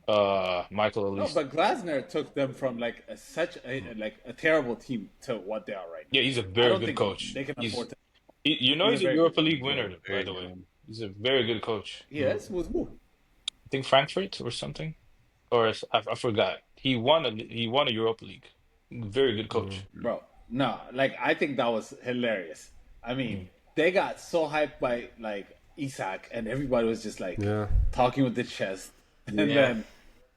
Michael
No,
Elise.
but Glasner took them from like such a terrible team to what they are right now.
Yeah, he's a
I
very
don't
good
think
coach.
They can
He's,
afford to.
you know,
he's
he's
a
a
very
Europa
good-
League winner, by the way. He's a very good coach.
Yes, with who?
I think Frankfurt or something, or I forgot. He won a Europa League. Very good coach.
Bro, no, like I think that was hilarious. I mean, they got so hyped by like Isak, and everybody was just like
Yeah.
talking with the chest. And then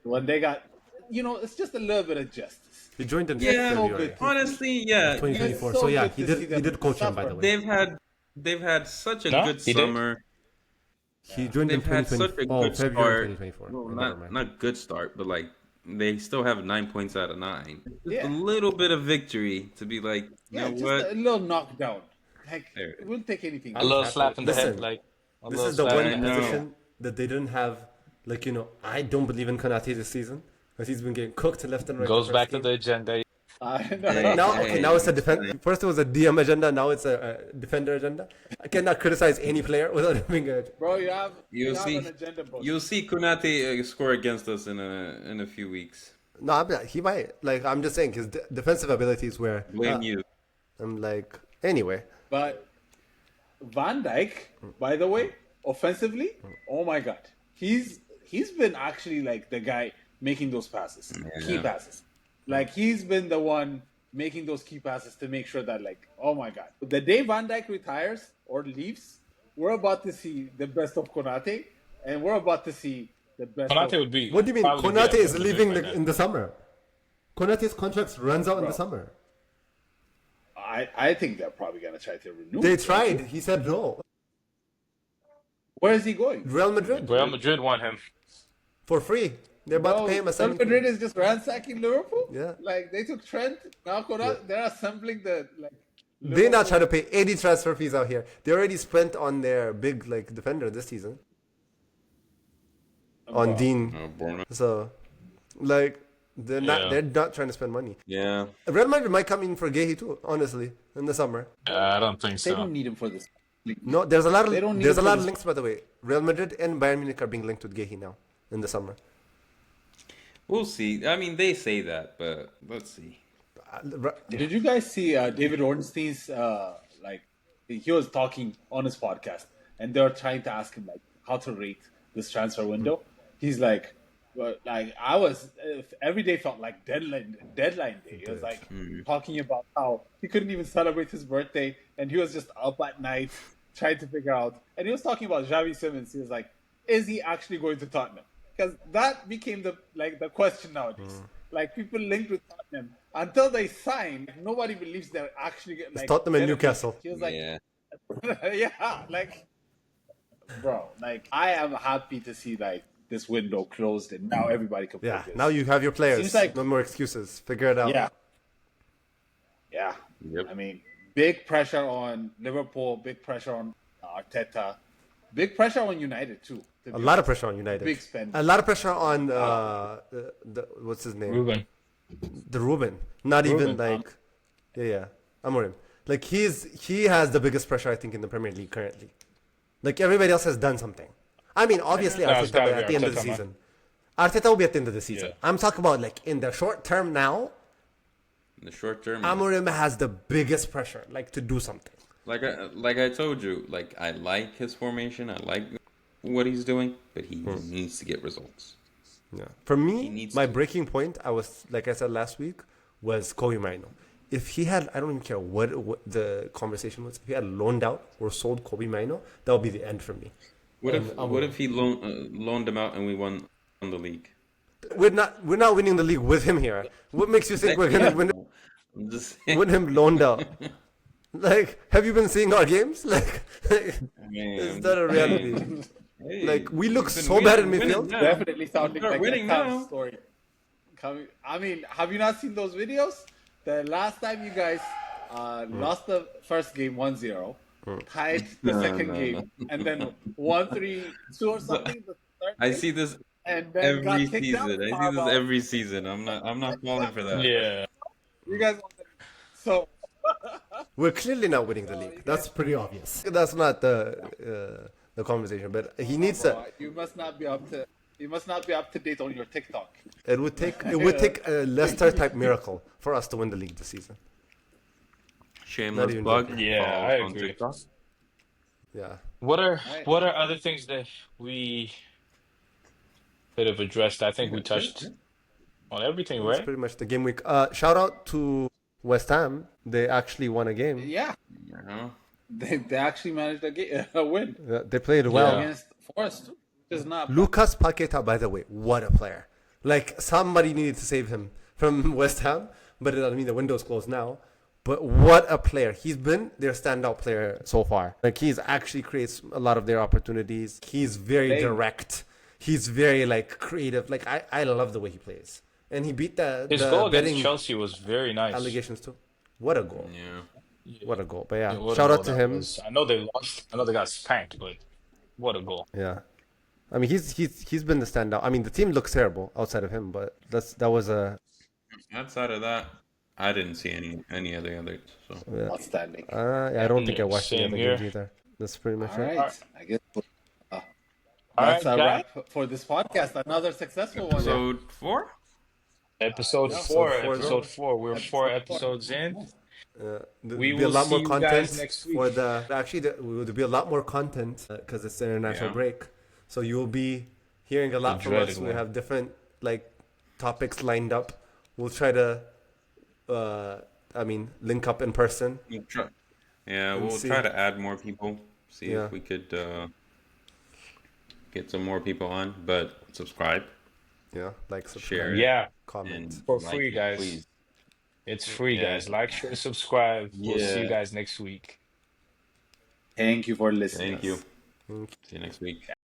when they got, it's just a little bit of justice.
He joined in
Yeah,
February,
honestly, yeah.
2024.
It's
So
so
yeah,
good
he
to
did.
see
He
them
did coach him, by the
suffer.
way.
They've had such a
No,
good
he did.
summer.
He joined in
They've had such a
2024.
good
February
start.
2024.
Well,
Never mind.
not good start, but like they still have 9 points out of 9. Just
Yeah.
a little bit of victory to be like, you
Yeah,
know
just
what?
a little knockdown. Like
There.
it wouldn't take anything.
A little
happy.
slap in the head,
Listen,
like a
This
little
is the
slap.
one
I know.
position that they didn't have. Like I don't believe in Konate this season because he's been getting cooked left and right.
Goes
the
back
first
to
game.
the agenda.
I know.
Hey,
Now,
hey,
okay, now it's a defense. First it was a DM agenda. Now it's a defender agenda. I cannot criticize any player without having a.
Bro, you have
see-
an agenda, bro.
You'll see Konate score against us in a few weeks.
No, he might. Like I'm just saying, his defensive abilities were.
Blame you.
I'm like, Anyway,
But Van Dijk, by the way, offensively, oh my god, he's been actually like the guy making those passes, key passes. Like he's been the one making those key passes to make sure that like, oh my god, the day Van Dijk retires or leaves, we're about to see the best of Konate, and we're about to see the best.
Konate would be.
What do you mean?
probably
Konate
be
is
at
leaving
right now.
in the summer. Konate's contract runs out in the summer.
I think they're probably gonna try to renew.
They tried. He said no.
Where is he going?
Real Madrid
Real Madrid want him.
for free. They're about to pay him a
Real
signing
Madrid
fee.
is just ransacking Liverpool.
Yeah.
Like they took Trent. Now they're assembling the like.
They're not trying to pay 80 transfer fees out here. They already spent on their big like defender this season. On Dean.
Bournemouth.
So like they're not trying to spend money.
Yeah.
Real Madrid might come in for Gehi too, honestly, in the summer.
I don't think
They
so.
don't need him for this.
No, there's a lot of
They don't need
there's a
him
lot
for
of
this-
links by the way. Real Madrid and Bayern Munich are being linked with Gehi now in the summer.
We'll see. I mean, they say that, but let's see.
Did you guys see David Ornstein's like he was talking on his podcast and they were trying to ask him like how to rate this transfer window. He's like, well, like I was every day felt like deadline day. He was like talking about how he couldn't even celebrate his birthday and he was just up at night trying to figure out. And he was talking about Xavi Simons. He was like, is he actually going to Tottenham? Because that became the question nowadays. Like people linked with Tottenham until they sign, nobody believes they're actually like
Tottenham and
gonna be-
Newcastle.
He was like,
Yeah.
yeah, like, bro, like I am happy to see like this window closed and now everybody can play
Yeah,
this.
now you have your players.
Seems like-
no more excuses. Figure it out.
Yeah.
Yep.
I mean, big pressure on Liverpool, big pressure on Arteta, big pressure on United too. to
A
be
lot of
honest.
pressure on United.
Big spend.
A lot of pressure on the what's his name?
Ruben.
The Ruben. Not even like yeah. Amorim. Like he has the biggest pressure I think in the Premier League currently. Like everybody else has done something. I mean, obviously
No, it's
Arteta
gotta
will be
be
at the end of the
Arteta, man.
season. Arteta will be at the end of the season.
Yeah.
I'm talking about like in the short term now.
In the short term,
Amorim has the biggest pressure, like to do something.
like I told you, like I like his formation. I like what he's doing, but he needs to get results.
Yeah. For
He
me,
needs
my
to.
breaking point, I was like I said last week, was Kobe Mino. If he had, I don't even care what the conversation was. If he had loaned out or sold Kobe Mino, that would be the end for me.
What if he loaned him out and we won the league?
We're not winning the league with him here. What makes you think we're gonna win
I'm just saying.
with him loaned out? Like, have you been seeing our games? Like,
Man,
is that a reality?
Hey,
Like, we look
we've been
so bad in
winning
midfield.
now.
Definitely sounding
Start
like
winning
a tough
now.
story. I mean, have you not seen those videos? The last time you guys lost the first game 1-0, tied the second game, and then 1-3-2 or something. The third
I
game,
see this
and then got
every
kicked out.
season. I see this every season. I'm not falling for that.
Yeah.
You guys, so
We're clearly not winning the league.
That's pretty obvious.
That's not the conversation. But he needs to.
you must not be up to. You must not be up to date on your TikTok.
It would take a Leicester type miracle for us to win the league this season.
Shameless
even
plug.
joking. Yeah,
Follow
I
on
agree.
TikTok.
Yeah.
What are
Right.
other things that we could have addressed? I think we touched on everything,
That's
right?
pretty much the game week. Shout out to West Ham. They actually won a game.
Yeah,
Uh-huh.
they actually managed a win
They played well.
Yeah.
against Forest, which is not.
Lucas Paqueta, by the way, what a player. Like, somebody needed to save him from West Ham. But I mean, the window's closed now. But what a player. He's been their standout player so far. Like, he's actually creates a lot of their opportunities. He's very
Hey.
direct. He's very, like, creative. Like, I love the way he plays. And he beat
His
the
goal against
betting
Chelsea was very nice.
allegations, too. What a goal.
Yeah.
What a goal. But yeah,
What a
shout
goal
out to
that
him.
was. I know they lost. I know they got spanked, but what a goal.
Yeah. I mean, he's been the standout. I mean, the team looks terrible outside of him, but that was a
Outside of that, I didn't see any of the others. So
yeah.
Outstanding.
I don't think I watched any
Same
other
here.
games either. That's pretty much
All
it.
right, I guess
All
that's
right,
a
guys.
wrap for this podcast. Another successful one.
episode 4.
Episode
Yeah.
four.
Episode four,
Episode
bro.
4. We're 4 episodes in.
There'll
We
be a
will
lot
see
more
you guys
content
next
for
week.
there'll be a lot more content because it's the international
Yeah.
break. So you'll be hearing a lot from
dreaded
us. We
one.
have different like topics lined up. We'll try to, link up in person
We'll try. Yeah,
and
we'll
see.
try to add more people. See
Yeah,
if we could get some more people on. But subscribe,
yeah, like,
share
subscribe,
it,
Yeah,
comment.
and
for
like
free,
it,
guys.
please.
It's free,
Yeah.
guys. Like, share, subscribe. We'll see you
Yeah.
guys next week.
Thank you for listening.
Thank you. See you next week.